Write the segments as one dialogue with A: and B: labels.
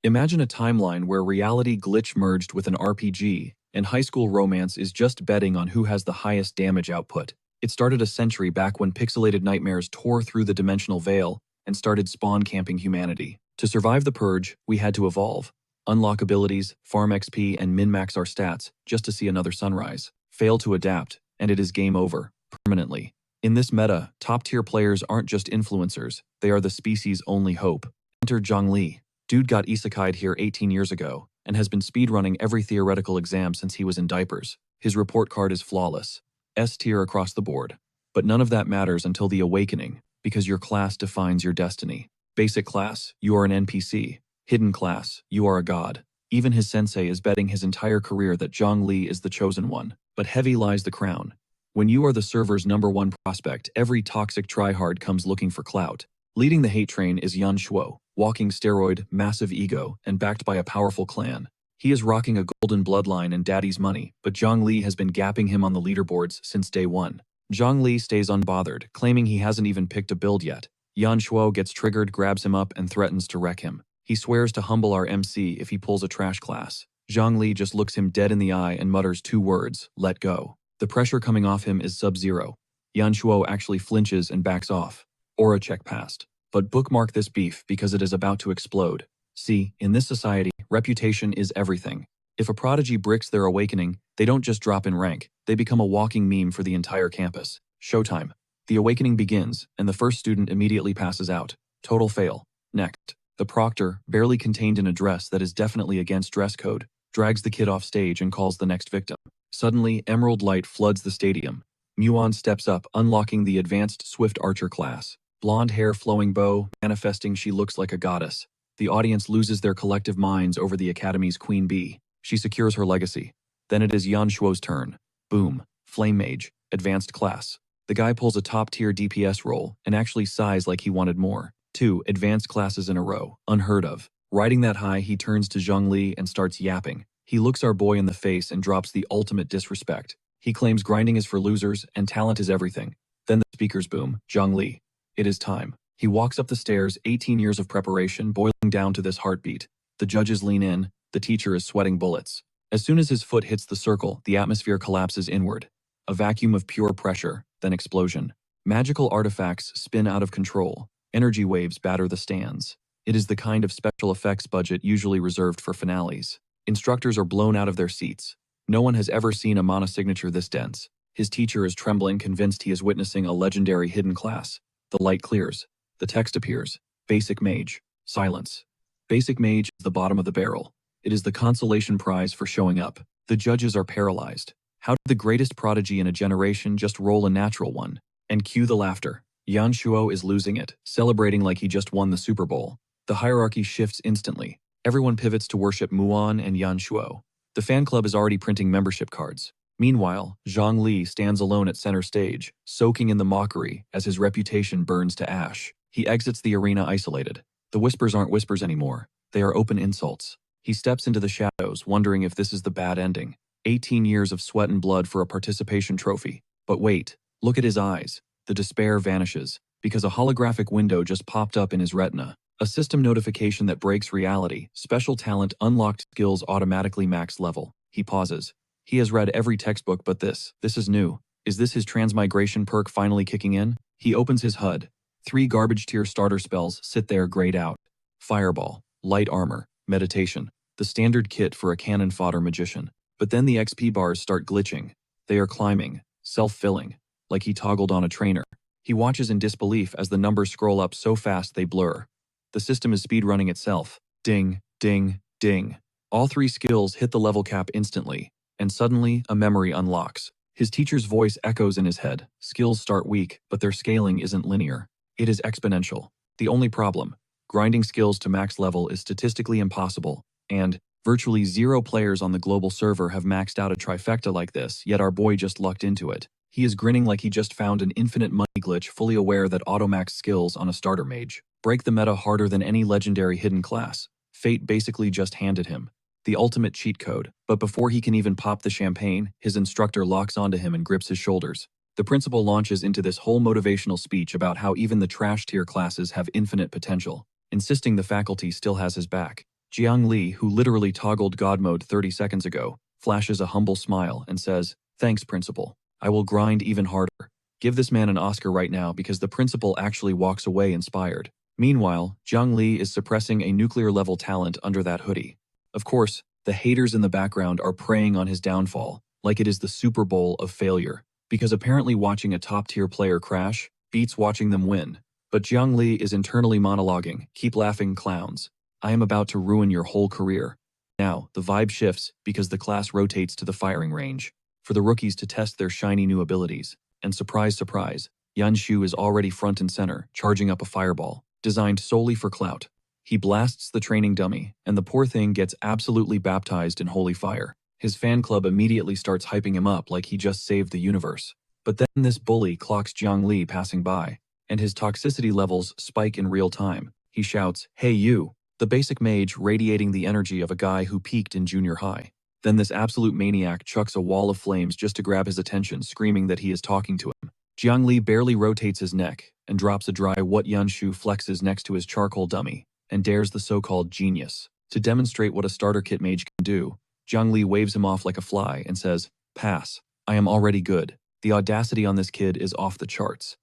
A: Imagine a timeline where reality glitch merged with an RPG, and high school romance is just betting on who has the highest damage output. It started a century back when pixelated nightmares tore through the dimensional veil and started spawn camping humanity. To survive the purge, we had to evolve, unlock abilities, farm XP, and min-max our stats just to see another sunrise. Fail to adapt, and it is game over, permanently. In this meta, top-tier players aren't just influencers, they are the species' only hope. Enter Zhongli. Dude got isekai'd here 18 years ago, and has been speedrunning every theoretical exam since he was in diapers. His report card is flawless. S tier across the board. But none of that matters until the awakening, because your class defines your destiny. Basic class, you are an NPC. Hidden class, you are a god. Even his sensei is betting his entire career that Zhongli is the chosen one. But heavy lies the crown. When you are the server's #1 prospect, every toxic tryhard comes looking for clout. Leading the hate train is Yan Shuo, walking steroid, massive ego, and backed by a powerful clan. He is rocking a golden bloodline and daddy's money, but Zhongli has been gapping him on the leaderboards since day one. Zhongli stays unbothered, claiming he hasn't even picked a build yet. Yan Shuo gets triggered, grabs him up, and threatens to wreck him. He swears to humble our MC if he pulls a trash class. Zhongli just looks him dead in the eye and mutters 2 words, "Let go." The pressure coming off him is sub-zero. Yan Shuo actually flinches and backs off. Aura check passed. But bookmark this beef because it is about to explode. See, in this society, reputation is everything. If a prodigy bricks their awakening, they don't just drop in rank, they become a walking meme for the entire campus. Showtime. The awakening begins, and the first student immediately passes out. Total fail. Next. The proctor, barely contained in a dress that is definitely against dress code, drags the kid off stage and calls the next victim. Suddenly, emerald light floods the stadium. Muon steps up, unlocking the advanced Swift Archer class. Blonde hair, flowing bow, manifesting she looks like a goddess. The audience loses their collective minds over the Academy's Queen Bee. She secures her legacy. Then it is Yan Shuo's turn. Boom. Flame Mage. Advanced class. The guy pulls a top-tier DPS roll and actually sighs like he wanted more. 2 advanced classes in a row. Unheard of. Riding that high, he turns to Zhongli and starts yapping. He looks our boy in the face and drops the ultimate disrespect. He claims grinding is for losers and talent is everything. Then the speakers boom. Zhongli. It is time. He walks up the stairs, 18 years of preparation boiling down to this heartbeat. The judges lean in, the teacher is sweating bullets. As soon as his foot hits the circle, the atmosphere collapses inward. A vacuum of pure pressure, then explosion. Magical artifacts spin out of control. Energy waves batter the stands. It is the kind of special effects budget usually reserved for finales. Instructors are blown out of their seats. No one has ever seen a mana signature this dense. His teacher is trembling, convinced he is witnessing a legendary hidden class. The light clears. The text appears. Basic Mage. Silence. Basic Mage is the bottom of the barrel. It is the consolation prize for showing up. The judges are paralyzed. How did the greatest prodigy in a generation just roll a natural one? And cue the laughter. Yan Shuo is losing it, celebrating like he just won the Super Bowl. The hierarchy shifts instantly. Everyone pivots to worship Muon and Yan Shuo. The fan club is already printing membership cards. Meanwhile, Zhongli stands alone at center stage, soaking in the mockery as his reputation burns to ash. He exits the arena isolated. The whispers aren't whispers anymore. They are open insults. He steps into the shadows, wondering if this is the bad ending. 18 years of sweat and blood for a participation trophy. But wait, look at his eyes. The despair vanishes, because a holographic window just popped up in his retina. A system notification that breaks reality. Special talent, unlocked skills automatically max level. He pauses. He has read every textbook but this. This is new. Is this his transmigration perk finally kicking in? He opens his HUD. 3 garbage tier starter spells sit there grayed out. Fireball, light armor, meditation. The standard kit for a cannon fodder magician. But then the XP bars start glitching. They are climbing, self-filling, like he toggled on a trainer. He watches in disbelief as the numbers scroll up so fast they blur. The system is speedrunning itself. Ding, ding, ding. All 3 skills hit the level cap instantly. And suddenly, a memory unlocks. His teacher's voice echoes in his head. Skills start weak, but their scaling isn't linear. It is exponential. The only problem, grinding skills to max level is statistically impossible, and virtually 0 players on the global server have maxed out a trifecta like this, yet our boy just lucked into it. He is grinning like he just found an infinite money glitch, fully aware that automax skills on a starter mage break the meta harder than any legendary hidden class. Fate basically just handed him the ultimate cheat code, but before he can even pop the champagne, his instructor locks onto him and grips his shoulders. The principal launches into this whole motivational speech about how even the trash tier classes have infinite potential, insisting the faculty still has his back. Jiang Li, who literally toggled God mode 30 seconds ago, flashes a humble smile and says, "Thanks, principal. I will grind even harder. Give this man an Oscar right now because the principal actually walks away inspired." Meanwhile, Jiang Li is suppressing a nuclear-level talent under that hoodie. Of course, the haters in the background are preying on his downfall, like it is the Super Bowl of failure, because apparently watching a top-tier player crash beats watching them win. But Jiang Li is internally monologuing, "Keep laughing, clowns. I am about to ruin your whole career." Now, the vibe shifts because the class rotates to the firing range for the rookies to test their shiny new abilities. And surprise, surprise, Yanshu is already front and center, charging up a fireball, designed solely for clout. He blasts the training dummy, and the poor thing gets absolutely baptized in holy fire. His fan club immediately starts hyping him up like he just saved the universe. But then this bully clocks Jiang Li passing by, and his toxicity levels spike in real time. He shouts, "Hey you," the basic mage radiating the energy of a guy who peaked in junior high. Then this absolute maniac chucks a wall of flames just to grab his attention, screaming that he is talking to him. Jiang Li barely rotates his neck and drops a dry what Yanshu flexes next to his charcoal dummy and dares the so-called genius. To demonstrate what a starter kit mage can do, Jiang Li waves him off like a fly and says, "Pass. I am already good." The audacity on this kid is off the charts.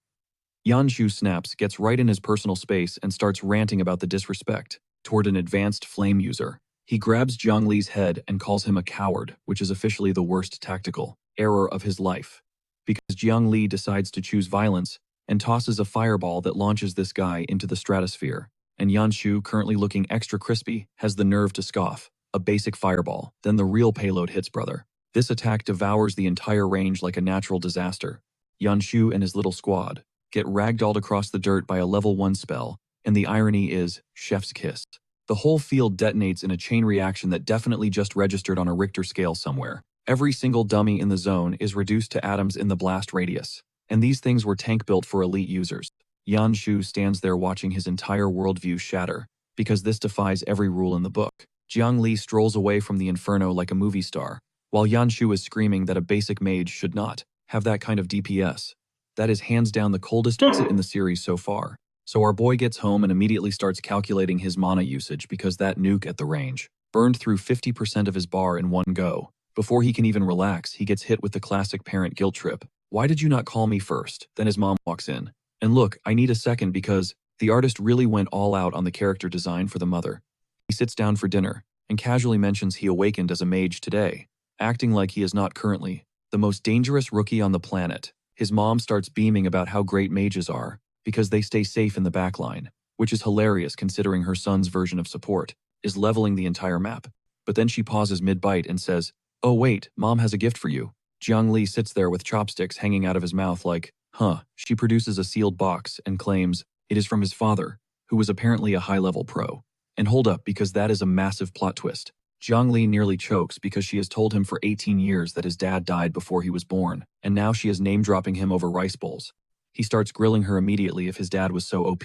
A: Yanshu snaps, gets right in his personal space, and starts ranting about the disrespect toward an advanced flame user. He grabs Jiang Li's head and calls him a coward, which is officially the worst tactical error of his life, because Jiang Li decides to choose violence and tosses a fireball that launches this guy into the stratosphere. And Yanshu, currently looking extra crispy, has the nerve to scoff. "A basic fireball. Then the real payload hits, brother." This attack devours the entire range like a natural disaster. Yanshu and his little squad get ragdolled across the dirt by a level 1 spell, and the irony is, chef's kiss. The whole field detonates in a chain reaction that definitely just registered on a Richter scale somewhere. Every single dummy in the zone is reduced to atoms in the blast radius. And these things were tank-built for elite users. Yanshu stands there watching his entire worldview shatter, because this defies every rule in the book. Jiang Li strolls away from the inferno like a movie star, while Yanshu is screaming that a basic mage should not have that kind of DPS. That is hands down the coldest exit in the series so far. So our boy gets home and immediately starts calculating his mana usage because that nuke at the range burned through 50% of his bar in one go. Before he can even relax, he gets hit with the classic parent guilt trip. "Why did you not call me first?" Then his mom walks in. And look, I need a second because the artist really went all out on the character design for the mother. He sits down for dinner and casually mentions he awakened as a mage today, acting like he is not currently the most dangerous rookie on the planet. His mom starts beaming about how great mages are because they stay safe in the backline, which is hilarious considering her son's version of support is leveling the entire map. But then she pauses mid-bite and says, "Oh wait, mom has a gift for you." Jiang Li sits there with chopsticks hanging out of his mouth like, huh. She produces a sealed box and claims it is from his father, who was apparently a high-level pro. And hold up, because that is a massive plot twist. Jiang Li nearly chokes because she has told him for 18 years that his dad died before he was born, and now she is name-dropping him over rice bowls. He starts grilling her immediately if his dad was so OP.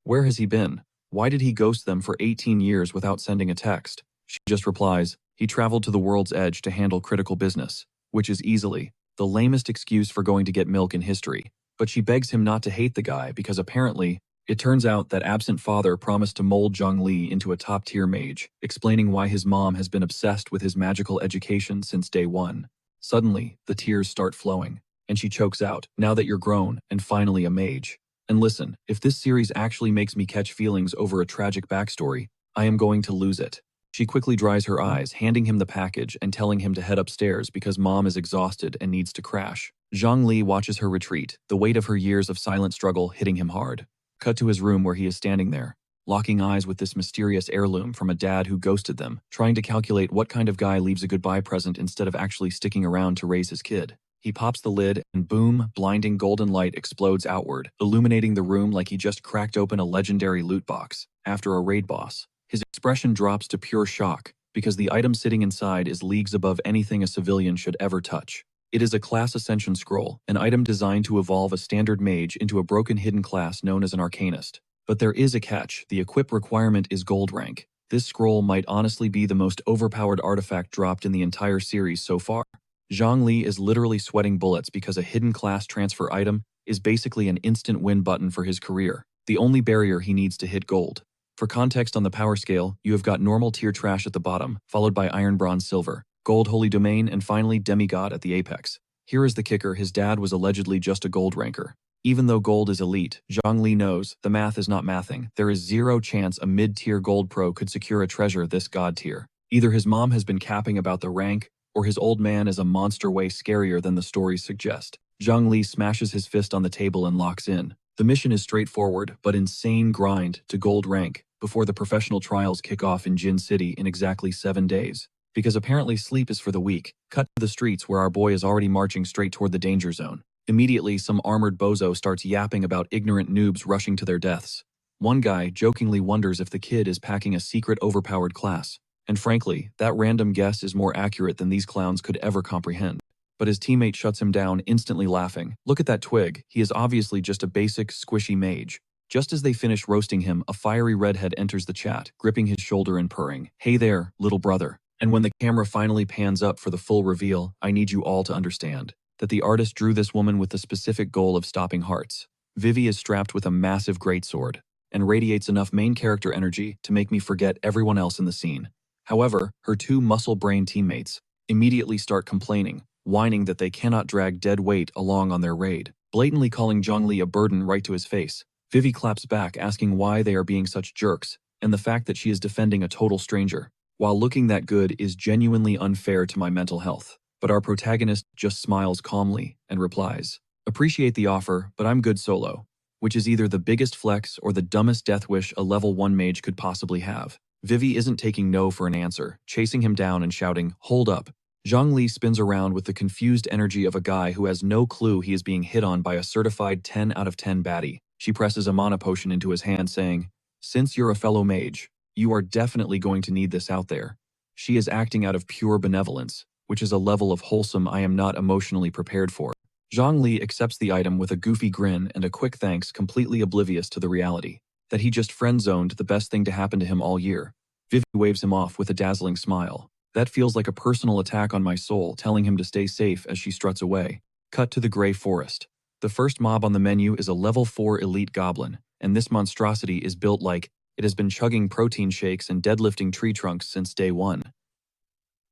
A: Where has he been? Why did he ghost them for 18 years without sending a text? She just replies, he traveled to the world's edge to handle critical business, which is easily the lamest excuse for going to get milk in history. But she begs him not to hate the guy because apparently, it turns out that absent father promised to mold Jiang Li into a top-tier mage, explaining why his mom has been obsessed with his magical education since day one. Suddenly, the tears start flowing, and she chokes out, "Now that you're grown, and finally a mage." And listen, if this series actually makes me catch feelings over a tragic backstory, I am going to lose it. She quickly dries her eyes, handing him the package and telling him to head upstairs because mom is exhausted and needs to crash. Jiang Li watches her retreat, the weight of her years of silent struggle hitting him hard. Cut to his room where he is standing there, locking eyes with this mysterious heirloom from a dad who ghosted them, trying to calculate what kind of guy leaves a goodbye present instead of actually sticking around to raise his kid. He pops the lid, and boom, blinding golden light explodes outward, illuminating the room like he just cracked open a legendary loot box after a raid boss. His expression drops to pure shock, because the item sitting inside is leagues above anything a civilian should ever touch. It is a class ascension scroll, an item designed to evolve a standard mage into a broken hidden class known as an arcanist. But there is a catch: the equip requirement is gold rank. This scroll might honestly be the most overpowered artifact dropped in the entire series so far. Jiang Li is literally sweating bullets because a hidden class transfer item is basically an instant win button for his career, the only barrier he needs to hit gold. For context on the power scale, you have got normal tier trash at the bottom, followed by iron, bronze, silver, gold, holy domain, and finally demigod at the apex. Here is the kicker: his dad was allegedly just a gold ranker. Even though gold is elite, Zhongli knows the math is not mathing. There is zero chance a mid-tier gold pro could secure a treasure this god tier. Either his mom has been capping about the rank, or his old man is a monster way scarier than the stories suggest. Zhongli smashes his fist on the table and locks in. The mission is straightforward, but insane: grind to gold rank before the professional trials kick off in Jin City in exactly 7 days. Because apparently sleep is for the weak, cut to the streets where our boy is already marching straight toward the danger zone. Immediately, some armored bozo starts yapping about ignorant noobs rushing to their deaths. One guy jokingly wonders if the kid is packing a secret overpowered class. And frankly, that random guess is more accurate than these clowns could ever comprehend. But his teammate shuts him down, instantly laughing. Look at that twig, he is obviously just a basic, squishy mage. Just as they finish roasting him, a fiery redhead enters the chat, gripping his shoulder and purring, "Hey there, little brother." And when the camera finally pans up for the full reveal, I need you all to understand that the artist drew this woman with the specific goal of stopping hearts. Vivi is strapped with a massive greatsword and radiates enough main character energy to make me forget everyone else in the scene. However, her two muscle-brain teammates immediately start complaining, whining that they cannot drag dead weight along on their raid, blatantly calling Zhongli a burden right to his face. Vivi claps back, asking why they are being such jerks, and the fact that she is defending a total stranger while looking that good is genuinely unfair to my mental health. But our protagonist just smiles calmly and replies, "Appreciate the offer, but I'm good solo," which is either the biggest flex or the dumbest death wish a level 1 mage could possibly have. Vivi isn't taking no for an answer, chasing him down and shouting, "Hold up." Zhongli spins around with the confused energy of a guy who has no clue he is being hit on by a certified 10 out of 10 baddie. She presses a mana potion into his hand, saying, "Since you're a fellow mage, you are definitely going to need this out there." She is acting out of pure benevolence, which is a level of wholesome I am not emotionally prepared for. Zhongli accepts the item with a goofy grin and a quick thanks, completely oblivious to the reality that he just friend-zoned the best thing to happen to him all year. Vivi waves him off with a dazzling smile. That feels like a personal attack on my soul, telling him to stay safe as she struts away. Cut to the Grey Forest. The first mob on the menu is a level 4 elite goblin, and this monstrosity is built like it has been chugging protein shakes and deadlifting tree trunks since day 1.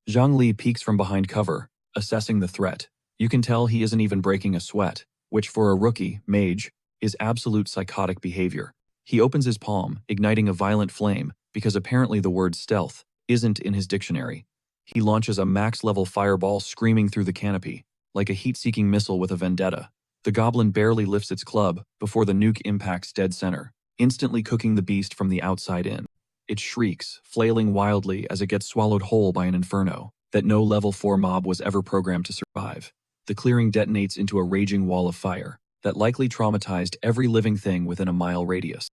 A: Zhongli peeks from behind cover, assessing the threat. You can tell he isn't even breaking a sweat, which for a rookie mage is absolute psychotic behavior. He opens his palm, igniting a violent flame, because apparently the word stealth isn't in his dictionary. He launches a max-level fireball screaming through the canopy, like a heat-seeking missile with a vendetta. The goblin barely lifts its club before the nuke impacts dead center, instantly cooking the beast from the outside in. It shrieks, flailing wildly as it gets swallowed whole by an inferno that no level 4 mob was ever programmed to survive. The clearing detonates into a raging wall of fire that likely traumatized every living thing within a mile radius.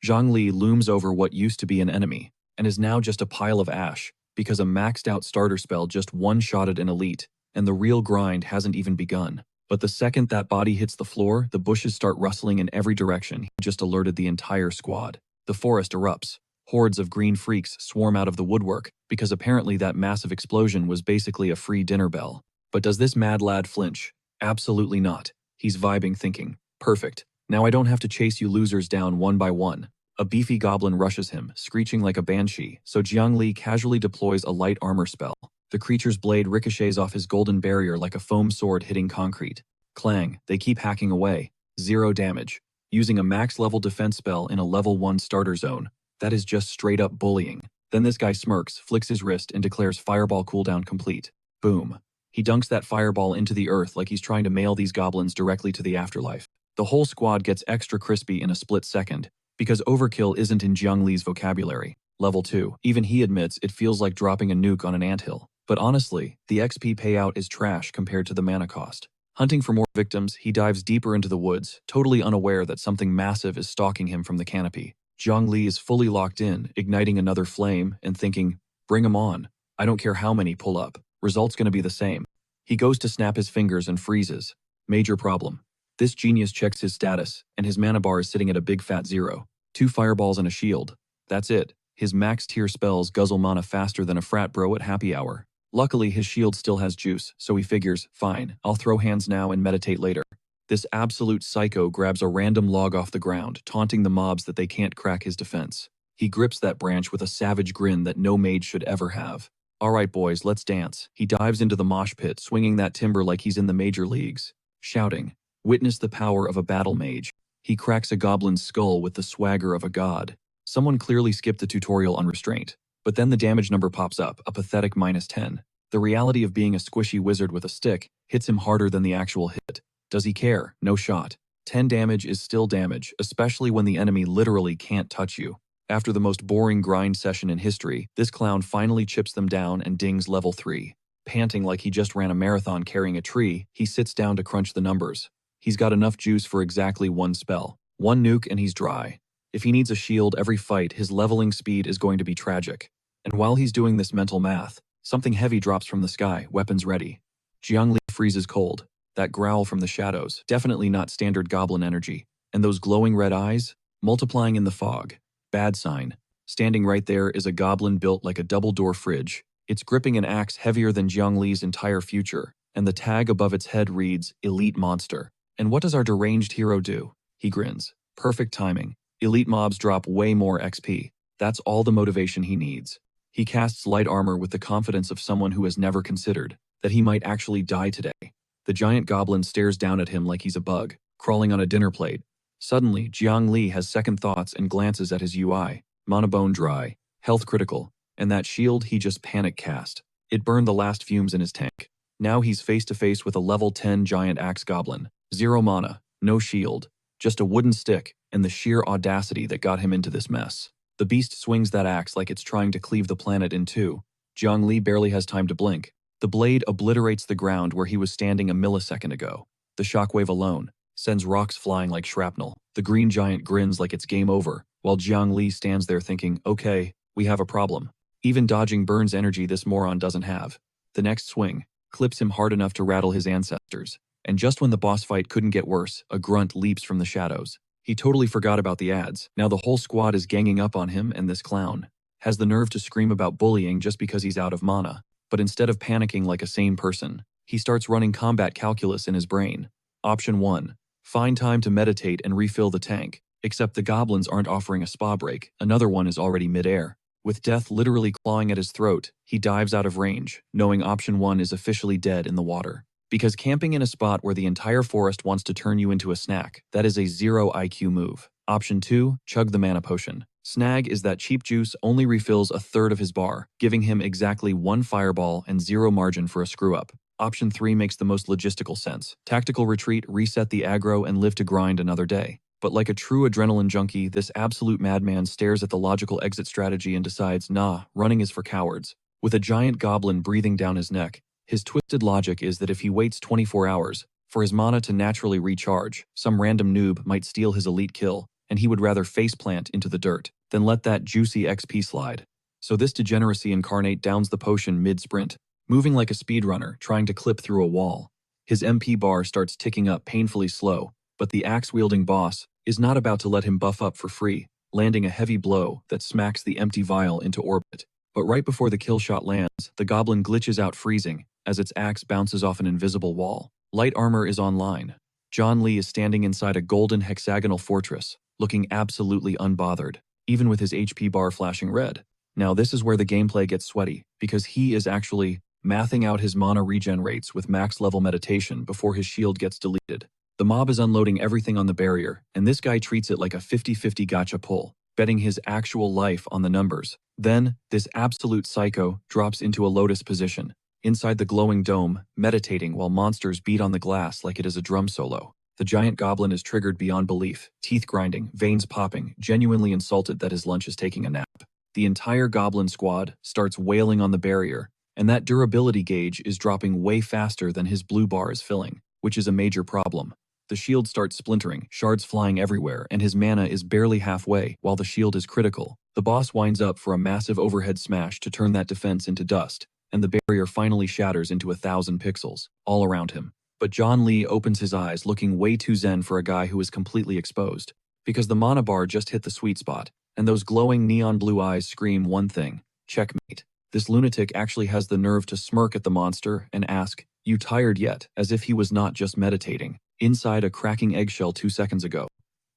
A: Zhongli looms over what used to be an enemy and is now just a pile of ash because a maxed-out starter spell just one-shotted an elite, and the real grind hasn't even begun. But the second that body hits the floor, the bushes start rustling in every direction. He just alerted the entire squad. The forest erupts. Hordes of green freaks swarm out of the woodwork because apparently that massive explosion was basically a free dinner bell. But does this mad lad flinch? Absolutely not. He's vibing, thinking, "Perfect. Now I don't have to chase you losers down one by one." A beefy goblin rushes him, screeching like a banshee, so Zhongli casually deploys a light armor spell. The creature's blade ricochets off his golden barrier like a foam sword hitting concrete. Clang, they keep hacking away. 0 damage. Using a max-level defense spell in a level 1 starter zone. That is just straight-up bullying. Then this guy smirks, flicks his wrist, and declares fireball cooldown complete. Boom. He dunks that fireball into the earth like he's trying to mail these goblins directly to the afterlife. The whole squad gets extra crispy in a split second, because overkill isn't in Zhongli's vocabulary. Level 2. Even he admits it feels like dropping a nuke on an anthill. But honestly, the XP payout is trash compared to the mana cost. Hunting for more victims, he dives deeper into the woods, totally unaware that something massive is stalking him from the canopy. Zhongli is fully locked in, igniting another flame and thinking, "Bring 'em on. I don't care how many pull up. Result's gonna be the same." He goes to snap his fingers and freezes. Major problem. This genius checks his status, and his mana bar is sitting at a big fat 0. 2 fireballs and a shield. That's it. His max tier spells guzzle mana faster than a frat bro at happy hour. Luckily, his shield still has juice, so he figures, fine, I'll throw hands now and meditate later. This absolute psycho grabs a random log off the ground, taunting the mobs that they can't crack his defense. He grips that branch with a savage grin that no mage should ever have. Alright boys, let's dance. He dives into the mosh pit, swinging that timber like he's in the major leagues. Shouting, witness the power of a battle mage. He cracks a goblin's skull with the swagger of a god. Someone clearly skipped the tutorial on restraint. But then the damage number pops up, a pathetic -10. The reality of being a squishy wizard with a stick hits him harder than the actual hit. Does he care? No shot. 10 damage is still damage, especially when the enemy literally can't touch you. After the most boring grind session in history, this clown finally chips them down and dings level 3. Panting like he just ran a marathon carrying a tree, he sits down to crunch the numbers. He's got enough juice for exactly one spell. One nuke and he's dry. If he needs a shield every fight, his leveling speed is going to be tragic. And while he's doing this mental math, something heavy drops from the sky, weapons ready. Jiangli freezes cold. That growl from the shadows, definitely not standard goblin energy. And those glowing red eyes, multiplying in the fog. Bad sign. Standing right there is a goblin built like a double-door fridge. It's gripping an axe heavier than Jiangli's entire future, and the tag above its head reads, Elite Monster. And what does our deranged hero do? He grins. Perfect timing. Elite mobs drop way more XP. That's all the motivation he needs. He casts light armor with the confidence of someone who has never considered that he might actually die today. The giant goblin stares down at him like he's a bug, crawling on a dinner plate. Suddenly, Jiangli has second thoughts and glances at his UI. Mana bone dry, health critical, and that shield he just panic cast. It burned the last fumes in his tank. Now he's face to face with a level 10 giant axe goblin. 0 mana, no shield, just a wooden stick, and the sheer audacity that got him into this mess. The beast swings that axe like it's trying to cleave the planet in two. Jiangli barely has time to blink. The blade obliterates the ground where he was standing a millisecond ago. The shockwave alone sends rocks flying like shrapnel. The green giant grins like it's game over, while Jiangli stands there thinking, okay, we have a problem. Even dodging burns energy this moron doesn't have. The next swing clips him hard enough to rattle his ancestors. And just when the boss fight couldn't get worse, a grunt leaps from the shadows. He totally forgot about the ads. Now the whole squad is ganging up on him, and this clown has the nerve to scream about bullying just because he's out of mana. But instead of panicking like a sane person, he starts running combat calculus in his brain. Option 1. Find time to meditate and refill the tank. Except the goblins aren't offering a spa break. Another one is already midair. With death literally clawing at his throat, he dives out of range, knowing option 1 is officially dead in the water. Because camping in a spot where the entire forest wants to turn you into a snack, that is a 0 IQ move. Option 2, chug the mana potion. Snag is that cheap juice only refills a third of his bar, giving him exactly 1 fireball and 0 margin for a screw-up. Option 3 makes the most logistical sense. Tactical retreat, reset the aggro, and live to grind another day. But like a true adrenaline junkie, this absolute madman stares at the logical exit strategy and decides, nah, running is for cowards. With a giant goblin breathing down his neck, his twisted logic is that if he waits 24 hours for his mana to naturally recharge, some random noob might steal his elite kill, and he would rather faceplant into the dirt than let that juicy XP slide. So this degeneracy incarnate downs the potion mid-sprint, moving like a speedrunner trying to clip through a wall. His MP bar starts ticking up painfully slow, but the axe-wielding boss is not about to let him buff up for free, landing a heavy blow that smacks the empty vial into orbit. But right before the kill shot lands, the goblin glitches out freezing as its axe bounces off an invisible wall. Light armor is online. John Lee is standing inside a golden hexagonal fortress, looking absolutely unbothered, even with his HP bar flashing red. Now this is where the gameplay gets sweaty, because he is actually mathing out his mana regen rates with max level meditation before his shield gets deleted. The mob is unloading everything on the barrier, and this guy treats it like a 50-50 gacha pull, betting his actual life on the numbers. Then, this absolute psycho drops into a lotus position, inside the glowing dome, meditating while monsters beat on the glass like it is a drum solo. The giant goblin is triggered beyond belief, teeth grinding, veins popping, genuinely insulted that his lunch is taking a nap. The entire goblin squad starts wailing on the barrier, and that durability gauge is dropping way faster than his blue bar is filling, which is a major problem. The shield starts splintering, shards flying everywhere, and his mana is barely halfway while the shield is critical. The boss winds up for a massive overhead smash to turn that defense into dust, and the barrier finally shatters into 1,000 pixels, all around him. But John Lee opens his eyes looking way too zen for a guy who is completely exposed, because the mana bar just hit the sweet spot, and those glowing neon blue eyes scream one thing: checkmate. This lunatic actually has the nerve to smirk at the monster and ask, "You tired yet?" as if he was not just meditating inside a cracking eggshell 2 seconds ago.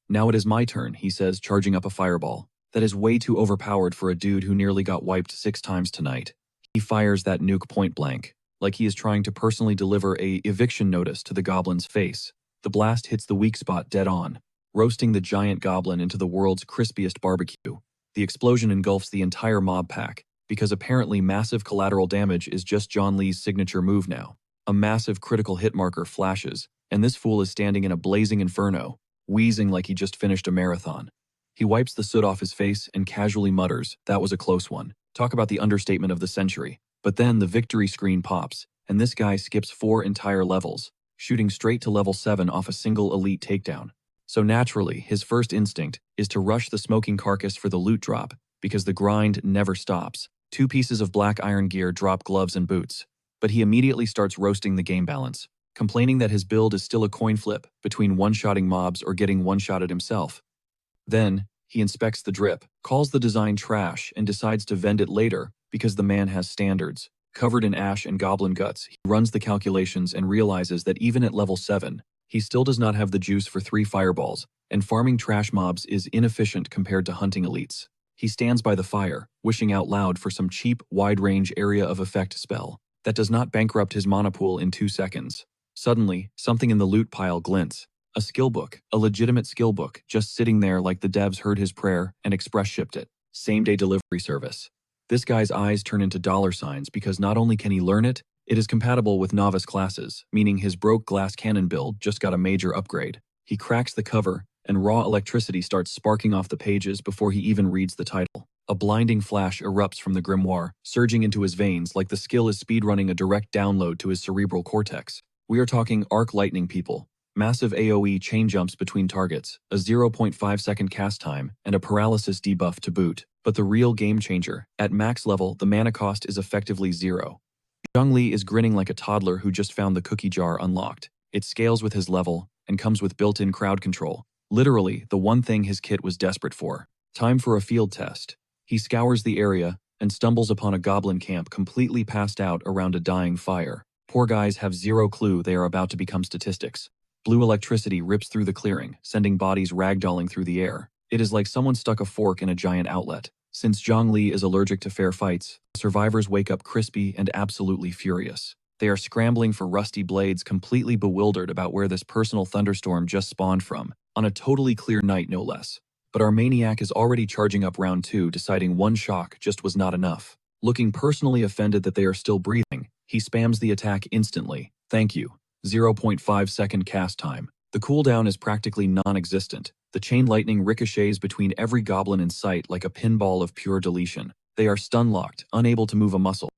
A: "Now it is my turn," he says, charging up a fireball. That is way too overpowered for a dude who nearly got wiped 6 times tonight. He fires that nuke point blank, like he is trying to personally deliver a eviction notice to the goblin's face. The blast hits the weak spot dead on, roasting the giant goblin into the world's crispiest barbecue. The explosion engulfs the entire mob pack, because apparently massive collateral damage is just John Lee's signature move now. A massive critical hit marker flashes, and this fool is standing in a blazing inferno, wheezing like he just finished a marathon. He wipes the soot off his face and casually mutters, "That was a close one." Talk about the understatement of the century. But then the victory screen pops, and this guy skips 4 entire levels, shooting straight to level 7 off a single elite takedown. So naturally, his first instinct is to rush the smoking carcass for the loot drop, because the grind never stops. 2 pieces of black iron gear drop gloves and boots. But he immediately starts roasting the game balance, complaining that his build is still a coin flip between one-shotting mobs or getting one-shotted himself. Then, he inspects the drip, calls the design trash, and decides to vend it later because the man has standards. Covered in ash and goblin guts, he runs the calculations and realizes that even at level 7, he still does not have the juice for 3 fireballs, and farming trash mobs is inefficient compared to hunting elites. He stands by the fire, wishing out loud for some cheap, wide-range area of effect spell that does not bankrupt his mana pool in 2 seconds. Suddenly, something in the loot pile glints. A skill book, a legitimate skill book, just sitting there like the devs heard his prayer and express shipped it. Same-day delivery service. This guy's eyes turn into dollar signs because not only can he learn it, it is compatible with novice classes, meaning his broke glass cannon build just got a major upgrade. He cracks the cover, and raw electricity starts sparking off the pages before he even reads the title. A blinding flash erupts from the grimoire, surging into his veins like the skill is speedrunning a direct download to his cerebral cortex. We are talking arc lightning, people. Massive AoE chain jumps between targets, a 0.5-second cast time, and a paralysis debuff to boot. But the real game changer, at max level, the mana cost is effectively 0. Zhongli is grinning like a toddler who just found the cookie jar unlocked. It scales with his level, and comes with built-in crowd control. Literally, the one thing his kit was desperate for. Time for a field test. He scours the area, and stumbles upon a goblin camp completely passed out around a dying fire. Poor guys have 0 clue they are about to become statistics. Blue electricity rips through the clearing, sending bodies ragdolling through the air. It is like someone stuck a fork in a giant outlet. Since Zhang Li is allergic to fair fights, survivors wake up crispy and absolutely furious. They are scrambling for rusty blades, completely bewildered about where this personal thunderstorm just spawned from, on a totally clear night no less. But our maniac is already charging up round 2, deciding one shock just was not enough. Looking personally offended that they are still breathing, he spams the attack instantly. Thank you. 0.5-second cast time. The cooldown is practically non-existent. The chain lightning ricochets between every goblin in sight like a pinball of pure deletion. They are stun-locked, unable to move a muscle.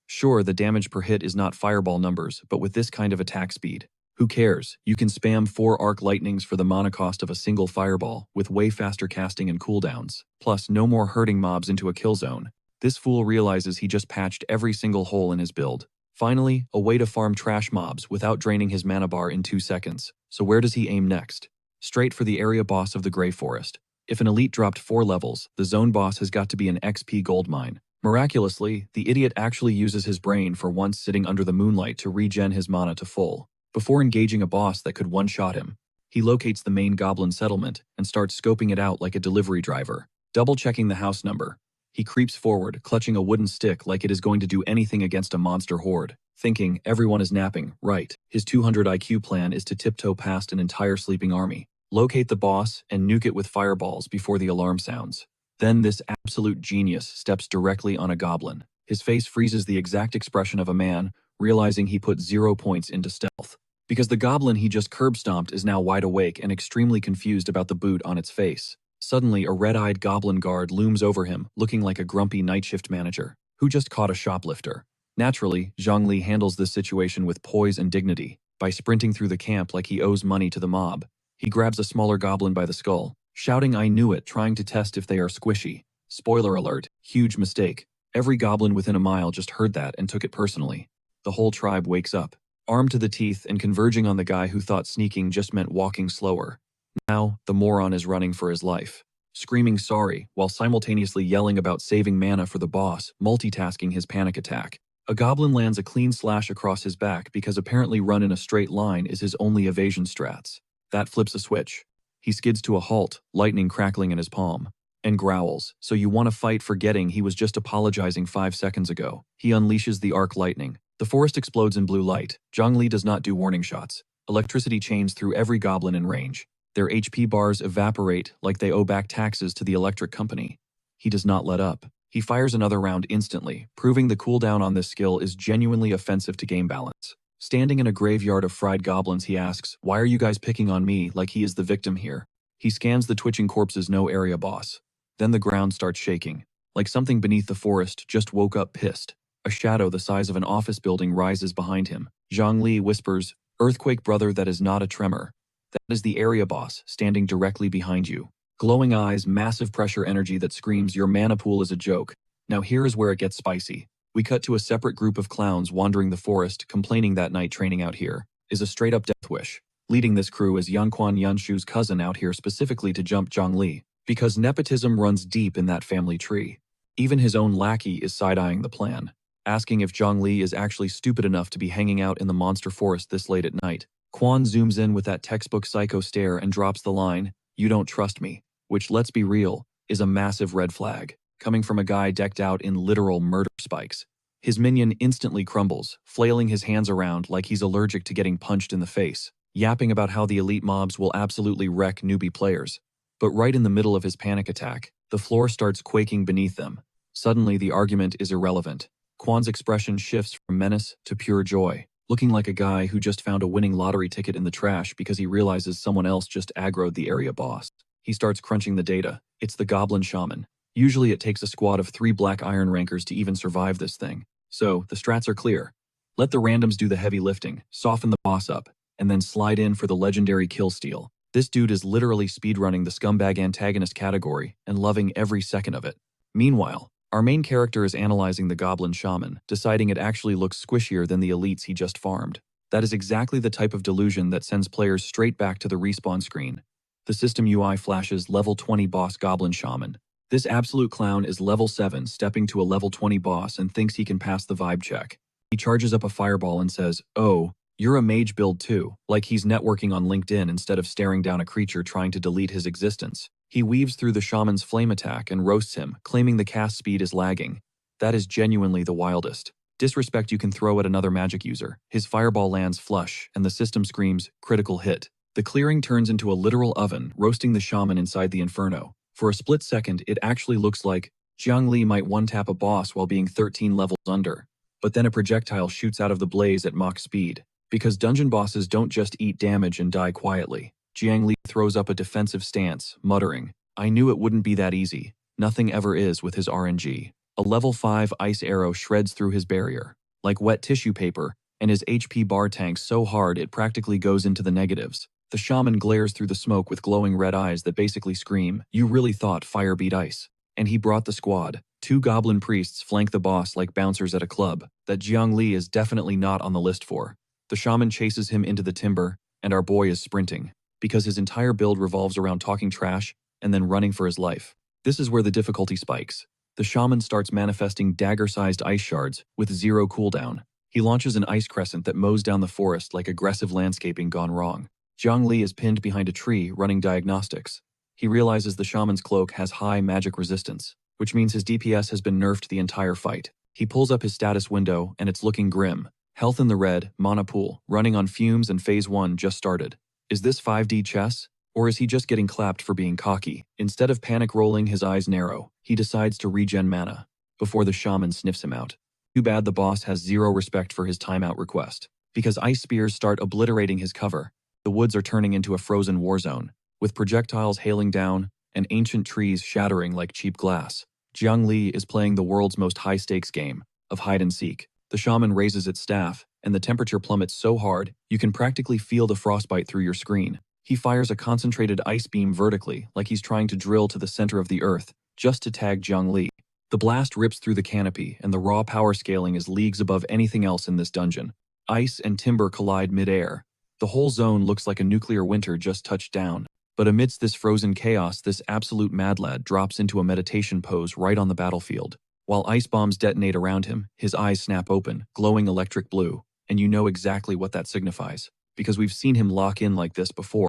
A: Sure, the damage per hit is not fireball numbers, but with this kind of attack speed, who cares? You can spam 4 arc lightnings for the mana cost of a single fireball, with way faster casting and cooldowns. Plus, no more herding mobs into a kill zone. This fool realizes he just patched every single hole in his build. Finally, a way to farm trash mobs without draining his mana bar in 2 seconds. So where does he aim next? Straight for the area boss of the Grey Forest. If an elite dropped 4 levels, the zone boss has got to be an XP goldmine. Miraculously, the idiot actually uses his brain for once sitting under the moonlight to regen his mana to full. Before engaging a boss that could one-shot him, he locates the main goblin settlement and starts scoping it out like a delivery driver, double-checking the house number. He creeps forward, clutching a wooden stick like it is going to do anything against a monster horde, thinking everyone is napping, right. His 200 IQ plan is to tiptoe past an entire sleeping army, locate the boss, and nuke it with fireballs before the alarm sounds. Then this absolute genius steps directly on a goblin. His face freezes the exact expression of a man, realizing he put 0 points into stealth. Because the goblin he just curb-stomped is now wide awake and extremely confused about the boot on its face. Suddenly, a red-eyed goblin guard looms over him, looking like a grumpy night shift manager, who just caught a shoplifter. Naturally, Zhang Li handles this situation with poise and dignity, by sprinting through the camp like he owes money to the mob. He grabs a smaller goblin by the skull, shouting "I knew it," trying to test if they are squishy. Spoiler alert, huge mistake. Every goblin within a mile just heard that and took it personally. The whole tribe wakes up, armed to the teeth and converging on the guy who thought sneaking just meant walking slower. Now, the moron is running for his life, screaming sorry while simultaneously yelling about saving mana for the boss, multitasking his panic attack. A goblin lands a clean slash across his back because apparently run in a straight line is his only evasion strats. That flips a switch. He skids to a halt, lightning crackling in his palm. and growls, so you want to fight, forgetting he was just apologizing 5 seconds ago. He unleashes the arc lightning. The forest explodes in blue light. Zhongli does not do warning shots. Electricity chains through every goblin in range. Their HP bars evaporate like they owe back taxes to the electric company. He does not let up. He fires another round instantly, proving the cooldown on this skill is genuinely offensive to game balance. Standing in a graveyard of fried goblins, he asks, "Why are you guys picking on me like he is the victim here?" He scans the twitching corpses, no area boss. Then the ground starts shaking. Like something beneath the forest just woke up pissed. A shadow the size of an office building rises behind him. Zhongli whispers, "Earthquake brother, that is not a tremor. That is the area boss standing directly behind you." Glowing eyes, massive pressure energy that screams, "Your mana pool is a joke." Now here is where it gets spicy. We cut to a separate group of clowns wandering the forest, complaining that night training out here is a straight-up death wish. Leading this crew is Yanquan Yanshu's cousin out here specifically to jump Zhongli, because nepotism runs deep in that family tree. Even his own lackey is side-eyeing the plan, asking if Zhongli is actually stupid enough to be hanging out in the monster forest this late at night. Quan zooms in with that textbook psycho stare and drops the line, "You don't trust me," which, let's be real, is a massive red flag, coming from a guy decked out in literal murder spikes. His minion instantly crumbles, flailing his hands around like he's allergic to getting punched in the face, yapping about how the elite mobs will absolutely wreck newbie players. But right in the middle of his panic attack, the floor starts quaking beneath them. Suddenly, the argument is irrelevant. Quan's expression shifts from menace to pure joy, looking like a guy who just found a winning lottery ticket in the trash because he realizes someone else just aggroed the area boss. He starts crunching the data. It's the goblin shaman. Usually it takes a squad of 3 black iron rankers to even survive this thing. So, the strats are clear. Let the randoms do the heavy lifting, soften the boss up, and then slide in for the legendary kill steal. This dude is literally speedrunning the scumbag antagonist category and loving every second of it. Meanwhile, our main character is analyzing the goblin shaman, deciding it actually looks squishier than the elites he just farmed. That is exactly the type of delusion that sends players straight back to the respawn screen. The system UI flashes level 20 boss goblin shaman. This absolute clown is level 7, stepping to a level 20 boss and thinks he can pass the vibe check. He charges up a fireball and says, "Oh, you're a mage build too," like he's networking on LinkedIn instead of staring down a creature trying to delete his existence. He weaves through the shaman's flame attack and roasts him, claiming the cast speed is lagging. That is genuinely the wildest disrespect you can throw at another magic user. His fireball lands flush, and the system screams, "Critical hit." The clearing turns into a literal oven, roasting the shaman inside the inferno. For a split second, it actually looks like Zhongli might one-tap a boss while being 13 levels under. But then a projectile shoots out of the blaze at Mach speed. Because dungeon bosses don't just eat damage and die quietly. Jiang Li throws up a defensive stance, muttering, "I knew it wouldn't be that easy." Nothing ever is with his RNG. A level 5 ice arrow shreds through his barrier, like wet tissue paper, and his HP bar tanks so hard it practically goes into the negatives. The shaman glares through the smoke with glowing red eyes that basically scream, "You really thought fire beat ice." And he brought the squad. 2 goblin priests flank the boss like bouncers at a club, that Jiang Li is definitely not on the list for. The shaman chases him into the timber, and our boy is sprinting, because his entire build revolves around talking trash and then running for his life. This is where the difficulty spikes. The shaman starts manifesting dagger-sized ice shards with 0 cooldown. He launches an ice crescent that mows down the forest like aggressive landscaping gone wrong. Jiang Li is pinned behind a tree running diagnostics. He realizes the shaman's cloak has high magic resistance, which means his DPS has been nerfed the entire fight. He pulls up his status window and it's looking grim. Health in the red, mana pool, running on fumes, and phase 1 just started. Is this 5D chess? Or is he just getting clapped for being cocky? Instead of panic rolling, his eyes narrow. He decides to regen mana before the shaman sniffs him out. Too bad the boss has 0 respect for his timeout request, because ice spears start obliterating his cover. The woods are turning into a frozen war zone, with projectiles hailing down and ancient trees shattering like cheap glass. Jiang Li is playing the world's most high-stakes game of hide and seek. The shaman raises its staff, and the temperature plummets so hard you can practically feel the frostbite through your screen. He fires a concentrated ice beam vertically, like he's trying to drill to the center of the earth, just to tag Jiang Li. The blast rips through the canopy, and the raw power scaling is leagues above anything else in this dungeon. Ice and timber collide mid-air. The whole zone looks like a nuclear winter just touched down. But amidst this frozen chaos, this absolute mad lad drops into a meditation pose right on the battlefield. While ice bombs detonate around him, his eyes snap open, glowing electric blue, and you know exactly what that signifies, because we've seen him lock in like this before.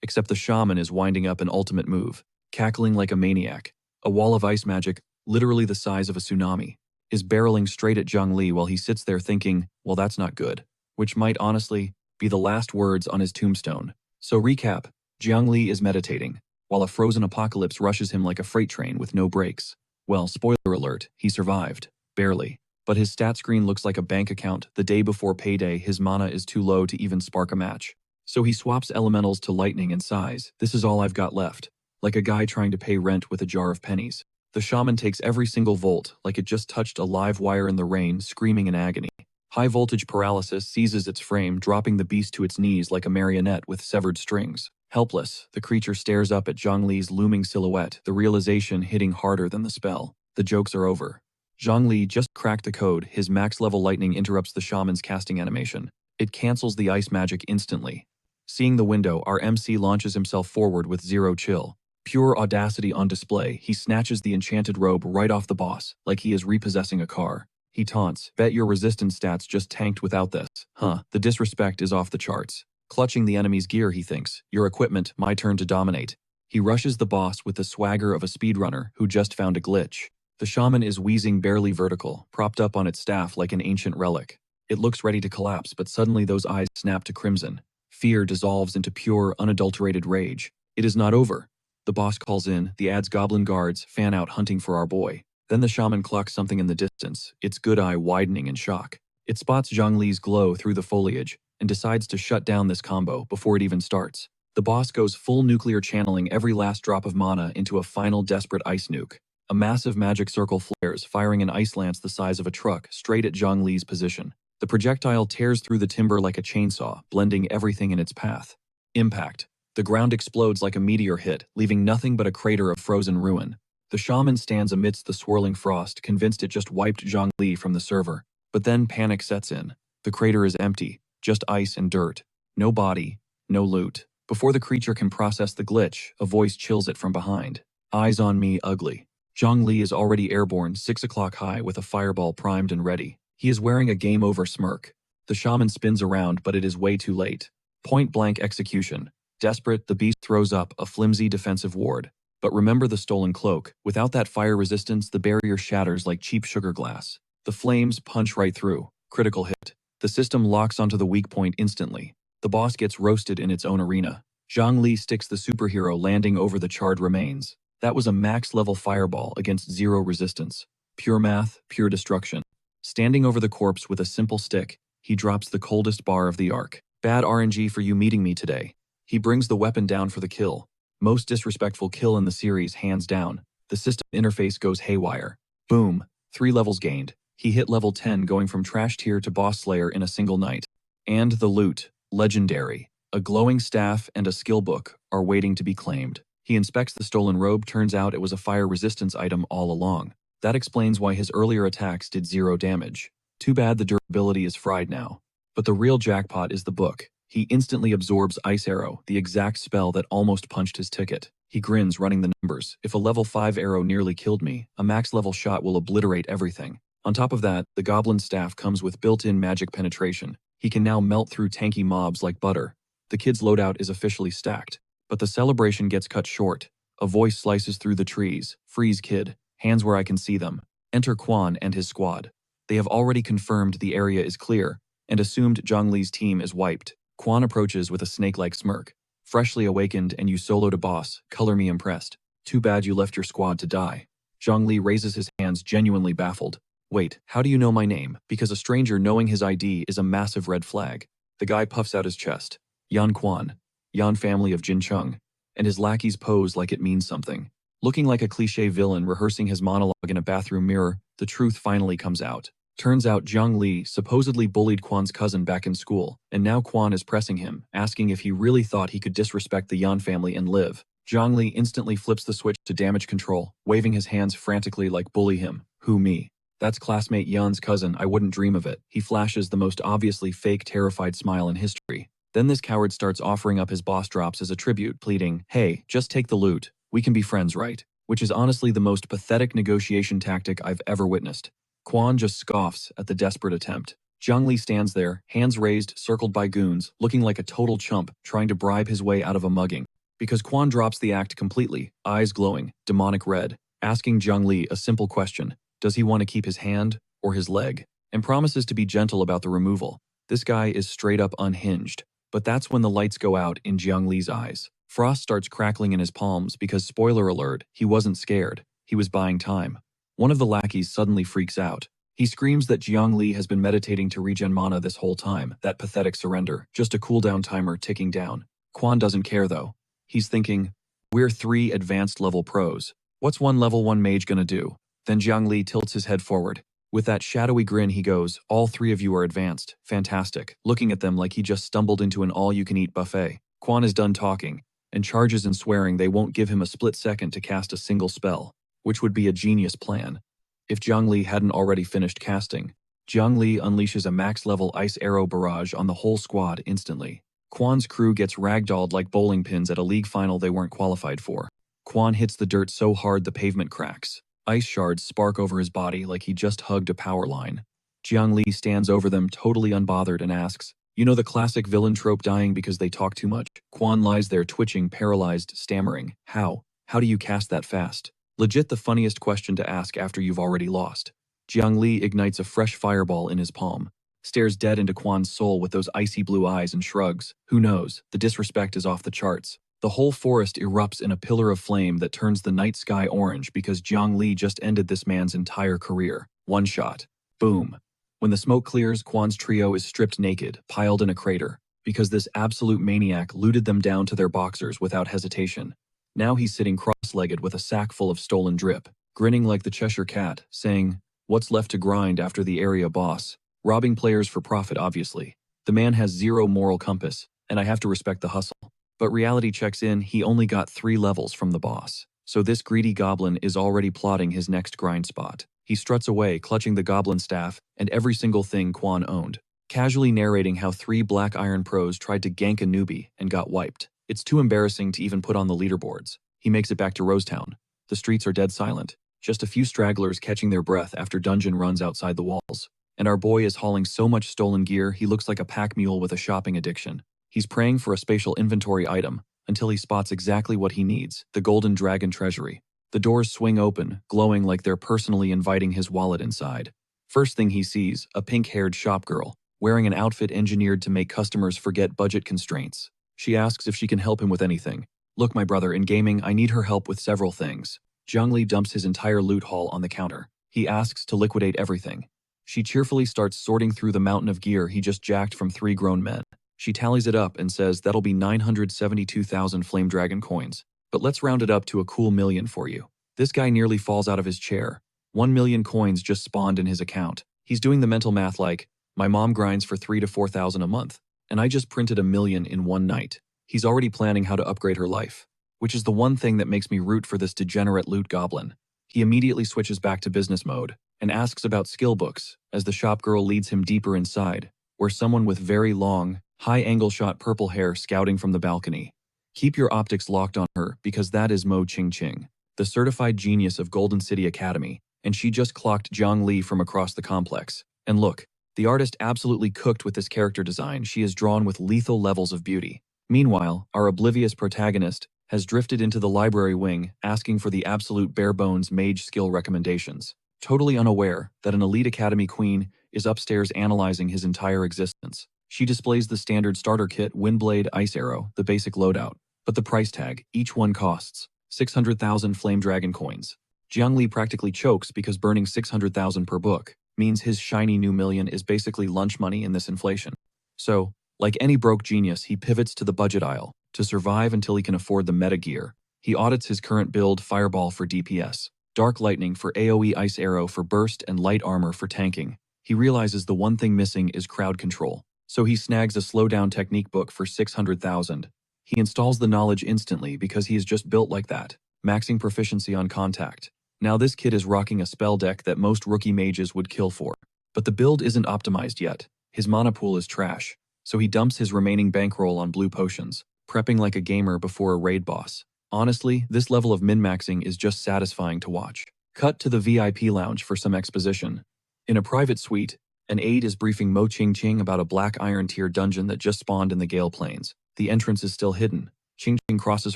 A: Except the shaman is winding up an ultimate move, cackling like a maniac. A wall of ice magic, literally the size of a tsunami, is barreling straight at Zhang Li while he sits there thinking, well, that's not good. Which might honestly be the last words on his tombstone. So recap, Zhang Li is meditating, while a frozen apocalypse rushes him like a freight train with no brakes. Well, spoiler alert, he survived. Barely. But his stat screen looks like a bank account. The day before payday, his mana is too low to even spark a match. So he swaps elementals to lightning and sighs. This is all I've got left. Like a guy trying to pay rent with a jar of pennies. The shaman takes every single volt, like it just touched a live wire in the rain, screaming in agony. High voltage paralysis seizes its frame, dropping the beast to its knees like a marionette with severed strings. Helpless, the creature stares up at Zhang Li's looming silhouette, the realization hitting harder than the spell. The jokes are over. Zhang Li just cracked the code. His max-level lightning interrupts the shaman's casting animation. It cancels the ice magic instantly. Seeing the window, our MC launches himself forward with zero chill. Pure audacity on display, he snatches the enchanted robe right off the boss, like he is repossessing a car. He taunts, bet your resistance stats just tanked without this. Huh, the disrespect is off the charts. Clutching the enemy's gear, he thinks, your equipment, my turn to dominate. He rushes the boss with the swagger of a speedrunner who just found a glitch. The shaman is wheezing barely vertical, propped up on its staff like an ancient relic. It looks ready to collapse, but suddenly those eyes snap to crimson. Fear dissolves into pure, unadulterated rage. It is not over. The boss calls in, the ad's goblin guards fan out hunting for our boy. Then the shaman clocks something in the distance, its good eye widening in shock. It spots Zhang Li's glow through the foliage and decides to shut down this combo before it even starts. The boss goes full nuclear, channeling every last drop of mana into a final desperate ice nuke. A massive magic circle flares, firing an ice lance the size of a truck straight at Zhang Li's position. The projectile tears through the timber like a chainsaw, blending everything in its path. Impact. The ground explodes like a meteor hit, leaving nothing but a crater of frozen ruin. The shaman stands amidst the swirling frost, convinced it just wiped Zhang Li from the server. But then panic sets in. The crater is empty, just ice and dirt. No body, no loot. Before the creature can process the glitch, a voice chills it from behind. Eyes on me, ugly. Zhang Li is already airborne, 6 o'clock high, with a fireball primed and ready. He is wearing a game-over smirk. The shaman spins around, but it is way too late. Point-blank execution. Desperate, the beast throws up a flimsy defensive ward. But remember the stolen cloak. Without that fire resistance, the barrier shatters like cheap sugar glass. The flames punch right through. Critical hit. The system locks onto the weak point instantly. The boss gets roasted in its own arena. Zhang Li sticks the superhero, landing over the charred remains. That was a max-level fireball against zero resistance. Pure math, pure destruction. Standing over the corpse with a simple stick, he drops the coldest bar of the arc. Bad RNG for you meeting me today. He brings the weapon down for the kill. Most disrespectful kill in the series, hands down. The system interface goes haywire. Boom. 3 levels gained. He hit level 10, going from trash tier to boss slayer in a single night. And the loot. Legendary. A glowing staff and a skill book are waiting to be claimed. He inspects the stolen robe. Turns out it was a fire resistance item all along. That explains why his earlier attacks did 0 damage. Too bad the durability is fried now. But the real jackpot is the book. He instantly absorbs Ice Arrow, the exact spell that almost punched his ticket. He grins, running the numbers. If a level 5 arrow nearly killed me, a max level shot will obliterate everything. On top of that, the goblin staff comes with built-in magic penetration. He can now melt through tanky mobs like butter. The kid's loadout is officially stacked. But the celebration gets cut short. A voice slices through the trees. Freeze, kid. Hands where I can see them. Enter Quan and his squad. They have already confirmed the area is clear, and assumed Zhang Li's team is wiped. Quan approaches with a snake-like smirk. Freshly awakened and you soloed a boss, color me impressed. Too bad you left your squad to die. Zhang Li raises his hands, genuinely baffled. Wait, how do you know my name? Because a stranger knowing his ID is a massive red flag. The guy puffs out his chest. Yan Quan. Yan family of Jin Chung. And his lackeys pose like it means something. Looking like a cliché villain rehearsing his monologue in a bathroom mirror, the truth finally comes out. Turns out Zhang Li supposedly bullied Quan's cousin back in school, and now Quan is pressing him, asking if he really thought he could disrespect the Yan family and live. Zhang Li instantly flips the switch to damage control, waving his hands frantically like bully him. Who me? That's classmate Yan's cousin, I wouldn't dream of it. He flashes the most obviously fake terrified smile in history. Then this coward starts offering up his boss drops as a tribute, pleading, hey, just take the loot. We can be friends, right? Which is honestly the most pathetic negotiation tactic I've ever witnessed. Quan just scoffs at the desperate attempt. Zhang Li stands there, hands raised, circled by goons, looking like a total chump, trying to bribe his way out of a mugging. Because Quan drops the act completely, eyes glowing, demonic red. asking Zhongli a simple question: does he want to keep his hand or his leg? And promises to be gentle about the removal. This guy is straight up unhinged. But that's when the lights go out in Jiang Li's eyes. Frost starts crackling in his palms because, spoiler alert, he wasn't scared. He was buying time. One of the lackeys suddenly freaks out. He screams that Jiang Li has been meditating to regen mana this whole time, that pathetic surrender, just a cooldown timer ticking down. Quan doesn't care though. He's thinking, we're 3 advanced level pros. What's one level 1 mage gonna do? Then Jiang Li tilts his head forward. With that shadowy grin he goes, all 3 of you are advanced, fantastic, looking at them like he just stumbled into an all-you-can-eat buffet. Quan is done talking, and charges and swearing they won't give him a split second to cast a single spell, which would be a genius plan. If Jiang Li hadn't already finished casting, Jiang Li unleashes a max-level ice arrow barrage on the whole squad instantly. Quan's crew gets ragdolled like bowling pins at a league final they weren't qualified for. Quan hits the dirt so hard the pavement cracks. Ice shards spark over his body like he just hugged a power line. Jiang Li stands over them totally unbothered and asks, you know the classic villain trope, dying because they talk too much? Quan lies there twitching, paralyzed, stammering. How? How do you cast that fast? Legit the funniest question to ask after you've already lost. Jiang Li ignites a fresh fireball in his palm, stares dead into Quan's soul with those icy blue eyes and shrugs. Who knows, the disrespect is off the charts. The whole forest erupts in a pillar of flame that turns the night sky orange because Jiang Li just ended this man's entire career. One shot. Boom. When the smoke clears, Quan's trio is stripped naked, piled in a crater, because this absolute maniac looted them down to their boxers without hesitation. Now he's sitting cross-legged with a sack full of stolen drip, grinning like the Cheshire Cat, saying, what's left to grind after the area boss? Robbing players for profit, obviously. The man has zero moral compass, and I have to respect the hustle. But reality checks in, he only got 3 levels from the boss. So this greedy goblin is already plotting his next grind spot. He struts away, clutching the goblin staff and every single thing Quan owned, casually narrating how 3 Black Iron pros tried to gank a newbie and got wiped. It's too embarrassing to even put on the leaderboards. He makes it back to Rosetown. The streets are dead silent. Just a few stragglers catching their breath after dungeon runs outside the walls. And our boy is hauling so much stolen gear he looks like a pack mule with a shopping addiction. He's praying for a spatial inventory item until he spots exactly what he needs, the Golden Dragon Treasury. The doors swing open, glowing like they're personally inviting his wallet inside. First thing he sees, a pink-haired shopgirl, wearing an outfit engineered to make customers forget budget constraints. She asks if she can help him with anything. Look, my brother, in gaming, I need her help with several things. Jiang Li dumps his entire loot haul on the counter. He asks to liquidate everything. She cheerfully starts sorting through the mountain of gear he just jacked from 3 grown men. She tallies it up and says that'll be 972,000 Flame Dragon coins. But let's round it up to a cool million for you. This guy nearly falls out of his chair. 1 million coins just spawned in his account. He's doing the mental math like, my mom grinds for 3,000 to 4,000 a month, and I just printed 1 million in one night. He's already planning how to upgrade her life, which is the one thing that makes me root for this degenerate loot goblin. He immediately switches back to business mode and asks about skill books as the shopgirl leads him deeper inside, where someone with very long, high-angle shot purple hair scouting from the balcony. Keep your optics locked on her because that is Mo Ching Ching, the certified genius of Golden City Academy, and she just clocked Jiang Li from across the complex. And look, the artist absolutely cooked with this character design. She is drawn with lethal levels of beauty. Meanwhile, our oblivious protagonist has drifted into the library wing asking for the absolute bare-bones mage skill recommendations, totally unaware that an elite academy queen is upstairs analyzing his entire existence. She displays the standard starter kit, Windblade, Ice Arrow, the basic loadout, but the price tag, each one costs 600,000 Flame Dragon coins. Jiang Li practically chokes because burning 600,000 per book means his shiny new million is basically lunch money in this inflation. So, like any broke genius, he pivots to the budget aisle to survive until he can afford the meta gear. He audits his current build: Fireball for DPS, Dark Lightning for AoE, Ice Arrow for burst, and Light Armor for tanking. He realizes the one thing missing is crowd control, so he snags a slowdown technique book for 600,000. He installs the knowledge instantly because he is just built like that, maxing proficiency on contact. Now this kid is rocking a spell deck that most rookie mages would kill for. But the build isn't optimized yet. His mana pool is trash, so he dumps his remaining bankroll on blue potions, prepping like a gamer before a raid boss. Honestly, this level of min-maxing is just satisfying to watch. Cut to the VIP lounge for some exposition. In a private suite, an aide is briefing Mo Ching Ching about a Black Iron tier dungeon that just spawned in the Gale Plains. The entrance is still hidden. Ching Ching crosses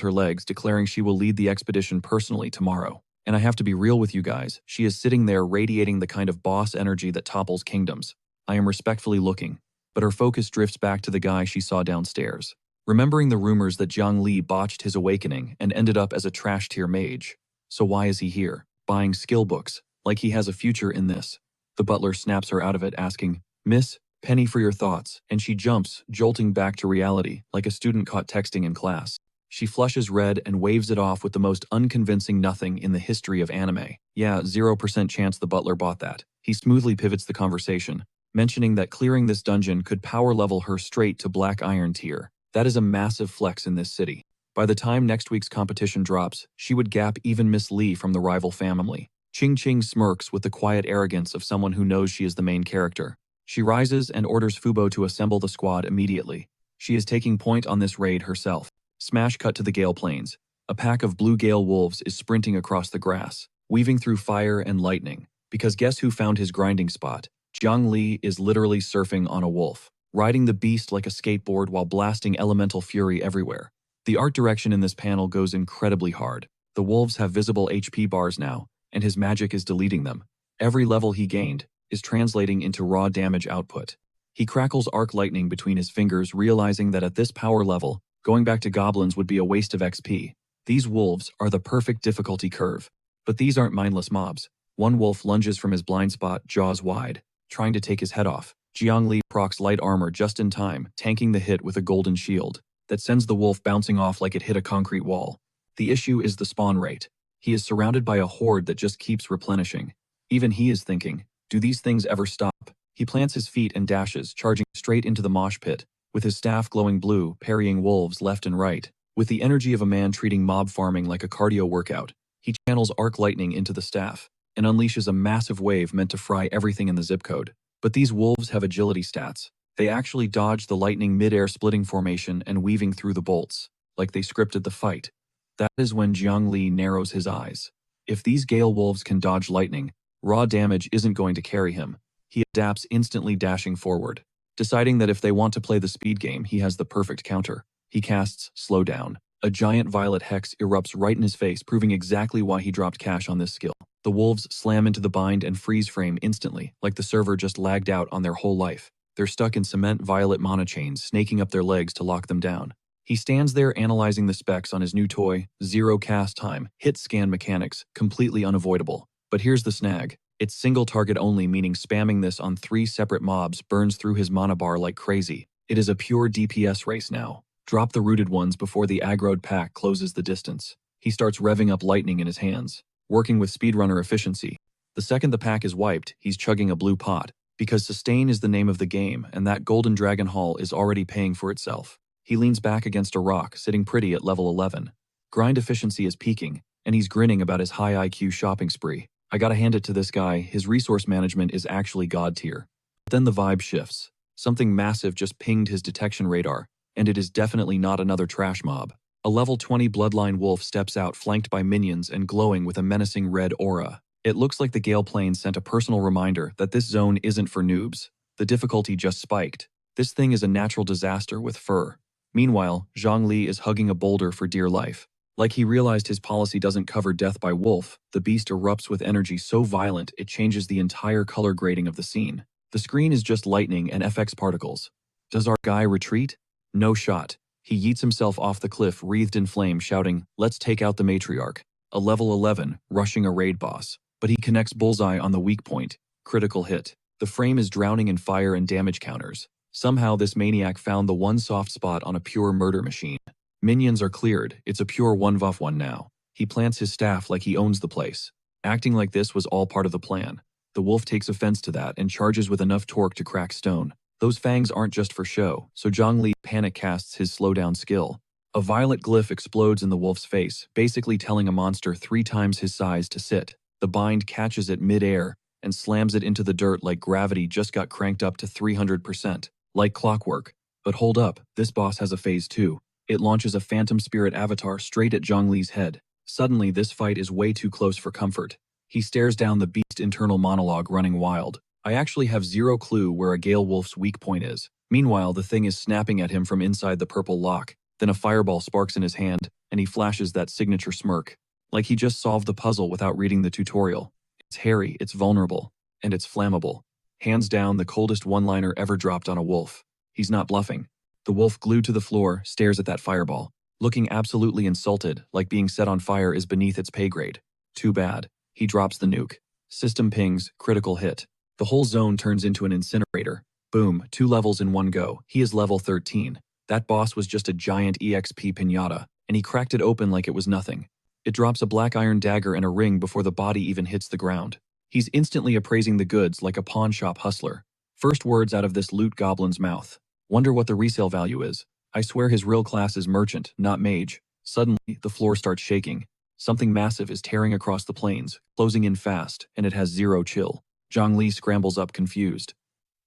A: her legs, declaring she will lead the expedition personally tomorrow. And I have to be real with you guys, she is sitting there radiating the kind of boss energy that topples kingdoms. I am respectfully looking, but her focus drifts back to the guy she saw downstairs. Remembering the rumors that Jiang Li botched his awakening and ended up as a trash-tier mage. So why is he here, buying skill books, like he has a future in this? The butler snaps her out of it, asking, "Miss, penny for your thoughts," and she jumps, jolting back to reality, like a student caught texting in class. She flushes red and waves it off with the most unconvincing nothing in the history of anime. Yeah, 0% chance the butler bought that. He smoothly pivots the conversation, mentioning that clearing this dungeon could power level her straight to Black Iron tier. That is a massive flex in this city. By the time next week's competition drops, she would gap even Miss Lee from the rival family. Ching Ching smirks with the quiet arrogance of someone who knows she is the main character. She rises and orders Fubo to assemble the squad immediately. She is taking point on this raid herself. Smash cut to the Gale Plains. A pack of blue Gale wolves is sprinting across the grass, weaving through fire and lightning. Because guess who found his grinding spot? Jiang Li is literally surfing on a wolf, riding the beast like a skateboard while blasting elemental fury everywhere. The art direction in this panel goes incredibly hard. The wolves have visible HP bars now, and his magic is deleting them. Every level he gained is translating into raw damage output. He crackles arc lightning between his fingers, realizing that at this power level, going back to goblins would be a waste of XP. These wolves are the perfect difficulty curve. But these aren't mindless mobs. One wolf lunges from his blind spot, jaws wide, trying to take his head off. Jiang Li procs light armor just in time, tanking the hit with a golden shield that sends the wolf bouncing off like it hit a concrete wall. The issue is the spawn rate. He is surrounded by a horde that just keeps replenishing. Even he is thinking, do these things ever stop? He plants his feet and dashes, charging straight into the mosh pit, with his staff glowing blue, parrying wolves left and right. With the energy of a man treating mob farming like a cardio workout, he channels arc lightning into the staff and unleashes a massive wave meant to fry everything in the zip code. But these wolves have agility stats. They actually dodge the lightning mid-air splitting formation and weaving through the bolts, like they scripted the fight. That is when Jiang Li narrows his eyes. If these Gale wolves can dodge lightning, raw damage isn't going to carry him. He adapts, instantly dashing forward. Deciding that if they want to play the speed game, he has the perfect counter. He casts Slow Down. A giant violet hex erupts right in his face, proving exactly why he dropped cash on this skill. The wolves slam into the bind and freeze frame instantly, like the server just lagged out on their whole life. They're stuck in cement violet mana chains, snaking up their legs to lock them down. He stands there analyzing the specs on his new toy, zero cast time, hit scan mechanics, completely unavoidable. But here's the snag. It's single target only, meaning spamming this on 3 separate mobs burns through his mana bar like crazy. It is a pure DPS race now. Drop the rooted ones before the aggroed pack closes the distance. He starts revving up lightning in his hands, working with speedrunner efficiency. The second the pack is wiped, he's chugging a blue pot, because sustain is the name of the game, and that golden dragon haul is already paying for itself. He leans back against a rock, sitting pretty at level 11. Grind efficiency is peaking, and he's grinning about his high IQ shopping spree. I gotta hand it to this guy, his resource management is actually god tier. But then the vibe shifts. Something massive just pinged his detection radar, and it is definitely not another trash mob. A level 20 bloodline wolf steps out, flanked by minions and glowing with a menacing red aura. It looks like the Gale Plains sent a personal reminder that this zone isn't for noobs. The difficulty just spiked. This thing is a natural disaster with fur. Meanwhile, Zhang Li is hugging a boulder for dear life. Like he realized his policy doesn't cover death by wolf, the beast erupts with energy so violent it changes the entire color grading of the scene. The screen is just lightning and FX particles. Does our guy retreat? No shot. He yeets himself off the cliff, wreathed in flame, shouting, "Let's take out the matriarch." A level 11, rushing a raid boss. But he connects bullseye on the weak point. Critical hit. The frame is drowning in fire and damage counters. Somehow this maniac found the one soft spot on a pure murder machine. Minions are cleared, it's a pure 1v1 now. He plants his staff like he owns the place. Acting like this was all part of the plan. The wolf takes offense to that and charges with enough torque to crack stone. Those fangs aren't just for show, so Zhang Li panic casts his slowdown skill. A violet glyph explodes in the wolf's face, basically telling a monster 3 times his size to sit. The bind catches it mid-air and slams it into the dirt like gravity just got cranked up to 300%. Like clockwork. But hold up, this boss has a phase 2. It launches a phantom spirit avatar straight at Zhang Li's head. Suddenly, this fight is way too close for comfort. He stares down the beast internal monologue running wild. I actually have zero clue where a Gale Wolf's weak point is. Meanwhile, the thing is snapping at him from inside the purple lock. Then a fireball sparks in his hand, and he flashes that signature smirk. Like he just solved the puzzle without reading the tutorial. It's hairy, it's vulnerable, and it's flammable. Hands down, the coldest one-liner ever dropped on a wolf. He's not bluffing. The wolf, glued to the floor, stares at that fireball, looking absolutely insulted, like being set on fire is beneath its pay grade. Too bad. He drops the nuke. System pings, critical hit. The whole zone turns into an incinerator. Boom, 2 levels in one go. He is level 13. That boss was just a giant EXP piñata, and he cracked it open like it was nothing. It drops a black iron dagger and a ring before the body even hits the ground. He's instantly appraising the goods like a pawn shop hustler. First words out of this loot goblin's mouth. Wonder what the resale value is. I swear his real class is merchant, not mage. Suddenly, the floor starts shaking. Something massive is tearing across the plains, closing in fast, and it has zero chill. Zhang Li scrambles up confused.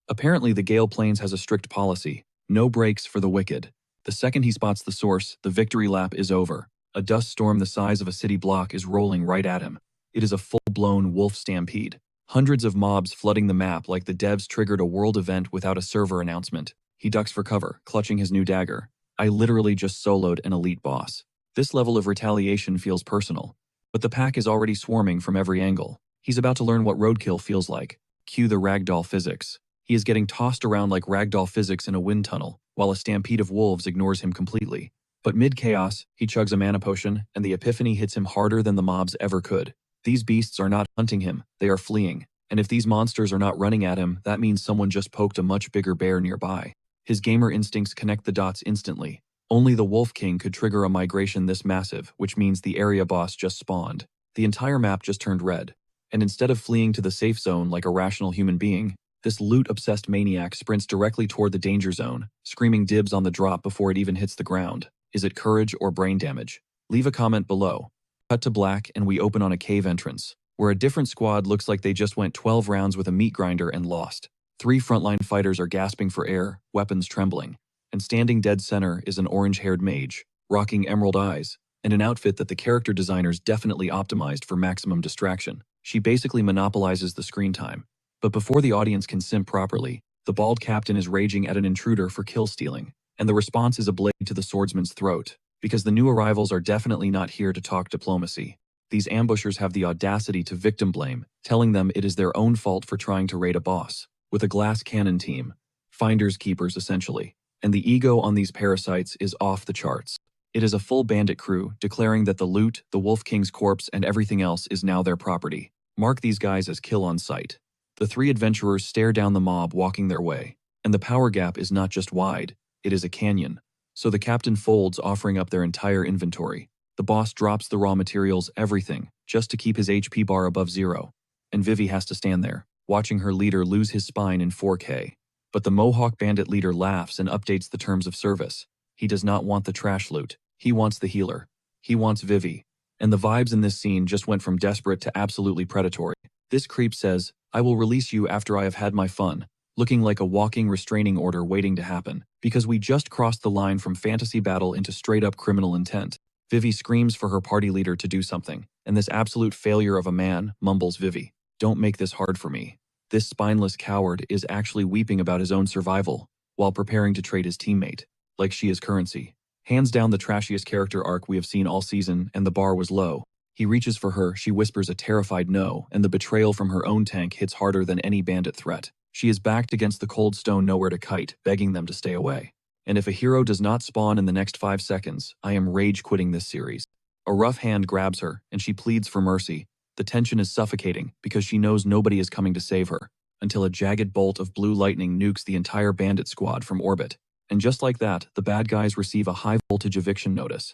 A: Apparently, the Gale Plains has a strict policy. No breaks for the wicked. The second he spots the source, the victory lap is over. A dust storm the size of a city block is rolling right at him. It is a full-blown wolf stampede. Hundreds of mobs flooding the map like the devs triggered a world event without a server announcement. He ducks for cover, clutching his new dagger. I literally just soloed an elite boss. This level of retaliation feels personal. But the pack is already swarming from every angle. He's about to learn what roadkill feels like. Cue the ragdoll physics. He is getting tossed around like ragdoll physics in a wind tunnel, while a stampede of wolves ignores him completely. But mid-chaos, he chugs a mana potion, and the epiphany hits him harder than the mobs ever could. These beasts are not hunting him, they are fleeing. And if these monsters are not running at him, that means someone just poked a much bigger bear nearby. His gamer instincts connect the dots instantly. Only the Wolf King could trigger a migration this massive, which means the area boss just spawned. The entire map just turned red. And instead of fleeing to the safe zone like a rational human being, this loot-obsessed maniac sprints directly toward the danger zone, screaming dibs on the drop before it even hits the ground. Is it courage or brain damage? Leave a comment below. Cut to black and we open on a cave entrance, where a different squad looks like they just went 12 rounds with a meat grinder and lost. 3 frontline fighters are gasping for air, weapons trembling. And standing dead center is an orange-haired mage, rocking emerald eyes, and an outfit that the character designers definitely optimized for maximum distraction. She basically monopolizes the screen time. But before the audience can simp properly, the bald captain is raging at an intruder for kill stealing, and the response is a blade to the swordsman's throat, because the new arrivals are definitely not here to talk diplomacy. These ambushers have the audacity to victim blame, telling them it is their own fault for trying to raid a boss, with a glass cannon team, finders keepers essentially, and the ego on these parasites is off the charts. It is a full bandit crew, declaring that the loot, the Wolf King's corpse, and everything else is now their property. Mark these guys as kill on sight. The 3 adventurers stare down the mob walking their way, and the power gap is not just wide, it is a canyon. So the captain folds, offering up their entire inventory. The boss drops the raw materials, everything, just to keep his HP bar above 0. And Vivi has to stand there, watching her leader lose his spine in 4K. But the Mohawk bandit leader laughs and updates the terms of service. He does not want the trash loot. He wants the healer. He wants Vivi. And the vibes in this scene just went from desperate to absolutely predatory. This creep says, I will release you after I have had my fun, looking like a walking restraining order waiting to happen, because we just crossed the line from fantasy battle into straight-up criminal intent. Vivi screams for her party leader to do something, and this absolute failure of a man mumbles Vivi, don't make this hard for me. This spineless coward is actually weeping about his own survival, while preparing to trade his teammate, like she is currency. Hands down the trashiest character arc we have seen all season, and the bar was low. He reaches for her, she whispers a terrified no, and the betrayal from her own tank hits harder than any bandit threat. She is backed against the cold stone nowhere to kite, begging them to stay away. And if a hero does not spawn in the next 5 seconds, I am rage quitting this series. A rough hand grabs her, and she pleads for mercy. The tension is suffocating, because she knows nobody is coming to save her, until a jagged bolt of blue lightning nukes the entire bandit squad from orbit. And just like that, the bad guys receive a high-voltage eviction notice.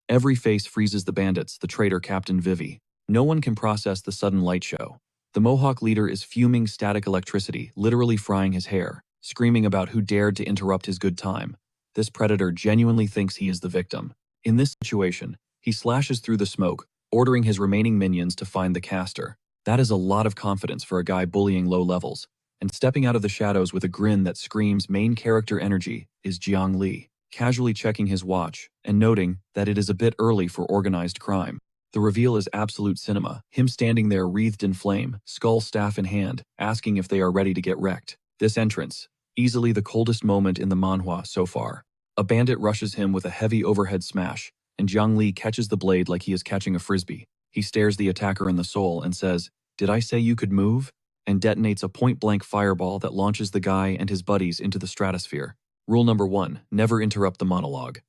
A: Every face freezes the bandits, the traitor Captain Vivi. No one can process the sudden light show. The Mohawk leader is fuming static electricity, literally frying his hair, screaming about who dared to interrupt his good time. This predator genuinely thinks he is the victim. In this situation, he slashes through the smoke, ordering his remaining minions to find the caster. That is a lot of confidence for a guy bullying low levels. And stepping out of the shadows with a grin that screams main character energy is Jiang Li, casually checking his watch and noting that it is a bit early for organized crime. The reveal is absolute cinema, him standing there wreathed in flame, skull staff in hand, asking if they are ready to get wrecked. This entrance, easily the coldest moment in the manhwa so far. A bandit rushes him with a heavy overhead smash, and Zhongli catches the blade like he is catching a frisbee. He stares the attacker in the soul and says, "Did I say you could move?" and detonates a point-blank fireball that launches the guy and his buddies into the stratosphere. Rule number 1, never interrupt the monologue.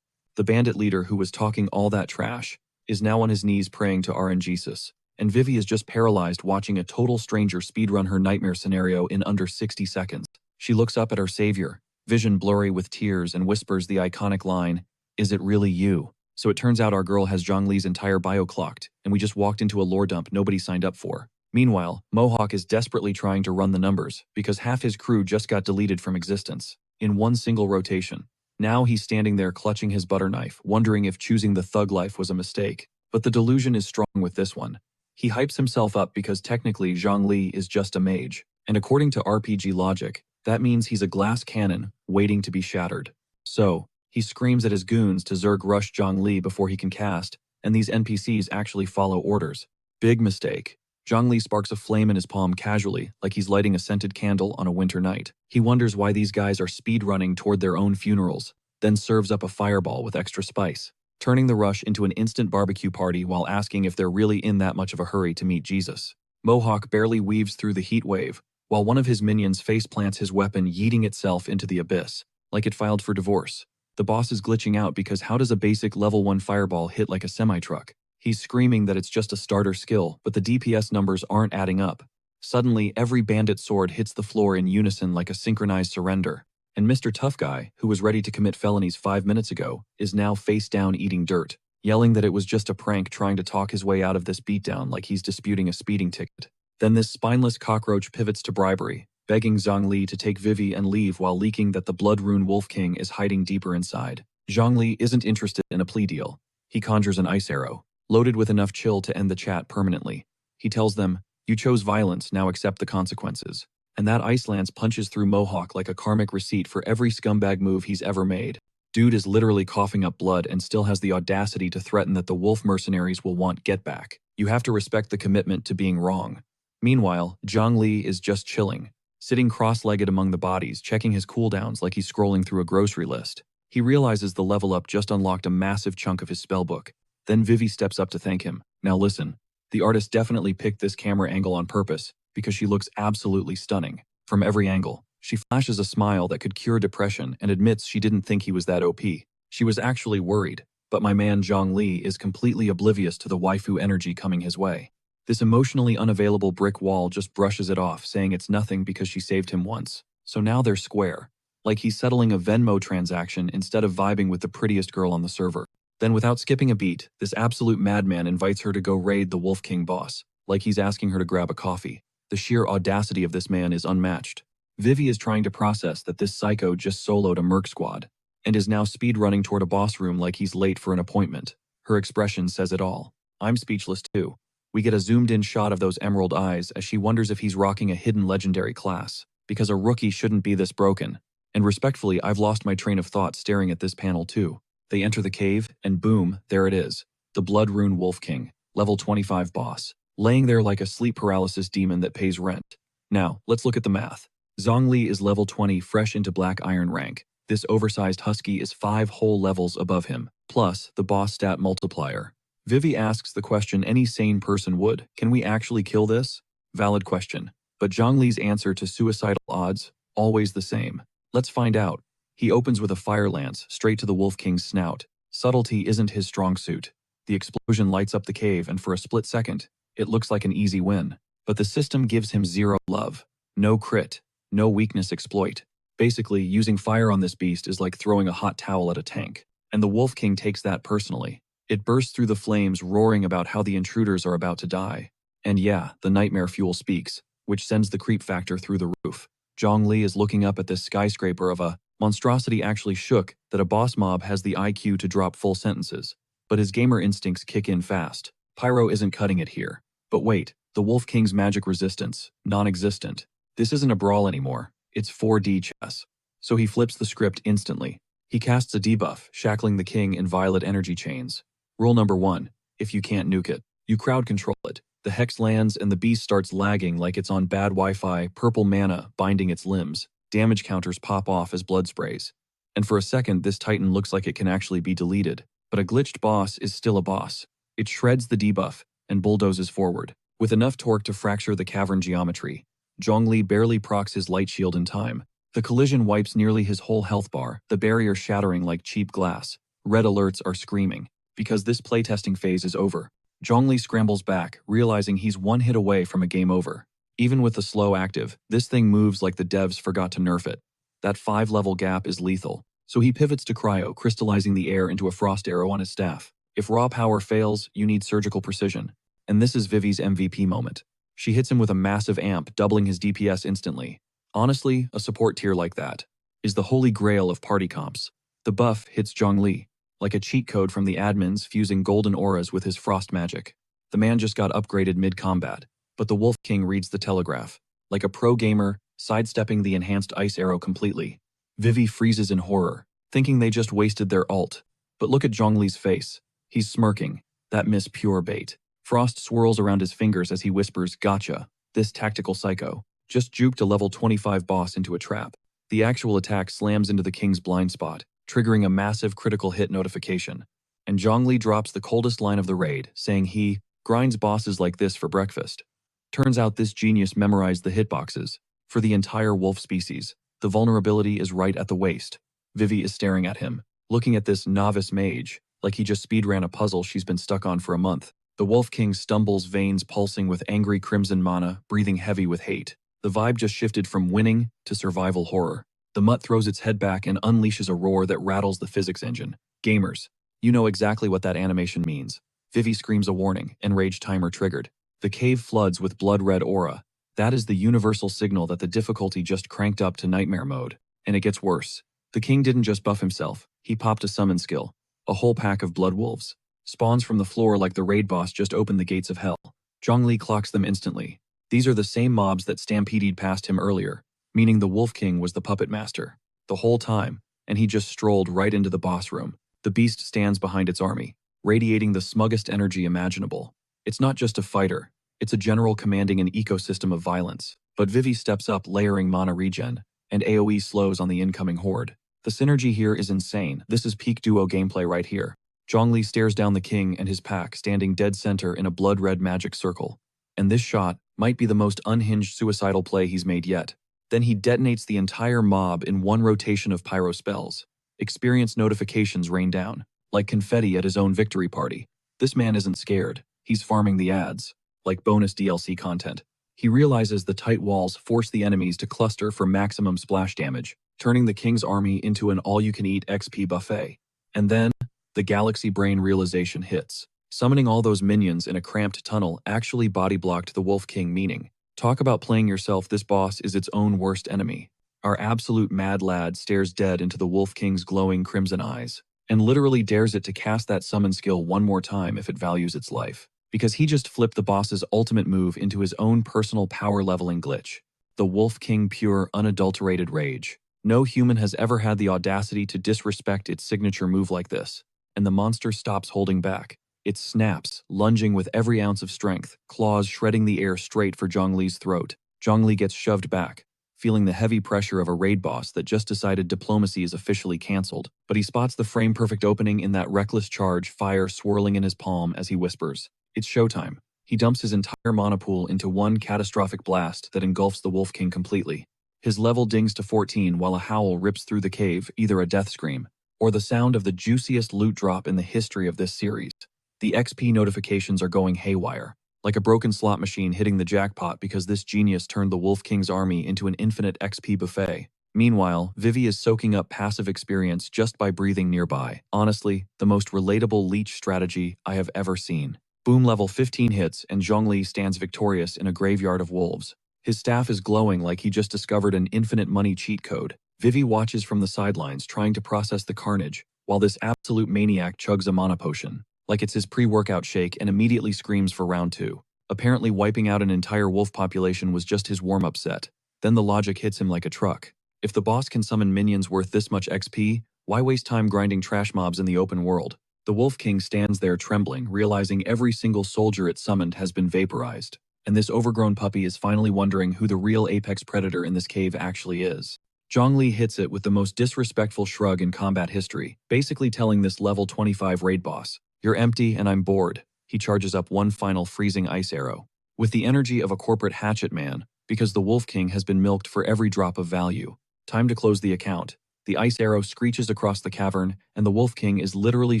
A: The bandit leader who was talking all that trash is now on his knees praying to RNGesus, and Vivi is just paralyzed watching a total stranger speedrun her nightmare scenario in under 60 seconds. She looks up at her savior, vision blurry with tears, and whispers the iconic line, "Is it really you?" So it turns out our girl has Zhongli's entire bio clocked, and we just walked into a lore dump nobody signed up for. Meanwhile, Mohawk is desperately trying to run the numbers because half his crew just got deleted from existence in one single rotation. Now he's standing there clutching his butter knife, wondering if choosing the thug life was a mistake. But the delusion is strong with this one. He hypes himself up because technically Zhongli is just a mage, and according to RPG logic, that means he's a glass cannon waiting to be shattered. So, he screams at his goons to Zerg rush Zhongli before he can cast, and these NPCs actually follow orders. Big mistake. Zhongli sparks a flame in his palm casually, like he's lighting a scented candle on a winter night. He wonders why these guys are speedrunning toward their own funerals, then serves up a fireball with extra spice, turning the rush into an instant barbecue party while asking if they're really in that much of a hurry to meet Jesus. Mohawk barely weaves through the heat wave, while one of his minions faceplants his weapon, yeeting itself into the abyss, like it filed for divorce. The boss is glitching out because how does a basic level 1 fireball hit like a semi-truck? He's screaming that it's just a starter skill, but the DPS numbers aren't adding up. Suddenly, every bandit sword hits the floor in unison like a synchronized surrender, and Mr. Tough Guy, who was ready to commit felonies 5 minutes ago, is now face down eating dirt, yelling that it was just a prank trying to talk his way out of this beatdown like he's disputing a speeding ticket. Then this spineless cockroach pivots to bribery, begging Zhongli to take Vivi and leave while leaking that the Blood Rune Wolf King is hiding deeper inside. Zhongli isn't interested in a plea deal. He conjures an ice arrow, loaded with enough chill to end the chat permanently. He tells them, "You chose violence, now accept the consequences." And that ice lance punches through Mohawk like a karmic receipt for every scumbag move he's ever made. Dude is literally coughing up blood and still has the audacity to threaten that the wolf mercenaries will want get back. You have to respect the commitment to being wrong. Meanwhile, Zhongli is just chilling, sitting cross-legged among the bodies, checking his cooldowns like he's scrolling through a grocery list. He realizes the level up just unlocked a massive chunk of his spellbook. Then Vivi steps up to thank him. Now listen, the artist definitely picked this camera angle on purpose because she looks absolutely stunning. From every angle, she flashes a smile that could cure depression and admits she didn't think he was that OP. She was actually worried, but my man Zhongli is completely oblivious to the waifu energy coming his way. This emotionally unavailable brick wall just brushes it off, saying it's nothing because she saved him once. So now they're square, like he's settling a Venmo transaction instead of vibing with the prettiest girl on the server. Then without skipping a beat, this absolute madman invites her to go raid the Wolf King boss, like he's asking her to grab a coffee. The sheer audacity of this man is unmatched. Vivi is trying to process that this psycho just soloed a merc squad, and is now speed-running toward a boss room like he's late for an appointment. Her expression says it all. I'm speechless too. We get a zoomed-in shot of those emerald eyes as she wonders if he's rocking a hidden legendary class, because a rookie shouldn't be this broken. And respectfully, I've lost my train of thought staring at this panel too. They enter the cave, and boom, there it is. The Blood Rune Wolf King, level 25 boss, laying there like a sleep paralysis demon that pays rent. Now, let's look at the math. Zhongli is level 20 fresh into Black Iron rank. This oversized husky is 5 whole levels above him, plus the boss stat multiplier. Vivi asks the question any sane person would. Can we actually kill this? Valid question. But Zhongli's answer to suicidal odds? Always the same. Let's find out. He opens with a fire lance straight to the Wolf King's snout. Subtlety isn't his strong suit. The explosion lights up the cave, and for a split second, it looks like an easy win. But the system gives him zero love. No crit. No weakness exploit. Basically, using fire on this beast is like throwing a hot towel at a tank. And the Wolf King takes that personally. It bursts through the flames, roaring about how the intruders are about to die. And yeah, the nightmare fuel speaks, which sends the creep factor through the roof. Zhongli is looking up at this skyscraper of a monstrosity actually shook that a boss mob has the IQ to drop full sentences. But his gamer instincts kick in fast. Pyro isn't cutting it here. But wait, the Wolf King's magic resistance, non-existent. This isn't a brawl anymore. It's 4D chess. So he flips the script instantly. He casts a debuff, shackling the king in violet energy chains. Rule number 1, if you can't nuke it, you crowd control it. The hex lands and the beast starts lagging like it's on bad Wi-Fi, purple mana binding its limbs. Damage counters pop off as blood sprays. And for a second, this titan looks like it can actually be deleted. But a glitched boss is still a boss. It shreds the debuff and bulldozes forward. With enough torque to fracture the cavern geometry, Zhongli barely procs his light shield in time. The collision wipes nearly his whole health bar, the barrier shattering like cheap glass. Red alerts are screaming, because this playtesting phase is over. Zhongli scrambles back, realizing he's one hit away from a game over. Even with the slow active, this thing moves like the devs forgot to nerf it. That 5-level gap is lethal, so he pivots to cryo, crystallizing the air into a frost arrow on his staff. If raw power fails, you need surgical precision. And this is Vivi's MVP moment. She hits him with a massive amp, doubling his DPS instantly. Honestly, a support tier like that is the holy grail of party comps. The buff hits Zhongli like a cheat code from the admins fusing golden auras with his frost magic. The man just got upgraded mid-combat, but the Wolf King reads the telegraph. Like a pro gamer, sidestepping the enhanced ice arrow completely. Vivi freezes in horror, thinking they just wasted their ult. But look at Zhongli's face. He's smirking. That miss pure bait. Frost swirls around his fingers as he whispers, "Gotcha." This tactical psycho just juked a level 25 boss into a trap. The actual attack slams into the king's blind spot, triggering a massive critical hit notification. And Zhongli drops the coldest line of the raid, saying he grinds bosses like this for breakfast. Turns out this genius memorized the hitboxes for the entire wolf species. The vulnerability is right at the waist. Vivi is staring at him, looking at this novice mage like he just speedran a puzzle she's been stuck on for a month. The Wolf King stumbles, veins pulsing with angry crimson mana, breathing heavy with hate. The vibe just shifted from winning to survival horror. The mutt throws its head back and unleashes a roar that rattles the physics engine. Gamers, you know exactly what that animation means. Vivi screams a warning, enrage timer triggered. The cave floods with blood-red aura. That is the universal signal that the difficulty just cranked up to nightmare mode. And it gets worse. The king didn't just buff himself, he popped a summon skill. A whole pack of blood wolves. Spawns from the floor like the raid boss just opened the gates of hell. Zhongli clocks them instantly. These are the same mobs that stampeded past him earlier, meaning the Wolf King was the puppet master. The whole time, and he just strolled right into the boss room. The beast stands behind its army, radiating the smuggest energy imaginable. It's not just a fighter, it's a general commanding an ecosystem of violence. But Vivi steps up, layering mana regen, and AoE slows on the incoming horde. The synergy here is insane. This is peak duo gameplay right here. Zhongli stares down the king and his pack, standing dead center in a blood-red magic circle. And this shot might be the most unhinged suicidal play he's made yet. Then he detonates the entire mob in one rotation of pyro spells. Experience notifications rain down, like confetti at his own victory party. This man isn't scared. He's farming the ads, like bonus DLC content. He realizes the tight walls force the enemies to cluster for maximum splash damage, turning the king's army into an all-you-can-eat XP buffet. And then, the galaxy brain realization hits. Summoning all those minions in a cramped tunnel actually body-blocked the Wolf King, meaning, talk about playing yourself, this boss is its own worst enemy. Our absolute mad lad stares dead into the Wolf King's glowing crimson eyes, and literally dares it to cast that summon skill one more time if it values its life. Because he just flipped the boss's ultimate move into his own personal power leveling glitch. The Wolf King pure, unadulterated rage. No human has ever had the audacity to disrespect its signature move like this. And the monster stops holding back. It snaps, lunging with every ounce of strength, claws shredding the air straight for Zhongli's throat. Zhongli gets shoved back, feeling the heavy pressure of a raid boss that just decided diplomacy is officially cancelled. But he spots the frame-perfect opening in that reckless charge, fire swirling in his palm as he whispers, "It's showtime." He dumps his entire mana pool into one catastrophic blast that engulfs the Wolf King completely. His level dings to 14 while a howl rips through the cave, either a death scream, or the sound of the juiciest loot drop in the history of this series. The XP notifications are going haywire, like a broken slot machine hitting the jackpot because this genius turned the Wolf King's army into an infinite XP buffet. Meanwhile, Vivi is soaking up passive experience just by breathing nearby. Honestly, the most relatable leech strategy I have ever seen. Boom, level 15 hits and Zhongli stands victorious in a graveyard of wolves. His staff is glowing like he just discovered an infinite money cheat code. Vivi watches from the sidelines trying to process the carnage, while this absolute maniac chugs a mana potion, like it's his pre-workout shake, and immediately screams for round 2. Apparently wiping out an entire wolf population was just his warm-up set. Then the logic hits him like a truck. If the boss can summon minions worth this much XP, why waste time grinding trash mobs in the open world? The Wolf King stands there trembling, realizing every single soldier it summoned has been vaporized. And this overgrown puppy is finally wondering who the real apex predator in this cave actually is. Zhongli hits it with the most disrespectful shrug in combat history, basically telling this level 25 raid boss, "You're empty and I'm bored." He charges up one final freezing ice arrow. With the energy of a corporate hatchet man, because the Wolf King has been milked for every drop of value. Time to close the account. The ice arrow screeches across the cavern, and the Wolf King is literally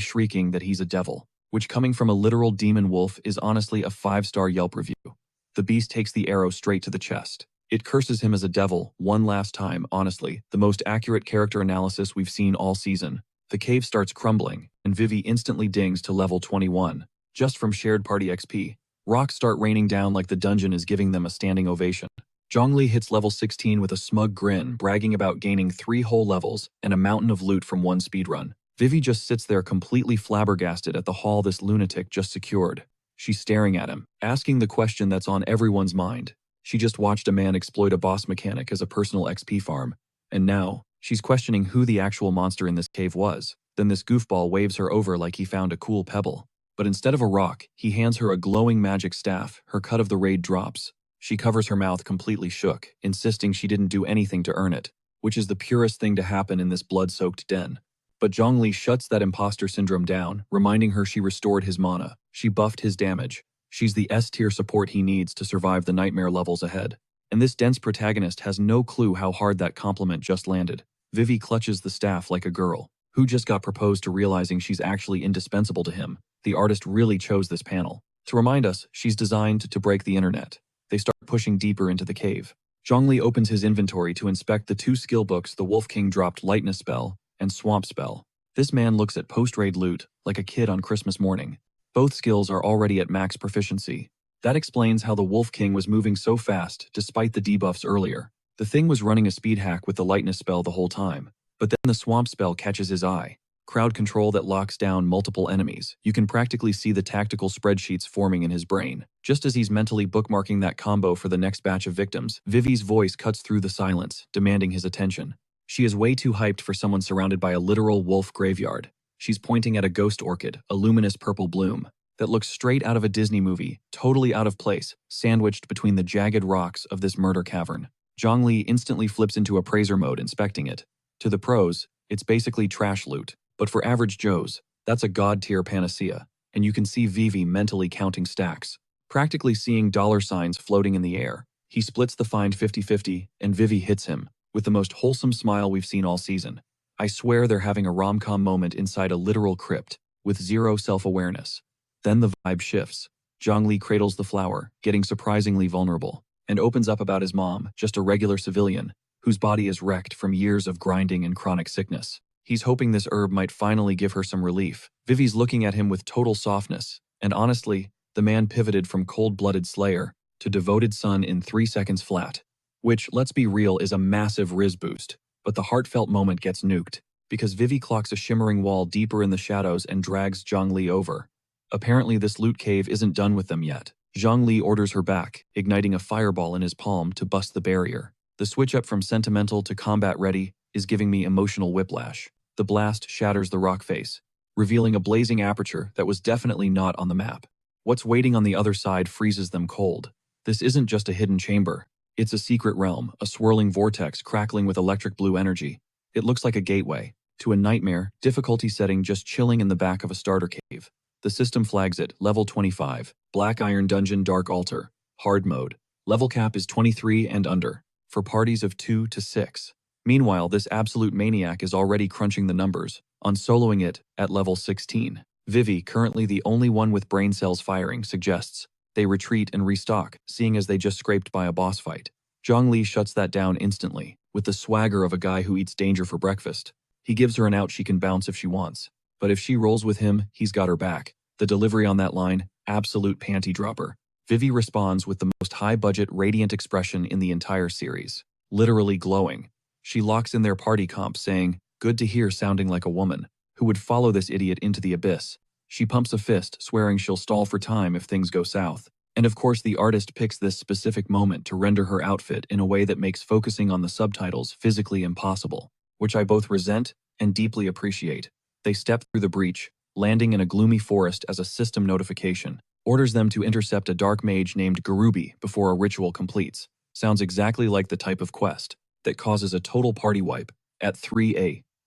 A: shrieking that he's a devil, which coming from a literal demon wolf is honestly a 5-star Yelp review. The beast takes the arrow straight to the chest. It curses him as a devil one last time, honestly, the most accurate character analysis we've seen all season. The cave starts crumbling, and Vivi instantly dings to level 21, just from shared party XP. Rocks start raining down like the dungeon is giving them a standing ovation. Zhongli hits level 16 with a smug grin, bragging about gaining 3 whole levels and a mountain of loot from one speedrun. Vivi just sits there completely flabbergasted at the haul this lunatic just secured. She's staring at him, asking the question that's on everyone's mind. She just watched a man exploit a boss mechanic as a personal XP farm, and now, she's questioning who the actual monster in this cave was. Then this goofball waves her over like he found a cool pebble. But instead of a rock, he hands her a glowing magic staff. Her cut of the raid drops. She covers her mouth completely shook, insisting she didn't do anything to earn it, which is the purest thing to happen in this blood-soaked den. But Zhongli shuts that imposter syndrome down, reminding her she restored his mana. She buffed his damage. She's the S-tier support he needs to survive the nightmare levels ahead. And this dense protagonist has no clue how hard that compliment just landed. Vivi clutches the staff like a girl who just got proposed to, realizing she's actually indispensable to him. The artist really chose this panel to remind us she's designed to break the internet. They start pushing deeper into the cave. Zhongli opens his inventory to inspect the 2 skill books the Wolf King dropped: Lightness Spell and Swamp Spell. This man looks at post-raid loot like a kid on Christmas morning. Both skills are already at max proficiency. That explains how the Wolf King was moving so fast despite the debuffs earlier. The thing was running a speed hack with the Lightness Spell the whole time, but then the Swamp Spell catches his eye. Crowd control that locks down multiple enemies. You can practically see the tactical spreadsheets forming in his brain. Just as he's mentally bookmarking that combo for the next batch of victims, Vivi's voice cuts through the silence, demanding his attention. She is way too hyped for someone surrounded by a literal wolf graveyard. She's pointing at a ghost orchid, a luminous purple bloom, that looks straight out of a Disney movie, totally out of place, sandwiched between the jagged rocks of this murder cavern. Zhongli instantly flips into appraiser mode, inspecting it. To the pros, it's basically trash loot. But for average Joes, that's a god-tier panacea, and you can see Vivi mentally counting stacks, practically seeing dollar signs floating in the air. He splits the find 50-50, and Vivi hits him, with the most wholesome smile we've seen all season. I swear they're having a rom-com moment inside a literal crypt, with zero self-awareness. Then the vibe shifts. Zhongli cradles the flower, getting surprisingly vulnerable, and opens up about his mom, just a regular civilian, whose body is wrecked from years of grinding and chronic sickness. He's hoping this herb might finally give her some relief. Vivi's looking at him with total softness, and honestly, the man pivoted from cold-blooded slayer to devoted son in 3 seconds flat. Which, let's be real, is a massive Riz boost. But the heartfelt moment gets nuked, because Vivi clocks a shimmering wall deeper in the shadows and drags Zhongli over. Apparently this loot cave isn't done with them yet. Zhongli orders her back, igniting a fireball in his palm to bust the barrier. The switch up from sentimental to combat ready is giving me emotional whiplash. The blast shatters the rock face, revealing a blazing aperture that was definitely not on the map. What's waiting on the other side freezes them cold. This isn't just a hidden chamber. It's a secret realm, a swirling vortex crackling with electric blue energy. It looks like a gateway to a nightmare, difficulty setting just chilling in the back of a starter cave. The system flags it, level 25, Black Iron Dungeon Dark Altar, hard mode. Level cap is 23 and under, for parties of 2 to 6. Meanwhile, this absolute maniac is already crunching the numbers, on soloing it at level 16. Vivi, currently the only one with brain cells firing, suggests they retreat and restock, seeing as they just scraped by a boss fight. Zhongli shuts that down instantly, with the swagger of a guy who eats danger for breakfast. He gives her an out she can bounce if she wants, but if she rolls with him, he's got her back. The delivery on that line, absolute panty dropper. Vivi responds with the most high-budget, radiant expression in the entire series, literally glowing. She locks in their party comp, saying, "Good to hear," sounding like a woman who would follow this idiot into the abyss. She pumps a fist, swearing she'll stall for time if things go south. And of course the artist picks this specific moment to render her outfit in a way that makes focusing on the subtitles physically impossible, which I both resent and deeply appreciate. They step through the breach, landing in a gloomy forest as a system notification orders them to intercept a dark mage named Garubi before a ritual completes. Sounds exactly like the type of quest that causes a total party wipe at 3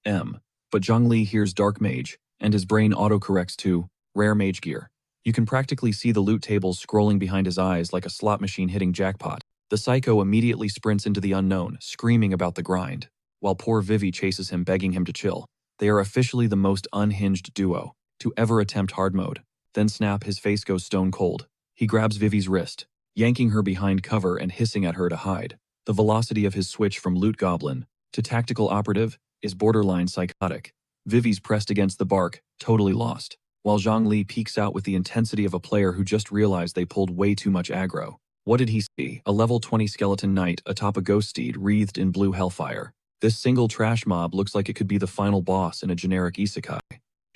A: a.m. But Zhongli hears Dark Mage, and his brain autocorrects to Rare Mage Gear. You can practically see the loot tables scrolling behind his eyes like a slot machine hitting jackpot. The psycho immediately sprints into the unknown, screaming about the grind, while poor Vivi chases him, begging him to chill. They are officially the most unhinged duo to ever attempt hard mode. Then snap, his face goes stone cold. He grabs Vivi's wrist, yanking her behind cover and hissing at her to hide. The velocity of his switch from loot goblin to tactical operative is borderline psychotic. Vivi's pressed against the bark, totally lost, while Zhongli peeks out with the intensity of a player who just realized they pulled way too much aggro. What did he see? A level 20 skeleton knight atop a ghost steed wreathed in blue hellfire. This single trash mob looks like it could be the final boss in a generic isekai.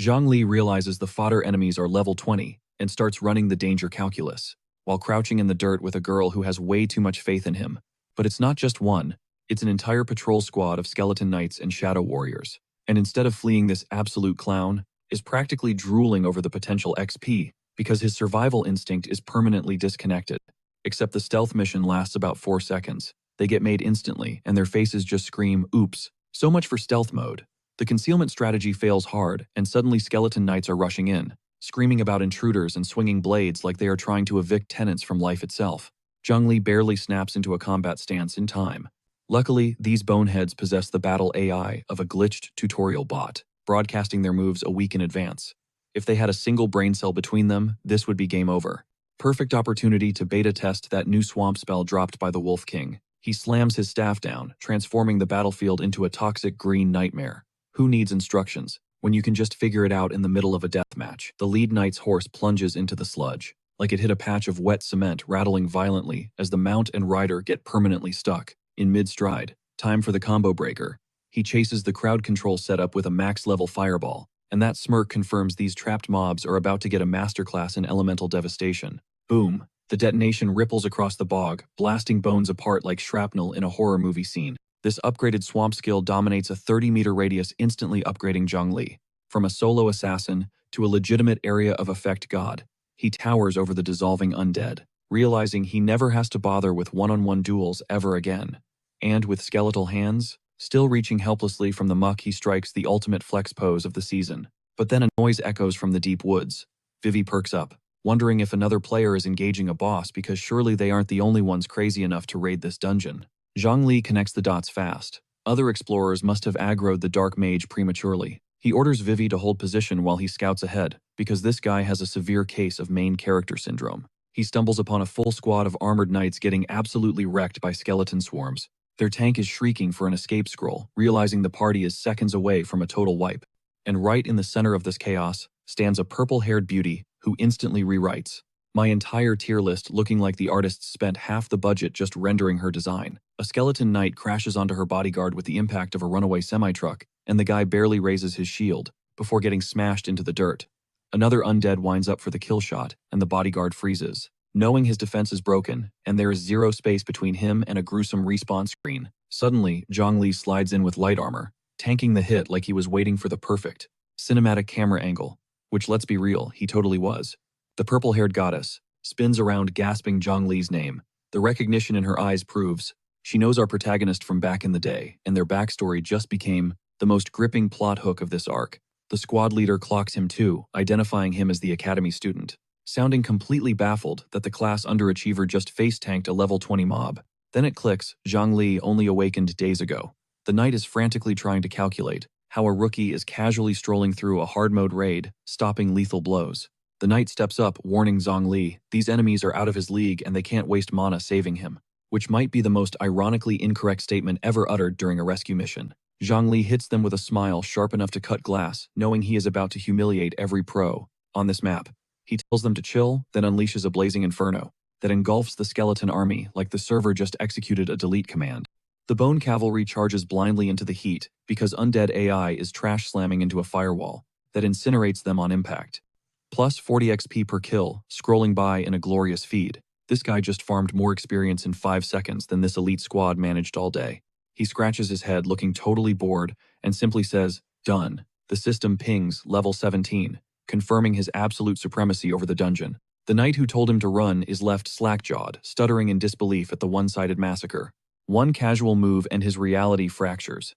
A: Zhongli realizes the fodder enemies are level 20 and starts running the danger calculus, while crouching in the dirt with a girl who has way too much faith in him. But it's not just one, it's an entire patrol squad of skeleton knights and shadow warriors. And instead of fleeing this absolute clown, is practically drooling over the potential XP because his survival instinct is permanently disconnected. Except the stealth mission lasts about 4 seconds. They get made instantly, and their faces just scream, oops. So much for stealth mode. The concealment strategy fails hard, and suddenly skeleton knights are rushing in, screaming about intruders and swinging blades like they are trying to evict tenants from life itself. Zhongli barely snaps into a combat stance in time. Luckily, these boneheads possess the battle AI of a glitched tutorial bot, broadcasting their moves a week in advance. If they had a single brain cell between them, this would be game over. Perfect opportunity to beta test that new swamp spell dropped by the Wolf King. He slams his staff down, transforming the battlefield into a toxic green nightmare. Who needs instructions when you can just figure it out in the middle of a deathmatch? The lead knight's horse plunges into the sludge, like it hit a patch of wet cement, rattling violently as the mount and rider get permanently stuck. In mid-stride, time for the combo breaker. He chases the crowd control setup with a max-level fireball, and that smirk confirms these trapped mobs are about to get a masterclass in elemental devastation. Boom! The detonation ripples across the bog, blasting bones apart like shrapnel in a horror movie scene. This upgraded swamp skill dominates a 30-meter radius, instantly upgrading Zhongli. From a solo assassin to a legitimate area of effect god, he towers over the dissolving undead, realizing he never has to bother with one-on-one duels ever again. And with skeletal hands, still reaching helplessly from the muck, he strikes the ultimate flex pose of the season. But then a noise echoes from the deep woods. Vivi perks up, wondering if another player is engaging a boss because surely they aren't the only ones crazy enough to raid this dungeon. Zhongli connects the dots fast. Other explorers must have aggroed the Dark Mage prematurely. He orders Vivi to hold position while he scouts ahead, because this guy has a severe case of main character syndrome. He stumbles upon a full squad of armored knights getting absolutely wrecked by skeleton swarms. Their tank is shrieking for an escape scroll, realizing the party is seconds away from a total wipe. And right in the center of this chaos stands a purple-haired beauty who instantly rewrites my entire tier list, looking like the artists spent half the budget just rendering her design. A skeleton knight crashes onto her bodyguard with the impact of a runaway semi-truck, and the guy barely raises his shield before getting smashed into the dirt. Another undead winds up for the kill shot, and the bodyguard freezes, knowing his defense is broken, and there is zero space between him and a gruesome respawn screen. Suddenly, Zhongli slides in with light armor, tanking the hit like he was waiting for the perfect cinematic camera angle, which, let's be real, he totally was. The purple-haired goddess spins around, gasping Zhongli's name. The recognition in her eyes proves she knows our protagonist from back in the day, and their backstory just became the most gripping plot hook of this arc. The squad leader clocks him too, identifying him as the academy student, sounding completely baffled that the class underachiever just face-tanked a level 20 mob. Then it clicks, Zhongli only awakened days ago. The knight is frantically trying to calculate how a rookie is casually strolling through a hard mode raid, stopping lethal blows. The knight steps up, warning Zhongli these enemies are out of his league and they can't waste mana saving him, which might be the most ironically incorrect statement ever uttered during a rescue mission. Zhongli hits them with a smile sharp enough to cut glass, knowing he is about to humiliate every pro on this map. He tells them to chill, then unleashes a blazing inferno that engulfs the skeleton army like the server just executed a delete command. The bone cavalry charges blindly into the heat because undead AI is trash slamming into a firewall that incinerates them on impact. Plus 40 XP per kill, scrolling by in a glorious feed. This guy just farmed more experience in 5 seconds than this elite squad managed all day. He scratches his head, looking totally bored, and simply says, "Done." The system pings level 17, confirming his absolute supremacy over the dungeon. The knight who told him to run is left slack-jawed, stuttering in disbelief at the one-sided massacre. One casual move and his reality fractures.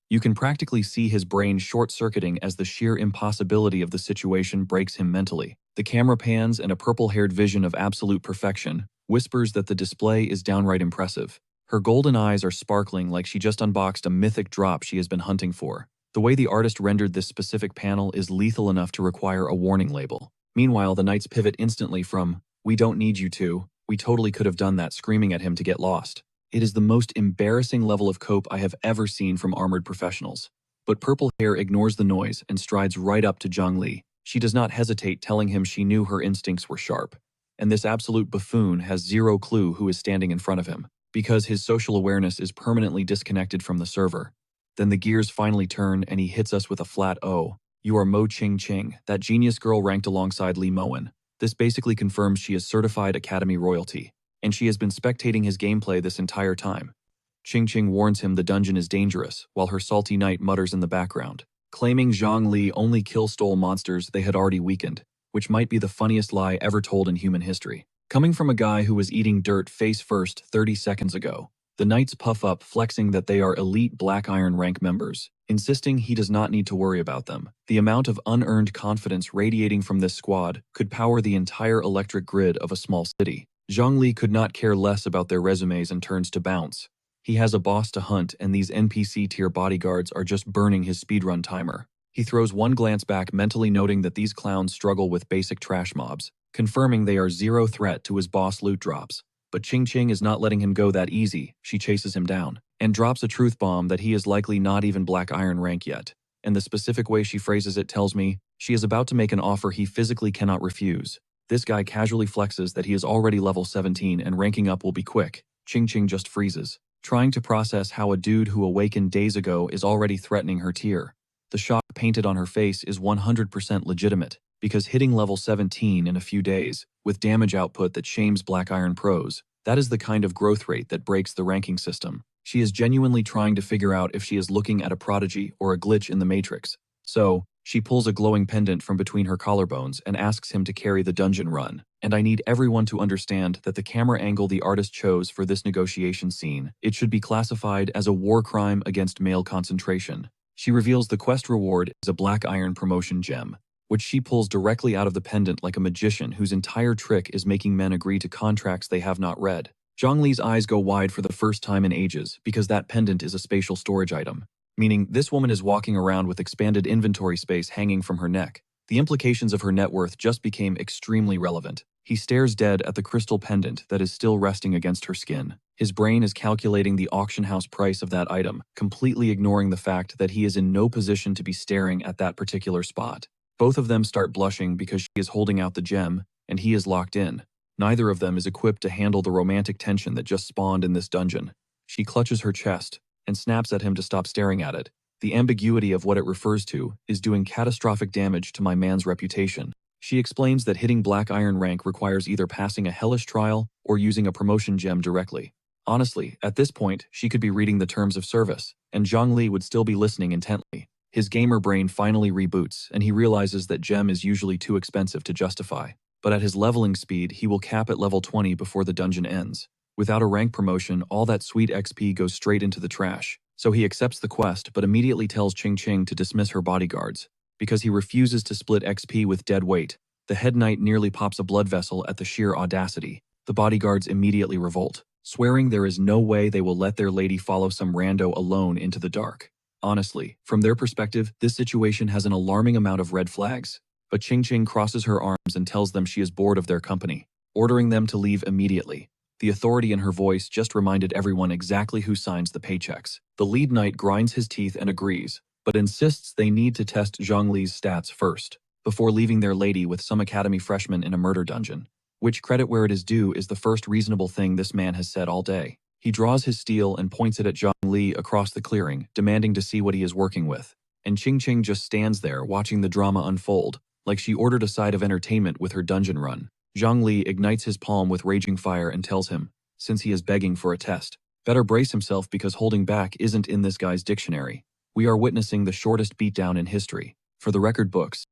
A: You can practically see his brain short-circuiting as the sheer impossibility of the situation breaks him mentally. The camera pans and a purple-haired vision of absolute perfection whispers that the display is downright impressive. Her golden eyes are sparkling like she just unboxed a mythic drop she has been hunting for. The way the artist rendered this specific panel is lethal enough to require a warning label. Meanwhile, the knights pivot instantly from, "We don't need you to, we totally could have done that," screaming at him to get lost. It is the most embarrassing level of cope I have ever seen from armored professionals. But Purple Hair ignores the noise and strides right up to Zhongli. She does not hesitate, telling him she knew her instincts were sharp. And this absolute buffoon has zero clue who is standing in front of him, because his social awareness is permanently disconnected from the server. Then the gears finally turn and he hits us with a flat "Oh, you are Mo Ching Ching, that genius girl ranked alongside Lee Moen." This basically confirms she is certified Academy royalty, and she has been spectating his gameplay this entire time. Ching Ching warns him the dungeon is dangerous, while her salty knight mutters in the background, claiming Zhang Li only stole monsters they had already weakened, which might be the funniest lie ever told in human history. Coming from a guy who was eating dirt face first 30 seconds ago, the knights puff up, flexing that they are elite Black Iron rank members, insisting he does not need to worry about them. The amount of unearned confidence radiating from this squad could power the entire electric grid of a small city. Zhang Li could not care less about their resumes and turns to bounce. He has a boss to hunt, and these NPC-tier bodyguards are just burning his speedrun timer. He throws one glance back, mentally noting that these clowns struggle with basic trash mobs, confirming they are zero threat to his boss loot drops. But Ching Ching is not letting him go that easy. She chases him down, and drops a truth bomb that he is likely not even Black Iron rank yet. And the specific way she phrases it tells me she is about to make an offer he physically cannot refuse. This guy casually flexes that he is already level 17 and ranking up will be quick. Ching Ching just freezes, trying to process how a dude who awakened days ago is already threatening her tier. The shock painted on her face is 100% legitimate, because hitting level 17 in a few days, with damage output that shames Black Iron pros, that is the kind of growth rate that breaks the ranking system. She is genuinely trying to figure out if she is looking at a prodigy or a glitch in the Matrix. So, she pulls a glowing pendant from between her collarbones and asks him to carry the dungeon run. And I need everyone to understand that the camera angle the artist chose for this negotiation scene, it should be classified as a war crime against male concentration. She reveals the quest reward is a Black Iron promotion gem, which she pulls directly out of the pendant like a magician whose entire trick is making men agree to contracts they have not read. Zhang Li's eyes go wide for the first time in ages because that pendant is a spatial storage item, meaning this woman is walking around with expanded inventory space hanging from her neck. The implications of her net worth just became extremely relevant. He stares dead at the crystal pendant that is still resting against her skin. His brain is calculating the auction house price of that item, completely ignoring the fact that he is in no position to be staring at that particular spot. Both of them start blushing because she is holding out the gem, and he is locked in. Neither of them is equipped to handle the romantic tension that just spawned in this dungeon. She clutches her chest and snaps at him to stop staring at it. The ambiguity of what it refers to is doing catastrophic damage to my man's reputation. She explains that hitting Black Iron rank requires either passing a hellish trial or using a promotion gem directly. Honestly, at this point, she could be reading the terms of service, and Zhang Li would still be listening intently. His gamer brain finally reboots, and he realizes that gem is usually too expensive to justify. But at his leveling speed, he will cap at level 20 before the dungeon ends. Without a rank promotion, all that sweet XP goes straight into the trash. So he accepts the quest, but immediately tells Ching Ching to dismiss her bodyguards, because he refuses to split XP with dead weight. The head knight nearly pops a blood vessel at the sheer audacity. The bodyguards immediately revolt, swearing there is no way they will let their lady follow some rando alone into the dark. Honestly, from their perspective, this situation has an alarming amount of red flags. But Ching Ching crosses her arms and tells them she is bored of their company, ordering them to leave immediately. The authority in her voice just reminded everyone exactly who signs the paychecks. The lead knight grinds his teeth and agrees, but insists they need to test Zhang Li's stats first, before leaving their lady with some academy freshman in a murder dungeon. Which, credit where it is due, is the first reasonable thing this man has said all day. He draws his steel and points it at Zhang Li across the clearing, demanding to see what he is working with. And Ching Ching just stands there watching the drama unfold, like she ordered a side of entertainment with her dungeon run. Zhang Li ignites his palm with raging fire and tells him, since he is begging for a test, better brace himself because holding back isn't in this guy's dictionary. We are witnessing the shortest beatdown in history, for the record books.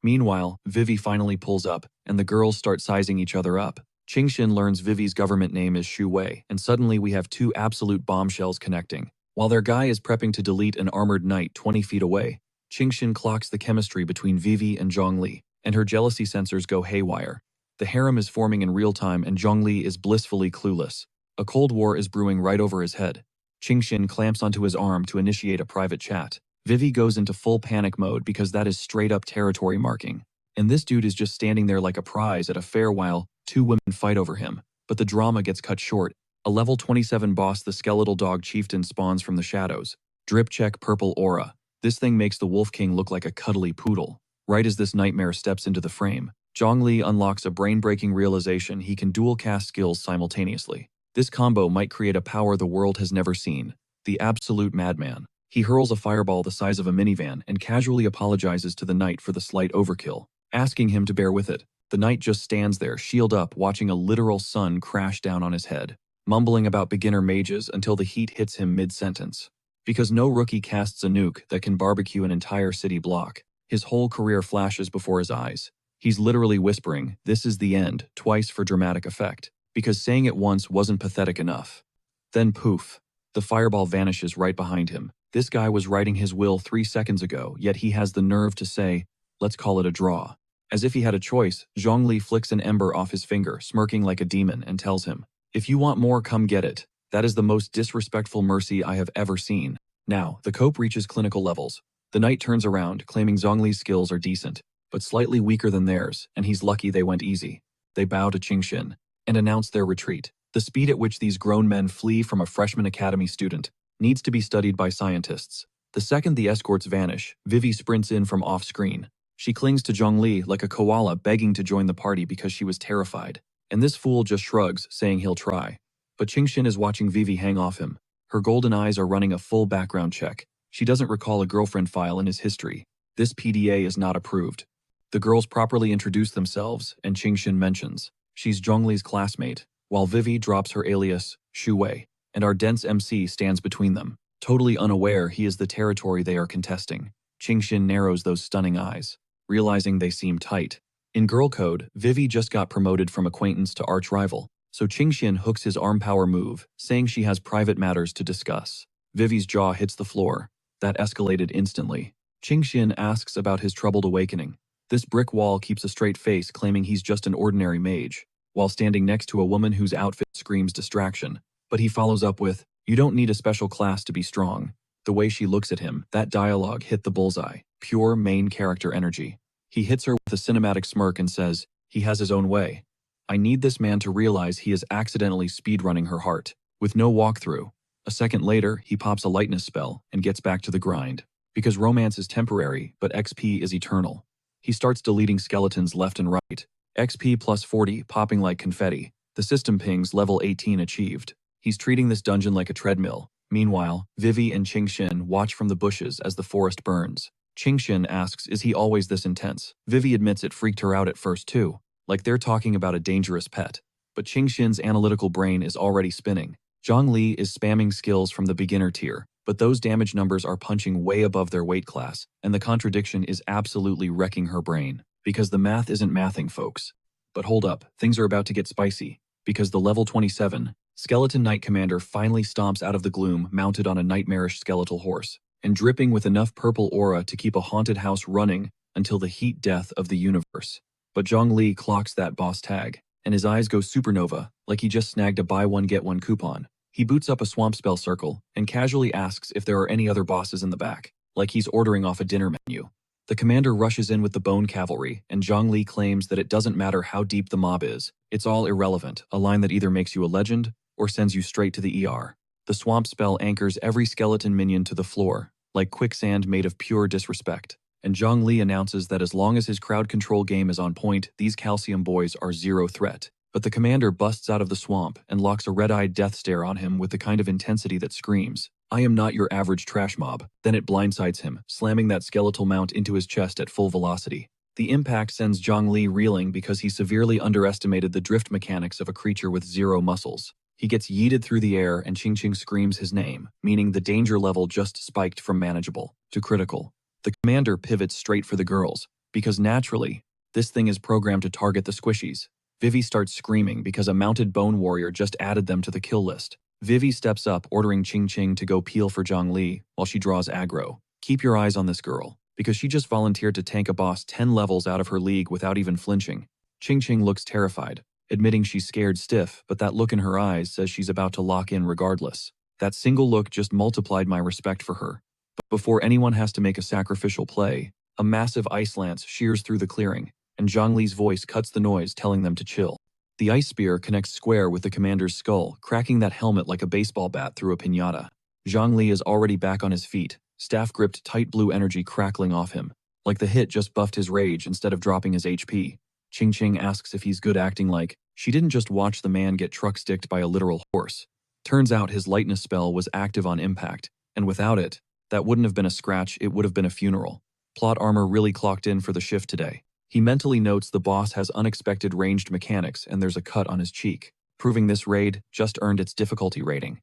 A: Meanwhile, Vivi finally pulls up, and the girls start sizing each other up. Qingxin learns Vivi's government name is Shu Wei, and suddenly we have two absolute bombshells connecting. While their guy is prepping to delete an armored knight 20 feet away, Qingxin clocks the chemistry between Vivi and Zhongli, and her jealousy sensors go haywire. The harem is forming in real time and Zhongli is blissfully clueless. A cold war is brewing right over his head. Qingxin clamps onto his arm to initiate a private chat. Vivi goes into full panic mode because that is straight up territory marking. And this dude is just standing there like a prize at a fair while two women fight over him. But the drama gets cut short. A level 27 boss, the skeletal dog chieftain, spawns from the shadows. Drip check purple aura. This thing makes the Wolf King look like a cuddly poodle. Right as this nightmare steps into the frame, Zhongli unlocks a brain-breaking realization he can dual cast skills simultaneously. This combo might create a power the world has never seen. The absolute madman. He hurls a fireball the size of a minivan and casually apologizes to the knight for the slight overkill, asking him to bear with it. The knight just stands there, shield up, watching a literal sun crash down on his head, mumbling about beginner mages until the heat hits him mid-sentence. Because no rookie casts a nuke that can barbecue an entire city block, his whole career flashes before his eyes. He's literally whispering, "This is the end," twice for dramatic effect, because saying it once wasn't pathetic enough. Then poof, the fireball vanishes right behind him. This guy was writing his will 3 seconds ago, yet he has the nerve to say, "Let's call it a draw." As if he had a choice, Zhongli flicks an ember off his finger, smirking like a demon, and tells him, "If you want more, come get it." That is the most disrespectful mercy I have ever seen. Now, the cope reaches clinical levels. The knight turns around, claiming Zhongli's skills are decent, but slightly weaker than theirs, and he's lucky they went easy. They bow to Qingxin and announce their retreat. The speed at which these grown men flee from a freshman academy student needs to be studied by scientists. The second the escorts vanish, Vivi sprints in from off-screen. She clings to Zhongli like a koala begging to join the party because she was terrified. And this fool just shrugs, saying he'll try. But Qingxin is watching Vivi hang off him. Her golden eyes are running a full background check. She doesn't recall a girlfriend file in his history. This PDA is not approved. The girls properly introduce themselves, and Qingxin mentions she's Zhongli's classmate, while Vivi drops her alias, Shu Wei, and our dense MC stands between them, totally unaware he is the territory they are contesting. Qingxin narrows those stunning eyes, realizing they seem tight. In girl code, Vivi just got promoted from acquaintance to arch-rival, so Qingxin hooks his arm power move, saying she has private matters to discuss. Vivi's jaw hits the floor. That escalated instantly. Qingxin asks about his troubled awakening. This brick wall keeps a straight face, claiming he's just an ordinary mage, while standing next to a woman whose outfit screams distraction. But he follows up with, "You don't need a special class to be strong." The way she looks at him, that dialogue hit the bullseye. Pure main character energy. He hits her with a cinematic smirk and says, "He has his own way." I need this man to realize he is accidentally speedrunning her heart, with no walkthrough. A second later, he pops a lightness spell and gets back to the grind. Because romance is temporary, but XP is eternal. He starts deleting skeletons left and right. XP plus 40 popping like confetti. The system pings level 18 achieved. He's treating this dungeon like a treadmill. Meanwhile, Vivi and Qingxin watch from the bushes as the forest burns. Qingxin asks, is he always this intense? Vivi admits it freaked her out at first too, like they're talking about a dangerous pet. But Qingxin's analytical brain is already spinning. Zhongli is spamming skills from the beginner tier, but those damage numbers are punching way above their weight class, and the contradiction is absolutely wrecking her brain. Because the math isn't mathing, folks. But hold up, things are about to get spicy. Because the level 27, Skeleton Knight Commander finally stomps out of the gloom mounted on a nightmarish skeletal horse, and dripping with enough purple aura to keep a haunted house running until the heat death of the universe. But Zhongli clocks that boss tag, and his eyes go supernova, like he just snagged a buy one get one coupon. He boots up a swamp spell circle, and casually asks if there are any other bosses in the back, like he's ordering off a dinner menu. The commander rushes in with the bone cavalry, and Zhongli claims that it doesn't matter how deep the mob is, it's all irrelevant, a line that either makes you a legend, or sends you straight to the ER. The swamp spell anchors every skeleton minion to the floor, like quicksand made of pure disrespect. And Zhongli announces that as long as his crowd control game is on point, these calcium boys are zero threat. But the commander busts out of the swamp and locks a red-eyed death stare on him with the kind of intensity that screams, "I am not your average trash mob." Then it blindsides him, slamming that skeletal mount into his chest at full velocity. The impact sends Zhongli reeling because he severely underestimated the drift mechanics of a creature with zero muscles. He gets yeeted through the air and Qingxin screams his name, meaning the danger level just spiked from manageable to critical. The commander pivots straight for the girls, because naturally, this thing is programmed to target the squishies. Vivi starts screaming because a mounted bone warrior just added them to the kill list. Vivi steps up, ordering Ching Ching to go peel for Zhongli while she draws aggro. Keep your eyes on this girl, because she just volunteered to tank a boss 10 levels out of her league without even flinching. Ching Ching looks terrified, admitting she's scared stiff, but that look in her eyes says she's about to lock in regardless. That single look just multiplied my respect for her. But before anyone has to make a sacrificial play, a massive ice lance shears through the clearing, and Zhongli's voice cuts the noise, telling them to chill. The ice spear connects square with the commander's skull, cracking that helmet like a baseball bat through a piñata. Zhongli is already back on his feet, staff gripped tight blue energy crackling off him. Like the hit just buffed his rage instead of dropping his HP. Ching Ching asks if he's good acting like she didn't just watch the man get truck-sticked by a literal horse. Turns out his lightness spell was active on impact, and without it, that wouldn't have been a scratch, it would have been a funeral. Plot armor really clocked in for the shift today. He mentally notes the boss has unexpected ranged mechanics and there's a cut on his cheek, proving this raid just earned its difficulty rating.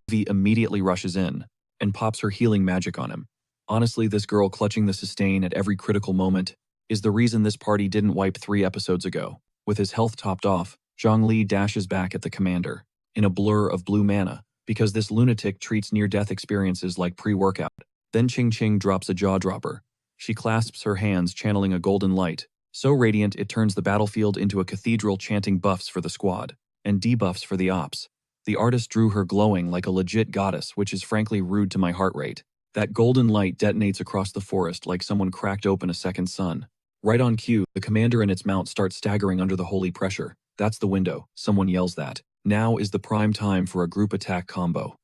A: Vivi immediately rushes in and pops her healing magic on him. Honestly, this girl clutching the sustain at every critical moment is the reason this party didn't wipe 3 episodes ago. With his health topped off, Zhongli dashes back at the commander in a blur of blue mana because this lunatic treats near-death experiences like pre-workout. Then Ching Ching drops a jaw-dropper. She clasps her hands, channeling a golden light, so radiant it turns the battlefield into a cathedral, chanting buffs for the squad and debuffs for the ops. The artist drew her glowing like a legit goddess, which is frankly rude to my heart rate. That golden light detonates across the forest like someone cracked open a second sun. Right on cue, the commander and its mount start staggering under the holy pressure. That's the window, someone yells that. Now is the prime time for a group attack combo.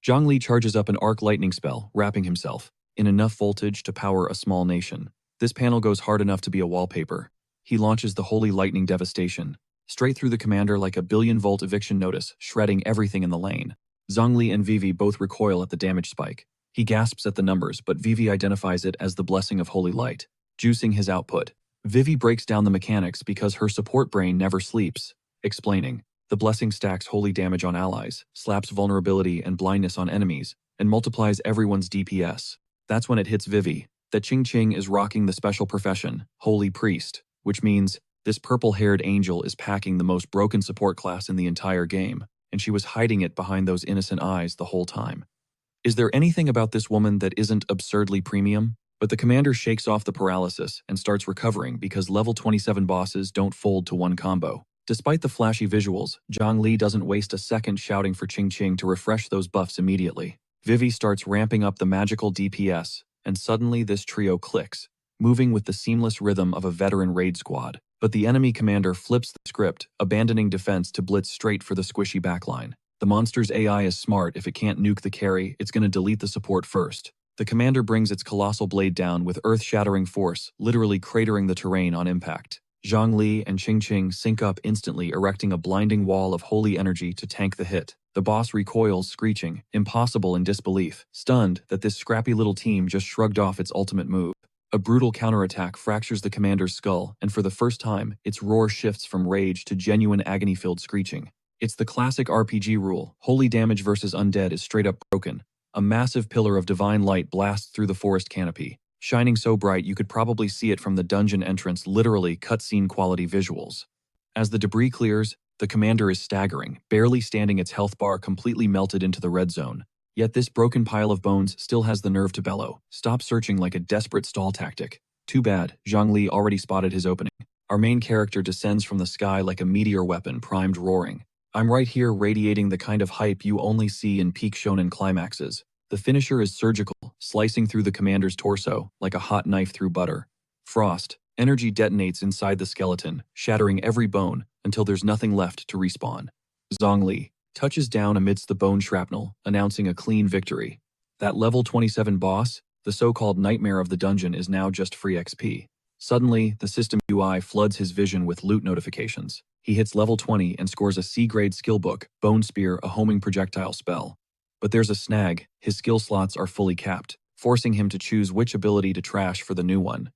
A: Zhongli charges up an arc lightning spell, wrapping himself in enough voltage to power a small nation. This panel goes hard enough to be a wallpaper. He launches the holy lightning devastation straight through the commander like a billion-volt eviction notice, shredding everything in the lane. Zhongli and Vivi both recoil at the damage spike. He gasps at the numbers, but Vivi identifies it as the blessing of holy light, juicing his output. Vivi breaks down the mechanics because her support brain never sleeps, explaining, the blessing stacks holy damage on allies, slaps vulnerability and blindness on enemies, and multiplies everyone's DPS. That's when it hits Vivi that Ching Ching is rocking the special profession, Holy Priest, which means this purple-haired angel is packing the most broken support class in the entire game, and she was hiding it behind those innocent eyes the whole time. Is there anything about this woman that isn't absurdly premium? But the commander shakes off the paralysis and starts recovering because level 27 bosses don't fold to one combo. Despite the flashy visuals, Zhongli doesn't waste a second shouting for Ching Ching to refresh those buffs immediately. Vivi starts ramping up the magical DPS, and suddenly this trio clicks, moving with the seamless rhythm of a veteran raid squad. But the enemy commander flips the script, abandoning defense to blitz straight for the squishy backline. The monster's AI is smart. If it can't nuke the carry, it's going to delete the support first. The commander brings its colossal blade down with earth-shattering force, literally cratering the terrain on impact. Zhongli and Ching Ching sync up instantly, erecting a blinding wall of holy energy to tank the hit. The boss recoils, screeching, impossible in disbelief, stunned that this scrappy little team just shrugged off its ultimate move. A brutal counterattack fractures the commander's skull, and for the first time, its roar shifts from rage to genuine agony-filled screeching. It's the classic RPG rule. Holy damage versus undead is straight up broken. A massive pillar of divine light blasts through the forest canopy, shining so bright you could probably see it from the dungeon entrance, literally cutscene quality visuals. As the debris clears, the commander is staggering, barely standing, its health bar completely melted into the red zone. Yet this broken pile of bones still has the nerve to bellow, stop searching like a desperate stall tactic. Too bad, Zhongli already spotted his opening. Our main character descends from the sky like a meteor weapon primed, roaring. I'm right here, radiating the kind of hype you only see in peak shonen climaxes. The finisher is surgical, slicing through the commander's torso like a hot knife through butter. Frost, energy detonates inside the skeleton, shattering every bone until there's nothing left to respawn. Zhongli touches down amidst the bone shrapnel, announcing a clean victory. That level 27 boss, the so-called nightmare of the dungeon, is now just free XP. Suddenly, the system UI floods his vision with loot notifications. He hits level 20 and scores a C-grade skill book, Bone Spear, a homing projectile spell. But there's a snag. His skill slots are fully capped, forcing him to choose which ability to trash for the new one.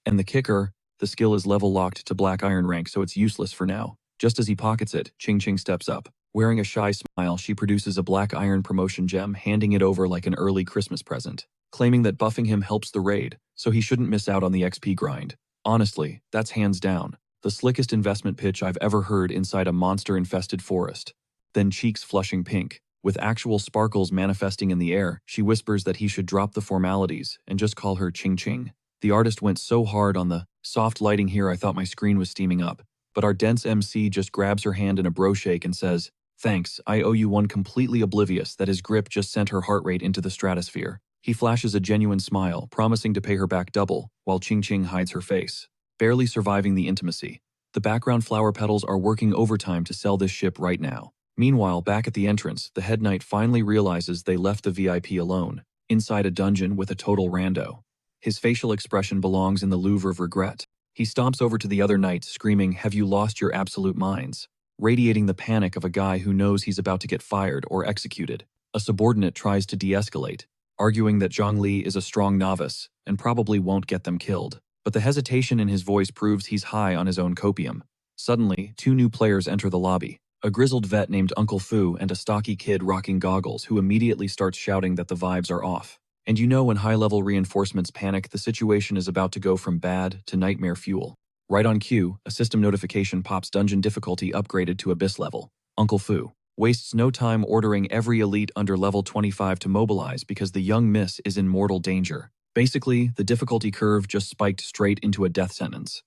A: And the kicker, the skill is level locked to Black Iron rank, so it's useless for now. Just as he pockets it, Ching Ching steps up. Wearing a shy smile, she produces a Black Iron promotion gem, handing it over like an early Christmas present, claiming that buffing him helps the raid, so he shouldn't miss out on the XP grind. Honestly, that's hands down The slickest investment pitch I've ever heard inside a monster-infested forest. Then cheeks flushing pink, with actual sparkles manifesting in the air, she whispers that he should drop the formalities and just call her Ching Ching. The artist went so hard on the soft lighting here I thought my screen was steaming up, but our dense MC just grabs her hand in a bro shake and says, "Thanks, I owe you one," completely oblivious that his grip just sent her heart rate into the stratosphere. He flashes a genuine smile, promising to pay her back double, while Ching Ching hides her face, barely surviving the intimacy. The background flower petals are working overtime to sell this ship right now. Meanwhile, back at the entrance, the head knight finally realizes they left the VIP alone, inside a dungeon with a total rando. His facial expression belongs in the Louvre of regret. He stomps over to the other knights, screaming, "Have you lost your absolute minds?" Radiating the panic of a guy who knows he's about to get fired or executed. A subordinate tries to de-escalate, arguing that Zhongli is a strong novice and probably won't get them killed. But the hesitation in his voice proves he's high on his own copium. Suddenly, two new players enter the lobby. A grizzled vet named Uncle Fu and a stocky kid rocking goggles who immediately starts shouting that the vibes are off. And you know when high-level reinforcements panic, the situation is about to go from bad to nightmare fuel. Right on cue, a system notification pops: dungeon difficulty upgraded to abyss level. Uncle Fu wastes no time ordering every elite under level 25 to mobilize because the young miss is in mortal danger. Basically, the difficulty curve just spiked straight into a death sentence.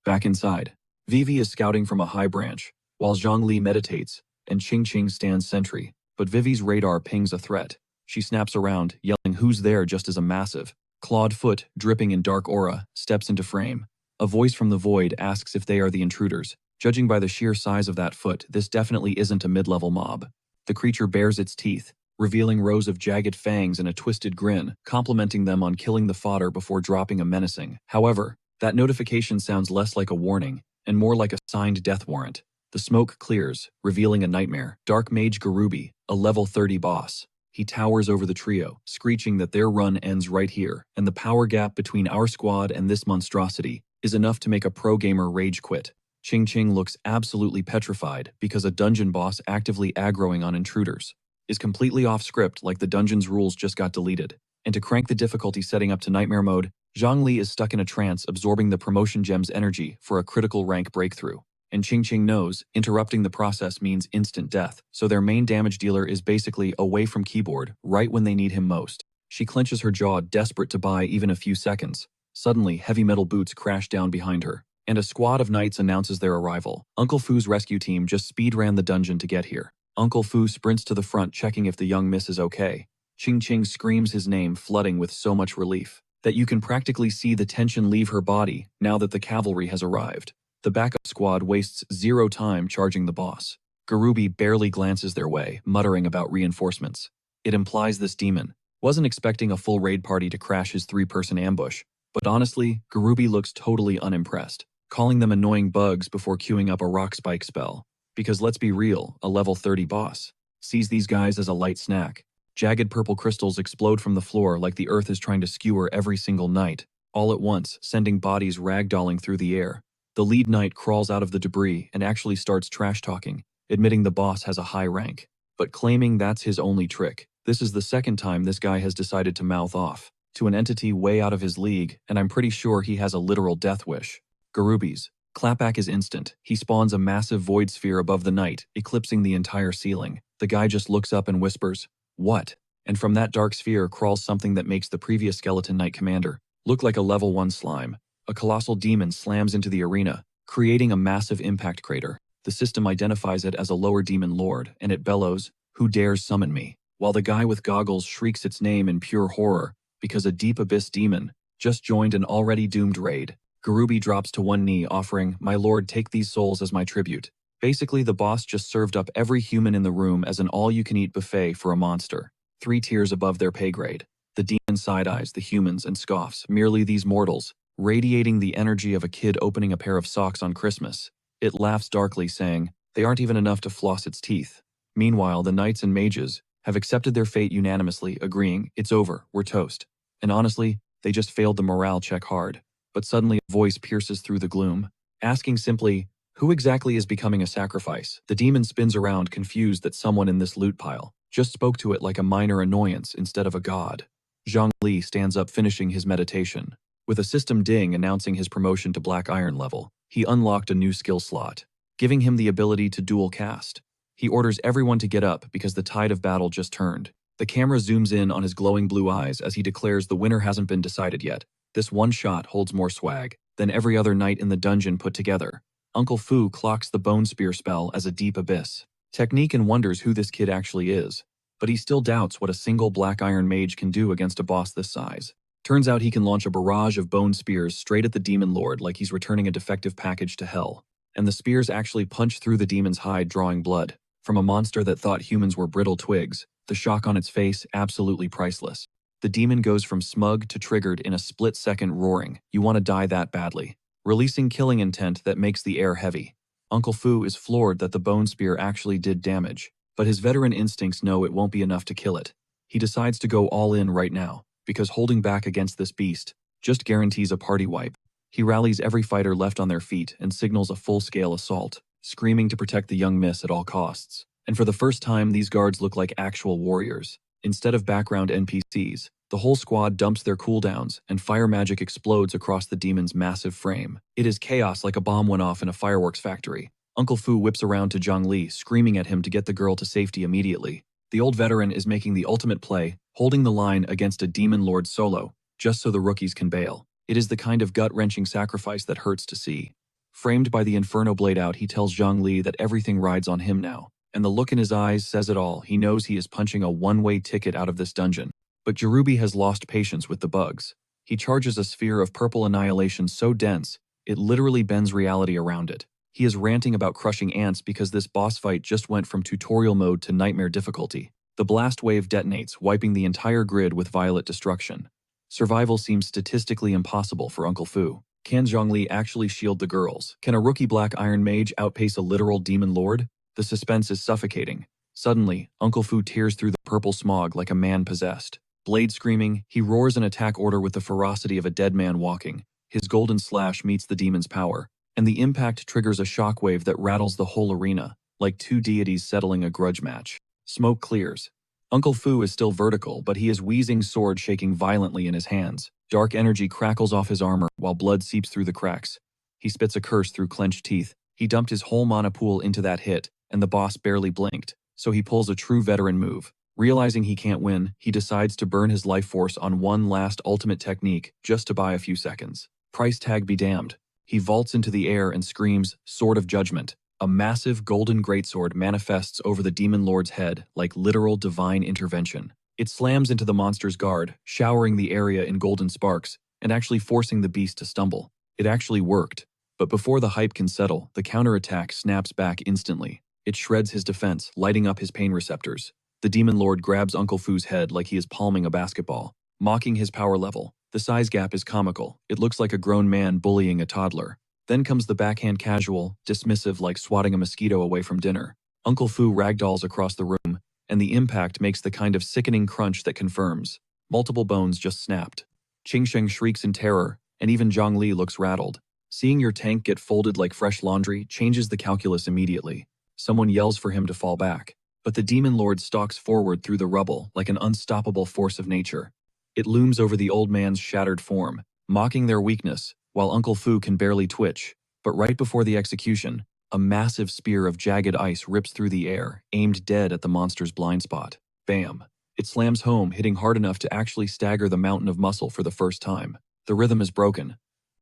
A: Back inside, Vivi is scouting from a high branch, while Zhongli meditates and Ching Ching stands sentry, but Vivi's radar pings a threat. She snaps around, yelling "Who's there?" just as a massive, clawed foot, dripping in dark aura, steps into frame. A voice from the void asks if they are the intruders. Judging by the sheer size of that foot, this definitely isn't a mid-level mob. The creature bares its teeth, revealing rows of jagged fangs and a twisted grin, complimenting them on killing the fodder before dropping a menacing. However, that notification sounds less like a warning and more like a signed death warrant. The smoke clears, revealing a nightmare. Dark Mage Garubi, a level 30 boss. He towers over the trio, screeching that their run ends right here, and the power gap between our squad and this monstrosity is enough to make a pro gamer rage quit. Ching Ching looks absolutely petrified because a dungeon boss actively aggroing on intruders is completely off script, like the dungeon's rules just got deleted. And to crank the difficulty setting up to nightmare mode, Zhongli is stuck in a trance absorbing the promotion gem's energy for a critical rank breakthrough. And Ching Ching knows interrupting the process means instant death, so their main damage dealer is basically away from keyboard right when they need him most. She clenches her jaw, desperate to buy even a few seconds. Suddenly, heavy metal boots crash down behind her, and a squad of knights announces their arrival. Uncle Fu's rescue team just speed ran the dungeon to get here. Uncle Fu sprints to the front, checking if the young miss is okay. Ching Ching screams his name, flooding with so much relief that you can practically see the tension leave her body now that the cavalry has arrived. The backup squad wastes zero time charging the boss. Garubi barely glances their way, muttering about reinforcements. It implies this demon wasn't expecting a full raid party to crash his 3-person ambush, but honestly, Garubi looks totally unimpressed, calling them annoying bugs before queuing up a rock spike spell. Because let's be real, a level 30 boss sees these guys as a light snack. Jagged purple crystals explode from the floor like the earth is trying to skewer every single knight, all at once, sending bodies ragdolling through the air. The lead knight crawls out of the debris and actually starts trash-talking, admitting the boss has a high rank, but claiming that's his only trick. This is the second time this guy has decided to mouth off to an entity way out of his league, and I'm pretty sure he has a literal death wish. Garubi's clapback is instant. He spawns a massive void sphere above the knight, eclipsing the entire ceiling. The guy just looks up and whispers, "What?" And from that dark sphere crawls something that makes the previous skeleton knight commander look like a level 1 slime. A colossal demon slams into the arena, creating a massive impact crater. The system identifies it as a lower demon lord, and it bellows, "Who dares summon me?" While the guy with goggles shrieks its name in pure horror, because a deep abyss demon just joined an already doomed raid. Garubi drops to one knee, offering, "My lord, take these souls as my tribute." Basically, the boss just served up every human in the room as an all-you-can-eat buffet for a monster, 3 tiers above their pay grade. The demon side-eyes the humans and scoffs, merely these mortals, radiating the energy of a kid opening a pair of socks on Christmas. It laughs darkly, saying, "They aren't even enough to floss its teeth." Meanwhile, the knights and mages have accepted their fate unanimously, agreeing, "It's over, we're toast." And honestly, they just failed the morale check hard. But suddenly a voice pierces through the gloom, asking simply, "Who exactly is becoming a sacrifice?" The demon spins around, confused that someone in this loot pile just spoke to it like a minor annoyance instead of a god. Zhang Li stands up, finishing his meditation, with a system ding announcing his promotion to Black Iron level. he unlocked a new skill slot, giving him the ability to dual cast. He orders everyone to get up because the tide of battle just turned. The camera zooms in on his glowing blue eyes as he declares the winner hasn't been decided yet. This one shot holds more swag than every other night in the dungeon put together. Uncle Fu clocks the bone spear spell as a deep abyss technique and wonders who this kid actually is. But he still doubts what a single black iron mage can do against a boss this size. Turns out he can launch a barrage of bone spears straight at the demon lord like he's returning a defective package to hell. And the spears actually punch through the demon's hide, drawing blood. From a monster that thought humans were brittle twigs, the shock on its face absolutely priceless. The demon goes from smug to triggered in a split-second, roaring, "You want to die that badly," releasing killing intent that makes the air heavy. Uncle Fu is floored that the bone spear actually did damage, but his veteran instincts know it won't be enough to kill it. He decides to go all in right now, because holding back against this beast just guarantees a party wipe. He rallies every fighter left on their feet and signals a full-scale assault, screaming to protect the young miss at all costs. And for the first time, these guards look like actual warriors. Instead of background NPCs, the whole squad dumps their cooldowns, and fire magic explodes across the demon's massive frame. It is chaos like a bomb went off in a fireworks factory. Uncle Fu whips around to Zhang Li, screaming at him to get the girl to safety immediately. The old veteran is making the ultimate play, holding the line against a demon lord solo, just so the rookies can bail. It is the kind of gut-wrenching sacrifice that hurts to see. Framed by the Inferno blade out, he tells Zhang Li that everything rides on him now. And the look in his eyes says it all. He knows he is punching a one-way ticket out of this dungeon. But Jirubi has lost patience with the bugs. He charges a sphere of purple annihilation so dense, it literally bends reality around it. He is ranting about crushing ants because this boss fight just went from tutorial mode to nightmare difficulty. The blast wave detonates, wiping the entire grid with violent destruction. Survival seems statistically impossible for Uncle Fu. Can Zhongli actually shield the girls? Can a rookie black iron mage outpace a literal demon lord? The suspense is suffocating. Suddenly, Uncle Fu tears through the purple smog like a man possessed. Blade screaming, he roars an attack order with the ferocity of a dead man walking. His golden slash meets the demon's power, and the impact triggers a shockwave that rattles the whole arena, like two deities settling a grudge match. Smoke clears. Uncle Fu is still vertical, but he is wheezing, sword shaking violently in his hands. Dark energy crackles off his armor while blood seeps through the cracks. He spits a curse through clenched teeth. He dumped his whole mana pool into that hit, and the boss barely blinked, so he pulls a true veteran move. Realizing he can't win, he decides to burn his life force on one last ultimate technique just to buy a few seconds. Price tag be damned. He vaults into the air and screams, "Sword of Judgment." A massive golden greatsword manifests over the demon lord's head like literal divine intervention. It slams into the monster's guard, showering the area in golden sparks, and actually forcing the beast to stumble. It actually worked. But before the hype can settle, the counterattack snaps back instantly. It shreds his defense, lighting up his pain receptors. The demon lord grabs Uncle Fu's head like he is palming a basketball, mocking his power level. The size gap is comical. It looks like a grown man bullying a toddler. Then comes the backhand casual, dismissive like swatting a mosquito away from dinner. Uncle Fu ragdolls across the room, and the impact makes the kind of sickening crunch that confirms multiple bones just snapped. Qing Sheng shrieks in terror, and even Zhang Li looks rattled. Seeing your tank get folded like fresh laundry changes the calculus immediately. Someone yells for him to fall back, but the demon lord stalks forward through the rubble like an unstoppable force of nature. It looms over the old man's shattered form, mocking their weakness, while Uncle Fu can barely twitch. But right before the execution, a massive spear of jagged ice rips through the air, aimed dead at the monster's blind spot. Bam! It slams home, hitting hard enough to actually stagger the mountain of muscle for the first time. The rhythm is broken.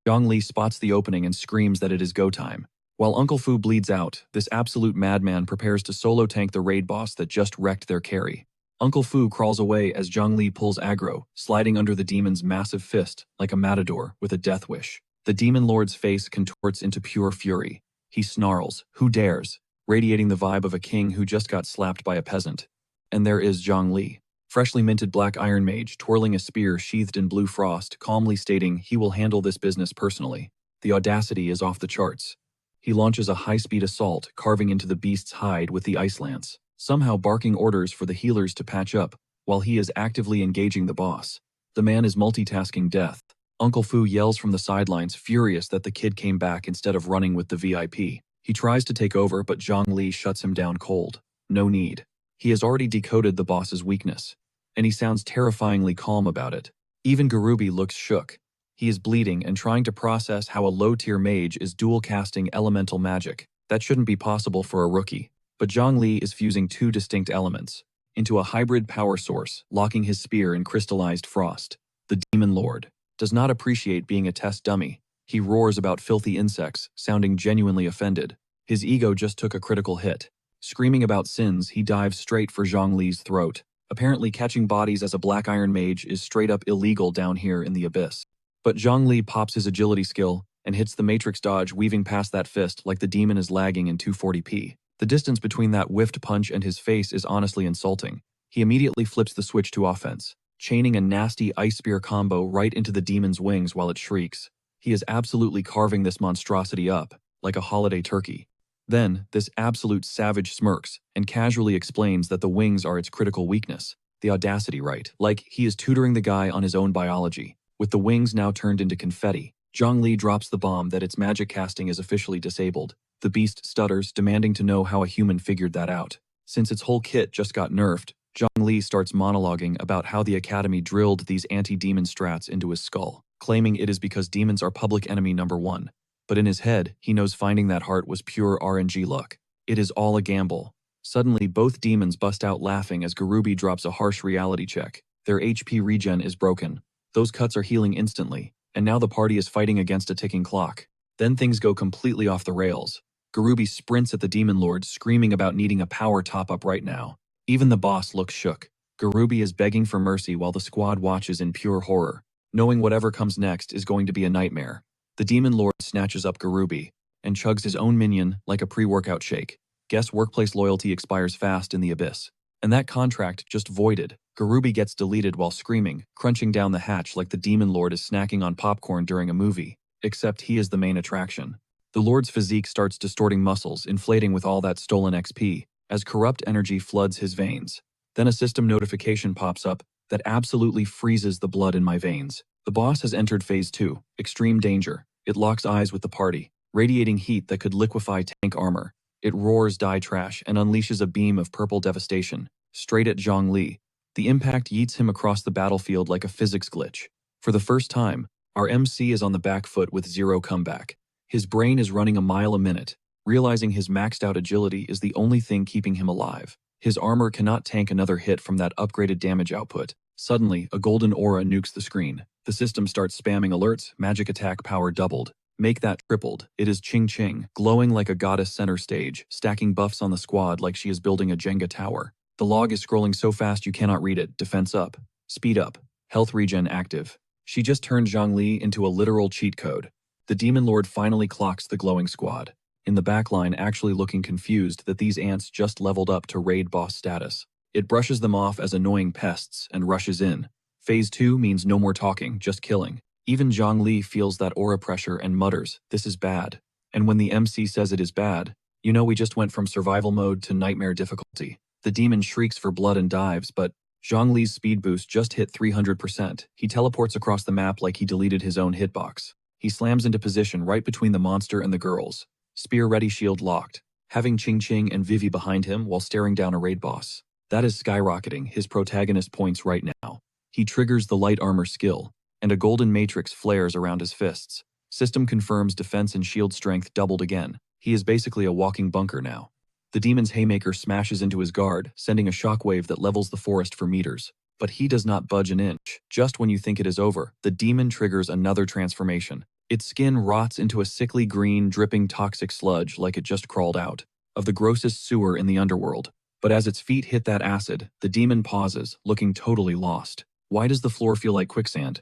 A: Zhang Li spots the opening and screams that it is go time. While Uncle Fu bleeds out, this absolute madman prepares to solo tank the raid boss that just wrecked their carry. Uncle Fu crawls away as Zhang Li pulls aggro, sliding under the demon's massive fist like a matador with a death wish. The demon lord's face contorts into pure fury. He snarls, "Who dares?" radiating the vibe of a king who just got slapped by a peasant. And there is Zhang Li, freshly minted black iron mage, twirling a spear sheathed in blue frost, calmly stating he will handle this business personally. The audacity is off the charts. He launches a high-speed assault, carving into the beast's hide with the ice lance, somehow barking orders for the healers to patch up, while he is actively engaging the boss. The man is multitasking death. Uncle Fu yells from the sidelines, furious that the kid came back instead of running with the VIP. He tries to take over, but Zhang Li shuts him down cold. No need. He has already decoded the boss's weakness, and he sounds terrifyingly calm about it. Even Garubi looks shook. He is bleeding and trying to process how a low-tier mage is dual-casting elemental magic. That shouldn't be possible for a rookie. But Zhongli is fusing two distinct elements into a hybrid power source, locking his spear in crystallized frost. The Demon Lord does not appreciate being a test dummy. He roars about filthy insects, sounding genuinely offended. His ego just took a critical hit. Screaming about sins, he dives straight for Zhongli's throat. Apparently, catching bodies as a Black Iron Mage is straight up illegal down here in the abyss. But Zhongli pops his agility skill and hits the Matrix dodge, weaving past that fist like the demon is lagging in 240p. The distance between that whiffed punch and his face is honestly insulting. He immediately flips the switch to offense, chaining a nasty ice spear combo right into the demon's wings while it shrieks. He is absolutely carving this monstrosity up, like a holiday turkey. Then, this absolute savage smirks and casually explains that the wings are its critical weakness. The audacity, right? Like he is tutoring the guy on his own biology. With the wings now turned into confetti, Zhongli drops the bomb that its magic casting is officially disabled. The beast stutters, demanding to know how a human figured that out. Since its whole kit just got nerfed, Zhongli starts monologuing about how the Academy drilled these anti-demon strats into his skull, claiming it is because demons are public enemy number one. But in his head, he knows finding that heart was pure RNG luck. It is all a gamble. Suddenly, both demons bust out laughing as Garubi drops a harsh reality check. Their HP regen is broken. Those cuts are healing instantly, and now the party is fighting against a ticking clock. Then things go completely off the rails. Garubi sprints at the Demon Lord, screaming about needing a power top-up right now. Even the boss looks shook. Garubi is begging for mercy while the squad watches in pure horror, knowing whatever comes next is going to be a nightmare. The Demon Lord snatches up Garubi and chugs his own minion like a pre-workout shake. Guess workplace loyalty expires fast in the abyss. And that contract just voided. Garubi gets deleted while screaming, crunching down the hatch like the Demon Lord is snacking on popcorn during a movie. Except he is the main attraction. The Lord's physique starts distorting muscles, inflating with all that stolen XP, as corrupt energy floods his veins. Then a system notification pops up that absolutely freezes the blood in my veins. The boss has entered Phase 2, Extreme Danger. It locks eyes with the party, radiating heat that could liquefy tank armor. It roars die trash and unleashes a beam of purple devastation, straight at Zhongli. The impact yeets him across the battlefield like a physics glitch. For the first time, our MC is on the back foot with zero comeback. His brain is running a mile a minute, realizing his maxed out agility is the only thing keeping him alive. His armor cannot tank another hit from that upgraded damage output. Suddenly, a golden aura nukes the screen. The system starts spamming alerts, magic attack power doubled. Make that tripled. It is Ching Ching, glowing like a goddess center stage, stacking buffs on the squad like she is building a Jenga tower. The log is scrolling so fast you cannot read it. Defense up. Speed up. Health regen active. She just turned Zhongli into a literal cheat code. The Demon Lord finally clocks the glowing squad, in the backline actually looking confused that these ants just leveled up to raid boss status. It brushes them off as annoying pests and rushes in. Phase 2 means no more talking, just killing. Even Zhongli feels that aura pressure and mutters, "This is bad." And when the MC says it is bad, you know we just went from survival mode to nightmare difficulty. The demon shrieks for blood and dives, but Zhongli's speed boost just hit 300%. He teleports across the map like he deleted his own hitbox. He slams into position right between the monster and the girls. Spear ready, shield locked, having Ching Ching and Vivi behind him while staring down a raid boss. That is skyrocketing his protagonist points right now. He triggers the light armor skill, and a golden matrix flares around his fists. System confirms defense and shield strength doubled again. He is basically a walking bunker now. The demon's haymaker smashes into his guard, sending a shockwave that levels the forest for meters. But he does not budge an inch. Just when you think it is over, the demon triggers another transformation. Its skin rots into a sickly green, dripping toxic sludge like it just crawled out of the grossest sewer in the underworld. But as its feet hit that acid, the demon pauses, looking totally lost. Why does the floor feel like quicksand?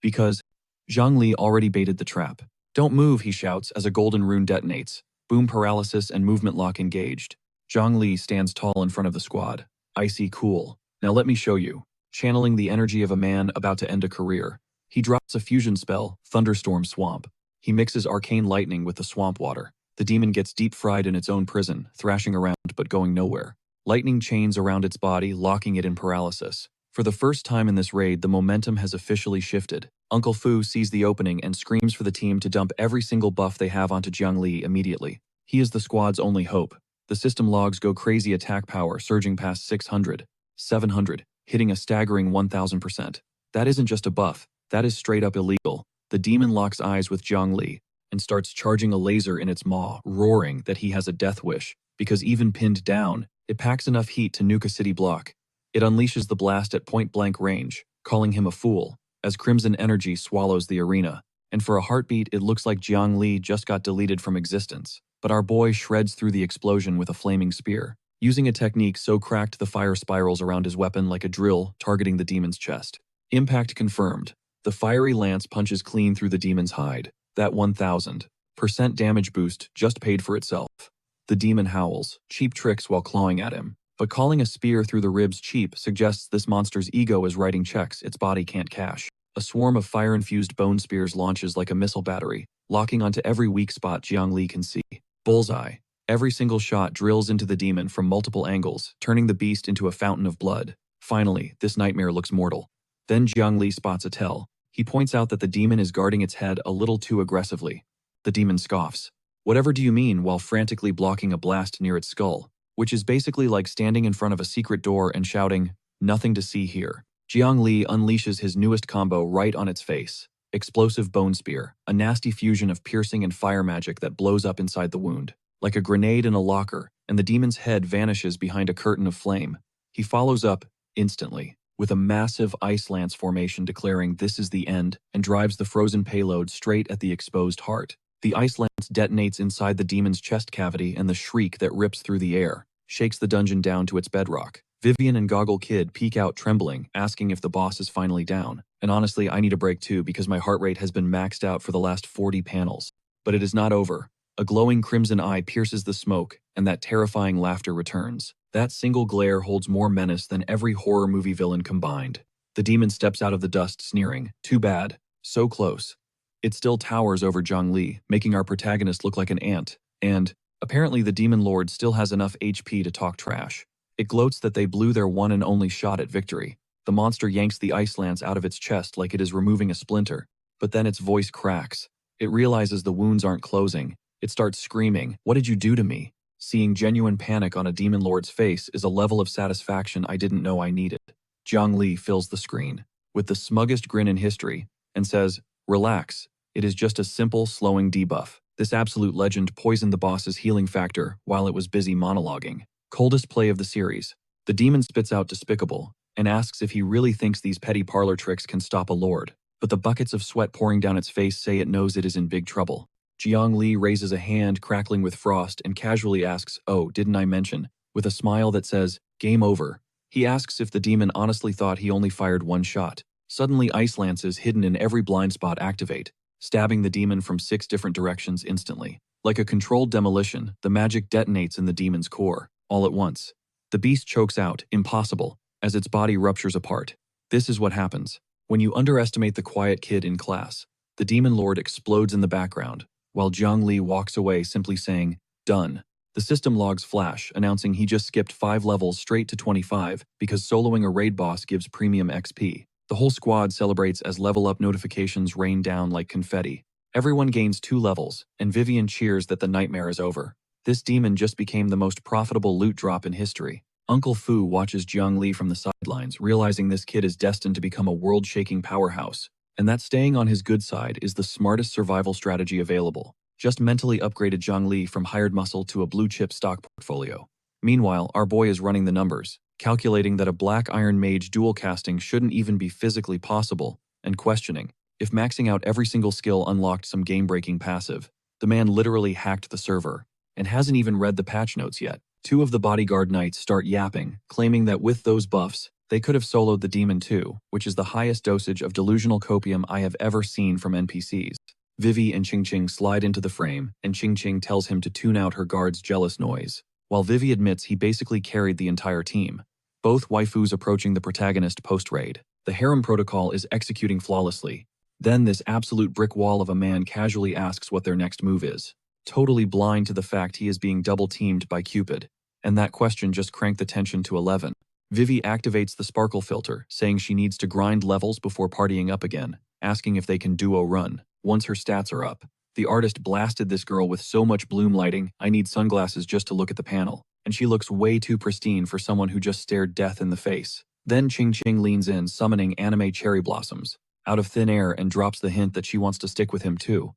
A: Because Zhongli already baited the trap. "Don't move," he shouts as a golden rune detonates. Boom paralysis and movement lock engaged. Zhongli stands tall in front of the squad. Icy cool. "Now let me show you." Channeling the energy of a man about to end a career, he drops a fusion spell, Thunderstorm Swamp. He mixes arcane lightning with the swamp water. The demon gets deep fried in its own prison, thrashing around but going nowhere. Lightning chains around its body, locking it in paralysis. For the first time in this raid, the momentum has officially shifted. Uncle Fu sees the opening and screams for the team to dump every single buff they have onto Zhongli immediately. He is the squad's only hope. The system logs go crazy, attack power surging past 600, 700, hitting a staggering 1000%. That isn't just a buff, That is straight up illegal. The demon locks eyes with Jiang Li and starts charging a laser in its maw, roaring that he has a death wish, because even pinned down, it packs enough heat to nuke a city block. It unleashes the blast at point-blank range, calling him a fool, as crimson energy swallows the arena. And for a heartbeat, it looks like Jiang Li just got deleted from existence. But our boy shreds through the explosion with a flaming spear, using a technique so cracked the fire spirals around his weapon like a drill targeting the demon's chest. Impact confirmed. The fiery lance punches clean through the demon's hide. That 1000% damage boost just paid for itself. The demon howls, cheap tricks while clawing at him. But calling a spear through the ribs cheap suggests this monster's ego is writing checks its body can't cash. A swarm of fire-infused bone spears launches like a missile battery, locking onto every weak spot Jiang Li can see. Bullseye. Every single shot drills into the demon from multiple angles, turning the beast into a fountain of blood. Finally, this nightmare looks mortal. Then Jiang Li spots a tell. He points out that the demon is guarding its head a little too aggressively. The demon scoffs. Whatever do you mean, while frantically blocking a blast near its skull, which is basically like standing in front of a secret door and shouting, "Nothing to see here." Jiang Li unleashes his newest combo right on its face. Explosive Bone Spear, a nasty fusion of piercing and fire magic that blows up inside the wound. Like a grenade in a locker, and the demon's head vanishes behind a curtain of flame. He follows up, instantly, with a massive ice lance formation declaring this is the end, and drives the frozen payload straight at the exposed heart. The ice lance detonates inside the demon's chest cavity, and the shriek that rips through the air shakes the dungeon down to its bedrock. Vivian and Goggle Kid peek out trembling, asking if the boss is finally down. And honestly, I need a break too because my heart rate has been maxed out for the last 40 panels. But it is not over. A glowing crimson eye pierces the smoke, and that terrifying laughter returns. That single glare holds more menace than every horror movie villain combined. The demon steps out of the dust, sneering, "Too bad. So close." It still towers over Jiang Li, making our protagonist look like an ant. And, apparently the demon lord still has enough HP to talk trash. It gloats that they blew their one and only shot at victory. The monster yanks the ice lance out of its chest like it is removing a splinter. But then its voice cracks. It realizes the wounds aren't closing. It starts screaming, "What did you do to me?" Seeing genuine panic on a demon lord's face is a level of satisfaction I didn't know I needed. Jiang Li fills the screen with the smuggest grin in history and says, "Relax, it is just a simple slowing debuff." This absolute legend poisoned the boss's healing factor while it was busy monologuing. Coldest play of the series. The demon spits out despicable and asks if he really thinks these petty parlor tricks can stop a lord. But the buckets of sweat pouring down its face say it knows it is in big trouble. Jiang Li raises a hand crackling with frost and casually asks, "Oh, didn't I mention?" with a smile that says, "Game over." He asks if the demon honestly thought he only fired one shot. Suddenly ice lances hidden in every blind spot activate, stabbing the demon from 6 different directions instantly. Like a controlled demolition, the magic detonates in the demon's core, all at once. The beast chokes out, impossible, as its body ruptures apart. This is what happens when you underestimate the quiet kid in class. The demon lord explodes in the background, while Jiang Li walks away simply saying, "Done." The system logs flash, announcing he just skipped 5 levels straight to 25 because soloing a raid boss gives premium XP. The whole squad celebrates as level up notifications rain down like confetti. Everyone gains 2 levels, and Vivian cheers that the nightmare is over. This demon just became the most profitable loot drop in history. Uncle Fu watches Jiang Li from the sidelines, realizing this kid is destined to become a world-shaking powerhouse, and that staying on his good side is the smartest survival strategy available. Just mentally upgraded Jiang Li from hired muscle to a blue-chip stock portfolio. Meanwhile, our boy is running the numbers, calculating that a Black Iron Mage dual casting shouldn't even be physically possible, and questioning if maxing out every single skill unlocked some game-breaking passive. The man literally hacked the server, and hasn't even read the patch notes yet. 2 of the bodyguard knights start yapping, claiming that with those buffs, they could have soloed the demon too, which is the highest dosage of delusional copium I have ever seen from NPCs. Vivi and Ching Ching slide into the frame, and Ching Ching tells him to tune out her guard's jealous noise, while Vivi admits he basically carried the entire team. Both waifus approaching the protagonist post-raid. The harem protocol is executing flawlessly. Then this absolute brick wall of a man casually asks what their next move is, totally blind to the fact he is being double-teamed by Cupid. And that question just cranked the tension to 11. Vivi activates the sparkle filter, saying she needs to grind levels before partying up again, asking if they can duo run once her stats are up. The artist blasted this girl with so much bloom lighting, I need sunglasses just to look at the panel, and she looks way too pristine for someone who just stared death in the face. Then Ching Ching leans in, summoning anime cherry blossoms. out of thin air and drops the hint that she wants to stick with him too.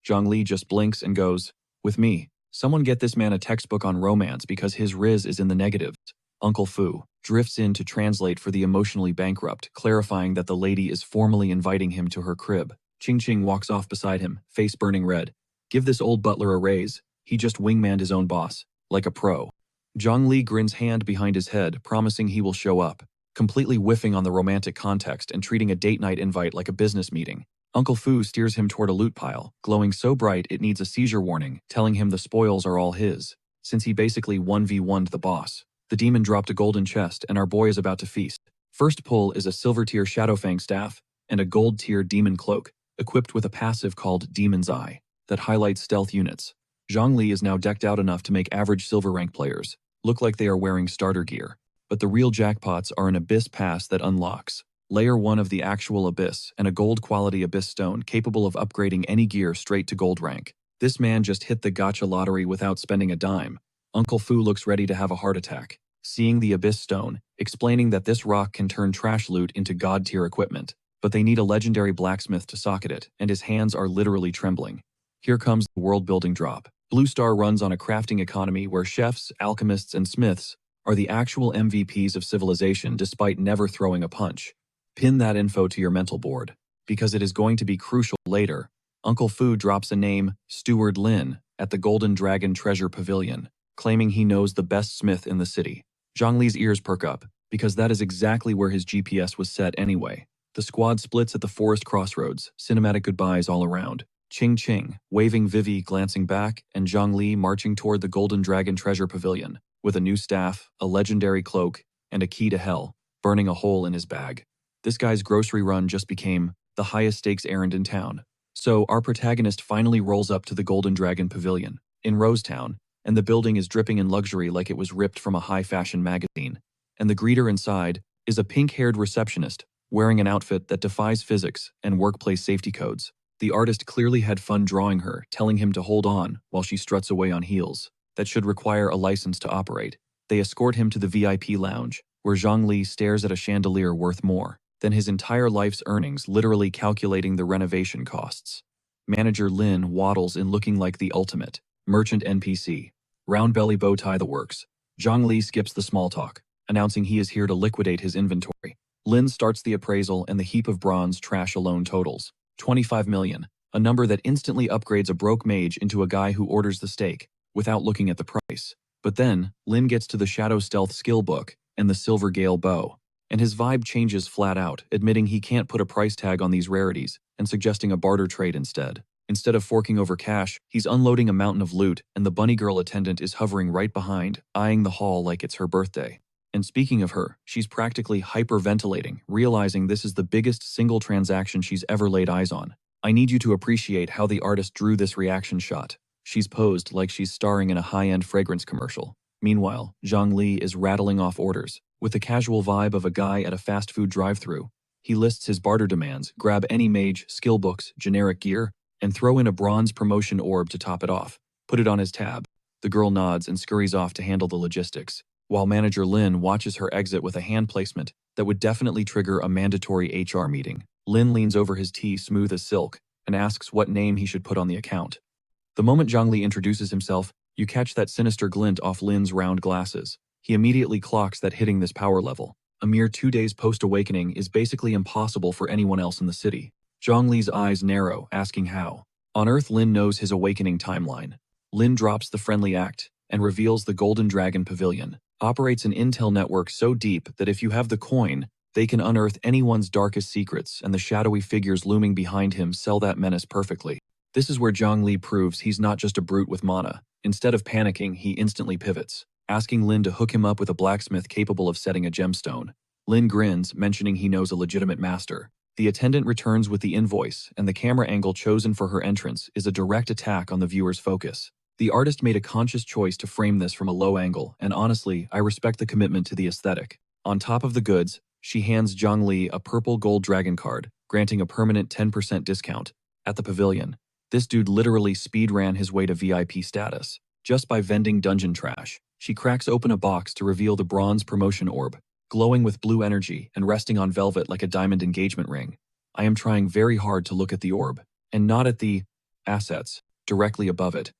A: Zhongli just blinks and goes, "With me. Someone get this man a textbook on romance because his riz is in the negatives." Uncle Fu drifts in to translate for the emotionally bankrupt, clarifying that the lady is formally inviting him to her crib. Ching Ching walks off beside him, face burning red. Give this old butler a raise. He just wingmanned his own boss, like a pro. Zhongli grins hand behind his head, promising he will show up, completely whiffing on the romantic context and treating a date night invite like a business meeting. Uncle Fu steers him toward a loot pile, glowing so bright it needs a seizure warning, telling him the spoils are all his, since he basically 1v1'd the boss. The demon dropped a golden chest and our boy is about to feast. First pull is a silver tier Shadowfang staff and a gold tier demon cloak, equipped with a passive called Demon's Eye that highlights stealth units. Zhongli is now decked out enough to make average silver rank players look like they are wearing starter gear. But the real jackpots are an Abyss Pass that unlocks Layer 1 of the actual Abyss and a gold quality Abyss Stone capable of upgrading any gear straight to gold rank. This man just hit the gacha lottery without spending a dime. Uncle Fu looks ready to have a heart attack, seeing the Abyss Stone, explaining that this rock can turn trash loot into god tier equipment. But they need a legendary blacksmith to socket it, and his hands are literally trembling. Here comes the world-building drop. Blue Star runs on a crafting economy where chefs, alchemists, and smiths are the actual MVPs of civilization despite never throwing a punch. Pin that info to your mental board, because it is going to be crucial later. Uncle Fu drops a name, Steward Lin, at the Golden Dragon Treasure Pavilion, claiming he knows the best smith in the city. Zhongli's ears perk up, because that is exactly where his GPS was set anyway. The squad splits at the forest crossroads, cinematic goodbyes all around. Ching Ching, waving Vivi glancing back, and Zhongli marching toward the Golden Dragon Treasure Pavilion, with a new staff, a legendary cloak, and a key to hell, burning a hole in his bag. This guy's grocery run just became the highest stakes errand in town. So our protagonist finally rolls up to the Golden Dragon Pavilion, in Rosetown, and the building is dripping in luxury like it was ripped from a high-fashion magazine. And the greeter inside is a pink-haired receptionist, wearing an outfit that defies physics and workplace safety codes. The artist clearly had fun drawing her, telling him to hold on while she struts away on heels that should require a license to operate. They escort him to the VIP lounge, where Zhongli stares at a chandelier worth more than his entire life's earnings, literally calculating the renovation costs. Manager Lin waddles in looking like the ultimate merchant NPC. Round belly bow tie the works. Zhongli skips the small talk, announcing he is here to liquidate his inventory. Lin starts the appraisal and the heap of bronze trash alone totals 25 million, a number that instantly upgrades a broke mage into a guy who orders the steak without looking at the price. But then, Lin gets to the Shadow Stealth skill book and the Silver Gale bow, and his vibe changes flat out, admitting he can't put a price tag on these rarities and suggesting a barter trade instead. Instead of forking over cash, he's unloading a mountain of loot, and the bunny girl attendant is hovering right behind, eyeing the haul like it's her birthday. And speaking of her, she's practically hyperventilating, realizing this is the biggest single transaction she's ever laid eyes on. I need you to appreciate how the artist drew this reaction shot. She's posed like she's starring in a high-end fragrance commercial. Meanwhile, Zhongli is rattling off orders, with the casual vibe of a guy at a fast food drive-thru. He lists his barter demands: grab any mage, skill books, generic gear, and throw in a bronze promotion orb to top it off. Put it on his tab. The girl nods and scurries off to handle the logistics, while manager Lin watches her exit with a hand placement that would definitely trigger a mandatory HR meeting. Lin leans over his tea smooth as silk and asks what name he should put on the account. The moment Zhongli introduces himself, you catch that sinister glint off Lin's round glasses. He immediately clocks that hitting this power level, a mere 2 days post-awakening, is basically impossible for anyone else in the city. Zhongli's eyes narrow, asking how. On Earth, Lin knows his awakening timeline. Lin drops the friendly act and reveals the Golden Dragon Pavilion operates an intel network so deep that if you have the coin, they can unearth anyone's darkest secrets, and the shadowy figures looming behind him sell that menace perfectly. This is where Zhongli proves he's not just a brute with mana. Instead of panicking, he instantly pivots, asking Lin to hook him up with a blacksmith capable of setting a gemstone. Lin grins, mentioning he knows a legitimate master. The attendant returns with the invoice, and the camera angle chosen for her entrance is a direct attack on the viewer's focus. The artist made a conscious choice to frame this from a low angle, and honestly, I respect the commitment to the aesthetic. On top of the goods, she hands Zhongli a purple gold dragon card, granting a permanent 10% discount. At the pavilion, this dude literally speedran his way to VIP status, just by vending dungeon trash. She cracks open a box to reveal the bronze promotion orb, glowing with blue energy and resting on velvet like a diamond engagement ring. I am trying very hard to look at the orb, and not at the assets directly above it.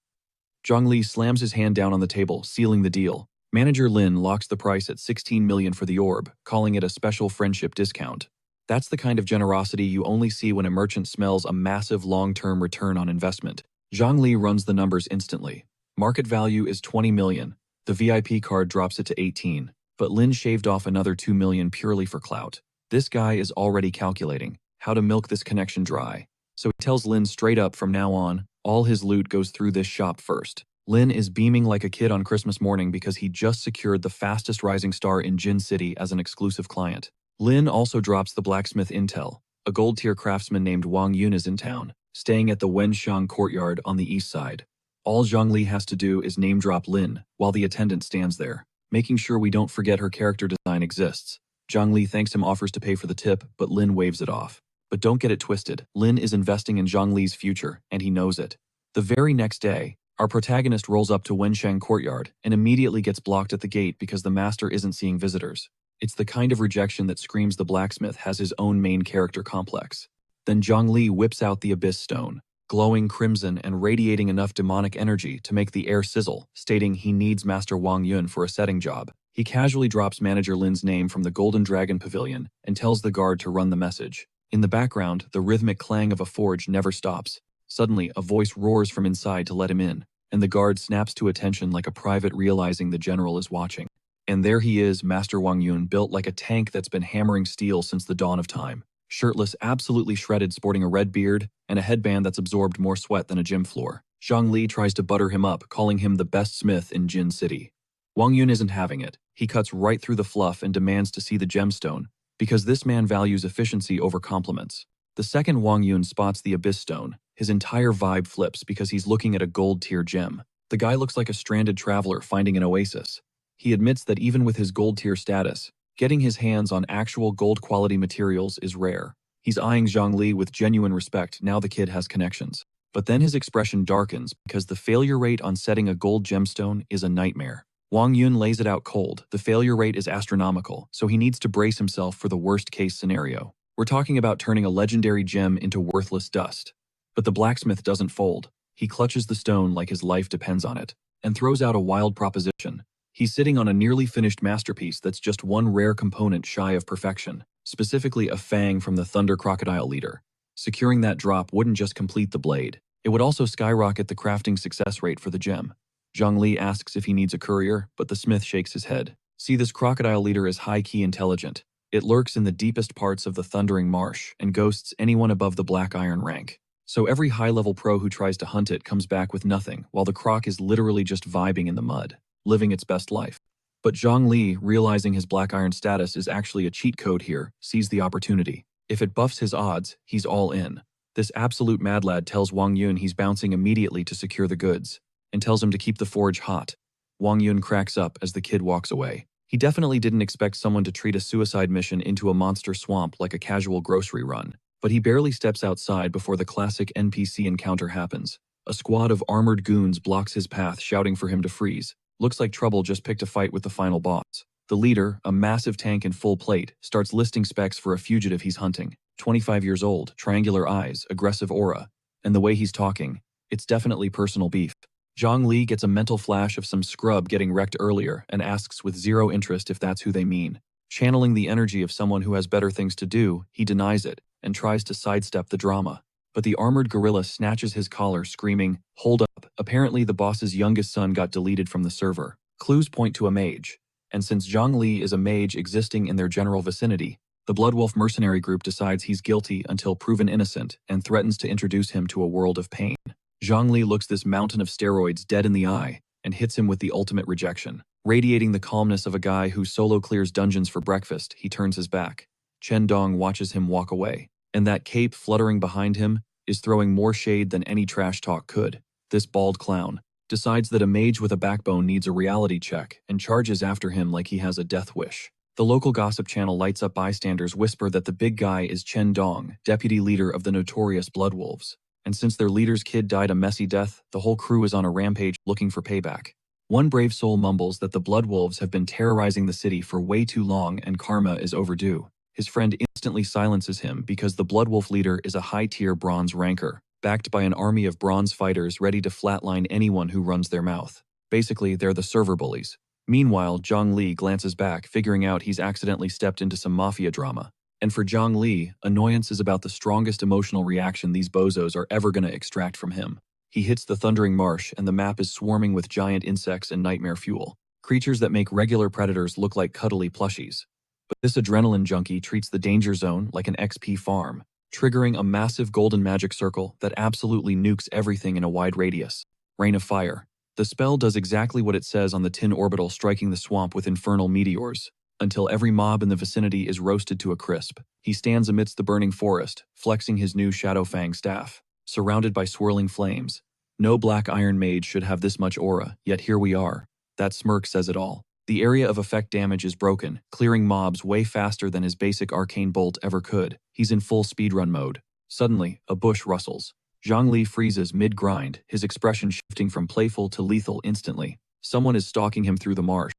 A: Zhongli slams his hand down on the table, sealing the deal. Manager Lin locks the price at 16 million for the orb, calling it a special friendship discount. That's the kind of generosity you only see when a merchant smells a massive long-term return on investment. Zhongli runs the numbers instantly. Market value is 20 million. The VIP card drops it to 18, but Lin shaved off another 2 million purely for clout. This guy is already calculating how to milk this connection dry. So he tells Lin straight up from now on, all his loot goes through this shop first. Lin is beaming like a kid on Christmas morning because he just secured the fastest rising star in Jin City as an exclusive client. Lin also drops the blacksmith intel. A gold-tier craftsman named Wang Yun is in town, staying at the Wenshang courtyard on the east side. All Zhongli has to do is name-drop Lin, while the attendant stands there, making sure we don't forget her character design exists. Zhongli thanks him, offers to pay for the tip, but Lin waves it off. But don't get it twisted, Lin is investing in Zhongli's future, and he knows it. The very next day, our protagonist rolls up to Wenshang courtyard and immediately gets blocked at the gate because the master isn't seeing visitors. It's the kind of rejection that screams the blacksmith has his own main character complex. Then Zhongli whips out the abyss stone, glowing crimson and radiating enough demonic energy to make the air sizzle, stating he needs Master Wang Yun for a setting job. He casually drops Manager Lin's name from the Golden Dragon Pavilion and tells the guard to run the message. In the background, the rhythmic clang of a forge never stops. Suddenly, a voice roars from inside to let him in, and the guard snaps to attention like a private realizing the general is watching. And there he is, Master Wang Yun, built like a tank that's been hammering steel since the dawn of time. Shirtless, absolutely shredded, sporting a red beard and a headband that's absorbed more sweat than a gym floor. Zhongli tries to butter him up, calling him the best smith in Jin City. Wang Yun isn't having it. He cuts right through the fluff and demands to see the gemstone, because this man values efficiency over compliments. The second Wang Yun spots the abyss stone, his entire vibe flips because he's looking at a gold-tier gem. The guy looks like a stranded traveler finding an oasis. He admits that even with his gold-tier status, getting his hands on actual gold-quality materials is rare. He's eyeing Zhongli with genuine respect now the kid has connections. But then his expression darkens because the failure rate on setting a gold gemstone is a nightmare. Wang Yun lays it out cold. The failure rate is astronomical, so he needs to brace himself for the worst-case scenario. We're talking about turning a legendary gem into worthless dust. But the blacksmith doesn't fold. He clutches the stone like his life depends on it, and throws out a wild proposition. He's sitting on a nearly finished masterpiece that's just one rare component shy of perfection, specifically a fang from the Thunder Crocodile leader. Securing that drop wouldn't just complete the blade, it would also skyrocket the crafting success rate for the gem. Zhongli asks if he needs a courier, but the smith shakes his head. See, this crocodile leader is high-key intelligent. It lurks in the deepest parts of the Thundering Marsh and ghosts anyone above the Black Iron rank. So every high-level pro who tries to hunt it comes back with nothing, while the croc is literally just vibing in the mud, living its best life. But Zhongli, realizing his Black Iron status is actually a cheat code here, sees the opportunity. If it buffs his odds, he's all in. This absolute mad lad tells Wang Yun he's bouncing immediately to secure the goods, and tells him to keep the forge hot. Wang Yun cracks up as the kid walks away. He definitely didn't expect someone to treat a suicide mission into a monster swamp like a casual grocery run, but he barely steps outside before the classic NPC encounter happens. A squad of armored goons blocks his path, shouting for him to freeze. Looks like trouble just picked a fight with the final boss. The leader, a massive tank in full plate, starts listing specs for a fugitive he's hunting. 25 years old, triangular eyes, aggressive aura, and the way he's talking, it's definitely personal beef. Zhongli gets a mental flash of some scrub getting wrecked earlier and asks with zero interest if that's who they mean. Channeling the energy of someone who has better things to do, he denies it and tries to sidestep the drama. But the armored gorilla snatches his collar, screaming, "Hold up, apparently the boss's youngest son got deleted from the server." Clues point to a mage, and since Zhongli is a mage existing in their general vicinity, the Bloodwolf mercenary group decides he's guilty until proven innocent and threatens to introduce him to a world of pain. Zhongli looks this mountain of steroids dead in the eye and hits him with the ultimate rejection. Radiating the calmness of a guy who solo clears dungeons for breakfast, he turns his back. Chen Dong watches him walk away, and that cape fluttering behind him is throwing more shade than any trash talk could. This bald clown decides that a mage with a backbone needs a reality check and charges after him like he has a death wish. The local gossip channel lights up. Bystanders whisper that the big guy is Chen Dong, deputy leader of the notorious Bloodwolves. And since their leader's kid died a messy death, the whole crew is on a rampage looking for payback. One brave soul mumbles that the Bloodwolves have been terrorizing the city for way too long and karma is overdue. His friend instantly silences him because the Blood Wolf leader is a high-tier bronze ranker, backed by an army of bronze fighters ready to flatline anyone who runs their mouth. Basically, they're the server bullies. Meanwhile, Zhang Li glances back, figuring out he's accidentally stepped into some mafia drama. And for Zhang Li, annoyance is about the strongest emotional reaction these bozos are ever going to extract from him. He hits the thundering marsh, and the map is swarming with giant insects and nightmare fuel, creatures that make regular predators look like cuddly plushies. But this adrenaline junkie treats the danger zone like an XP farm, triggering a massive golden magic circle that absolutely nukes everything in a wide radius. Rain of Fire. The spell does exactly what it says on the tin orbital, striking the swamp with infernal meteors, until every mob in the vicinity is roasted to a crisp. He stands amidst the burning forest, flexing his new Shadow Fang staff, surrounded by swirling flames. No black iron mage should have this much aura, yet here we are. That smirk says it all. The area of effect damage is broken, clearing mobs way faster than his basic arcane bolt ever could. He's in full speedrun mode. Suddenly, a bush rustles. Zhang Li freezes mid-grind, his expression shifting from playful to lethal instantly. Someone is stalking him through the marsh.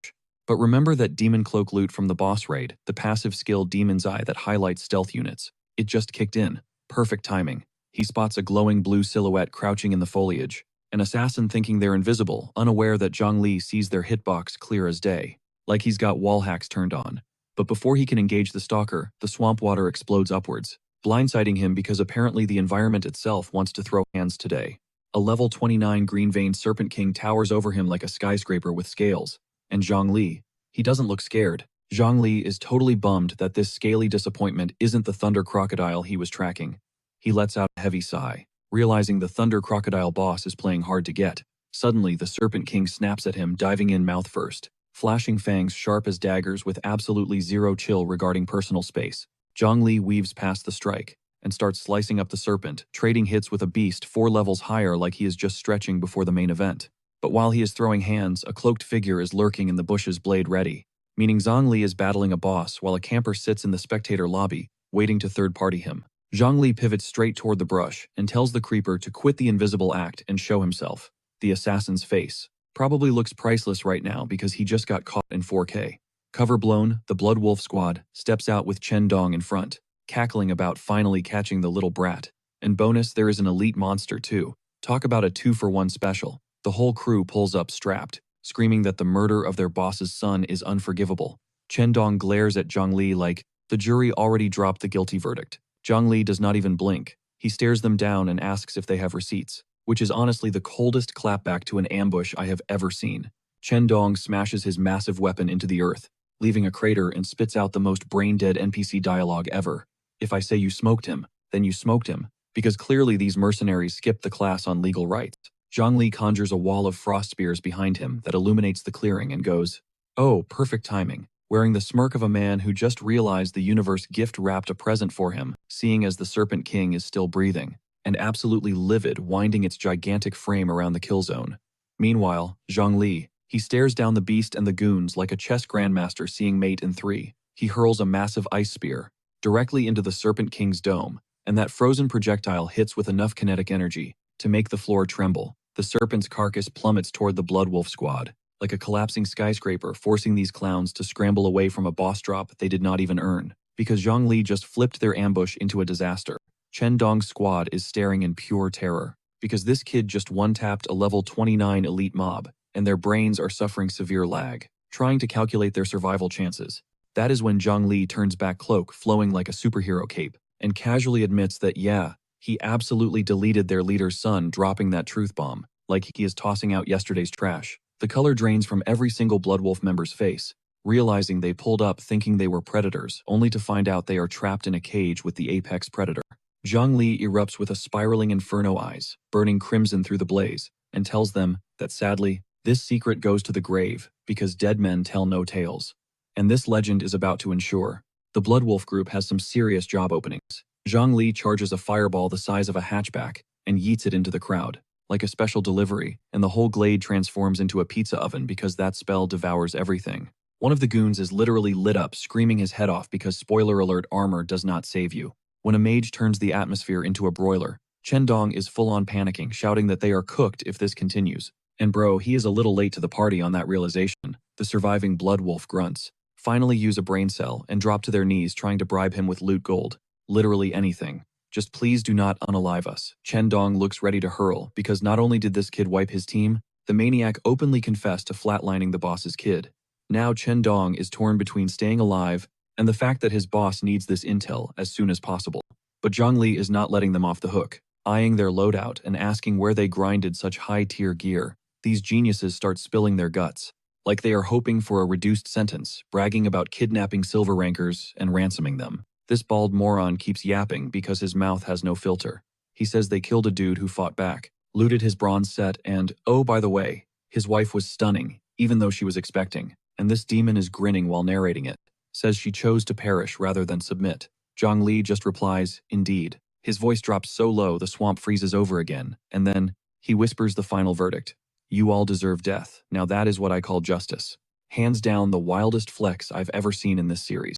A: But remember that Demon Cloak loot from the boss raid, the passive skill Demon's Eye that highlights stealth units. It just kicked in. Perfect timing. He spots a glowing blue silhouette crouching in the foliage. An assassin thinking they're invisible, unaware that Zhang Li sees their hitbox clear as day. Like he's got wall hacks turned on. But before he can engage the stalker, the swamp water explodes upwards, blindsiding him because apparently the environment itself wants to throw hands today. A level 29 green-veined Serpent King towers over him like a skyscraper with scales. And Zhang Li, he doesn't look scared. Zhang Li is totally bummed that this scaly disappointment isn't the thunder crocodile he was tracking. He lets out a heavy sigh, realizing the thunder crocodile boss is playing hard to get. Suddenly, the Serpent King snaps at him, diving in mouth first, flashing fangs sharp as daggers with absolutely zero chill regarding personal space. Zhang Li weaves past the strike and starts slicing up the serpent, trading hits with a beast 4 levels higher like he is just stretching before the main event. But while he is throwing hands, a cloaked figure is lurking in the bushes, blade ready, meaning Zhang Li is battling a boss while a camper sits in the spectator lobby, waiting to third-party him. Zhang Li pivots straight toward the brush and tells the creeper to quit the invisible act and show himself. The assassin's face probably looks priceless right now because he just got caught in 4K. Cover blown, the Blood Wolf squad steps out with Chen Dong in front, cackling about finally catching the little brat. And bonus, there is an elite monster too. Talk about a 2-for-1 special. The whole crew pulls up strapped, screaming that the murder of their boss's son is unforgivable. Chen Dong glares at Zhang Li like, the jury already dropped the guilty verdict. Zhang Li does not even blink. He stares them down and asks if they have receipts, which is honestly the coldest clapback to an ambush I have ever seen. Chen Dong smashes his massive weapon into the earth, leaving a crater, and spits out the most brain-dead NPC dialogue ever. If I say you smoked him, then you smoked him, because clearly these mercenaries skipped the class on legal rights. Zhang Li conjures a wall of frost spears behind him that illuminates the clearing and goes, "Oh, perfect timing," wearing the smirk of a man who just realized the universe gift-wrapped a present for him, seeing as the Serpent King is still breathing, and absolutely livid, winding its gigantic frame around the kill zone. Meanwhile, Zhang Li, he stares down the beast and the goons like a chess grandmaster seeing mate in 3. He hurls a massive ice spear directly into the Serpent King's dome, and that frozen projectile hits with enough kinetic energy to make the floor tremble. The serpent's carcass plummets toward the Blood Wolf squad, like a collapsing skyscraper, forcing these clowns to scramble away from a boss drop they did not even earn, because Zhang Li just flipped their ambush into a disaster. Chen Dong's squad is staring in pure terror, because this kid just one-tapped a level 29 elite mob, and their brains are suffering severe lag, trying to calculate their survival chances. That is when Zhang Li turns back, cloak flowing like a superhero cape, and casually admits that yeah, he absolutely deleted their leader's son, dropping that truth bomb, like he is tossing out yesterday's trash. The color drains from every single Blood Wolf member's face, realizing they pulled up thinking they were predators, only to find out they are trapped in a cage with the apex predator. Zhang Li erupts with a spiraling inferno eyes, burning crimson through the blaze, and tells them that sadly, this secret goes to the grave because dead men tell no tales. And this legend is about to ensure the Blood Wolf group has some serious job openings. Zhang Li charges a fireball the size of a hatchback and yeets it into the crowd, like a special delivery, and the whole glade transforms into a pizza oven because that spell devours everything. One of the goons is literally lit up, screaming his head off because spoiler alert, armor does not save you. When a mage turns the atmosphere into a broiler, Chen Dong is full-on panicking, shouting that they are cooked if this continues. And bro, he is a little late to the party on that realization. The surviving Blood Wolf grunts, finally use a brain cell and drop to their knees trying to bribe him with loot gold. Literally anything. Just please do not unalive us. Chen Dong looks ready to hurl because not only did this kid wipe his team, the maniac openly confessed to flatlining the boss's kid. Now Chen Dong is torn between staying alive and the fact that his boss needs this intel as soon as possible. But Zhongli is not letting them off the hook, eyeing their loadout and asking where they grinded such high-tier gear. These geniuses start spilling their guts, like they are hoping for a reduced sentence, bragging about kidnapping silver rankers and ransoming them. This bald moron keeps yapping because his mouth has no filter. He says they killed a dude who fought back, looted his bronze set, and, oh, by the way, his wife was stunning, even though she was expecting. And this demon is grinning while narrating it. Says she chose to perish rather than submit. Zhongli just replies, indeed. His voice drops so low the swamp freezes over again, and then he whispers the final verdict. You all deserve death. Now that is what I call justice. Hands down the wildest flex I've ever seen in this series.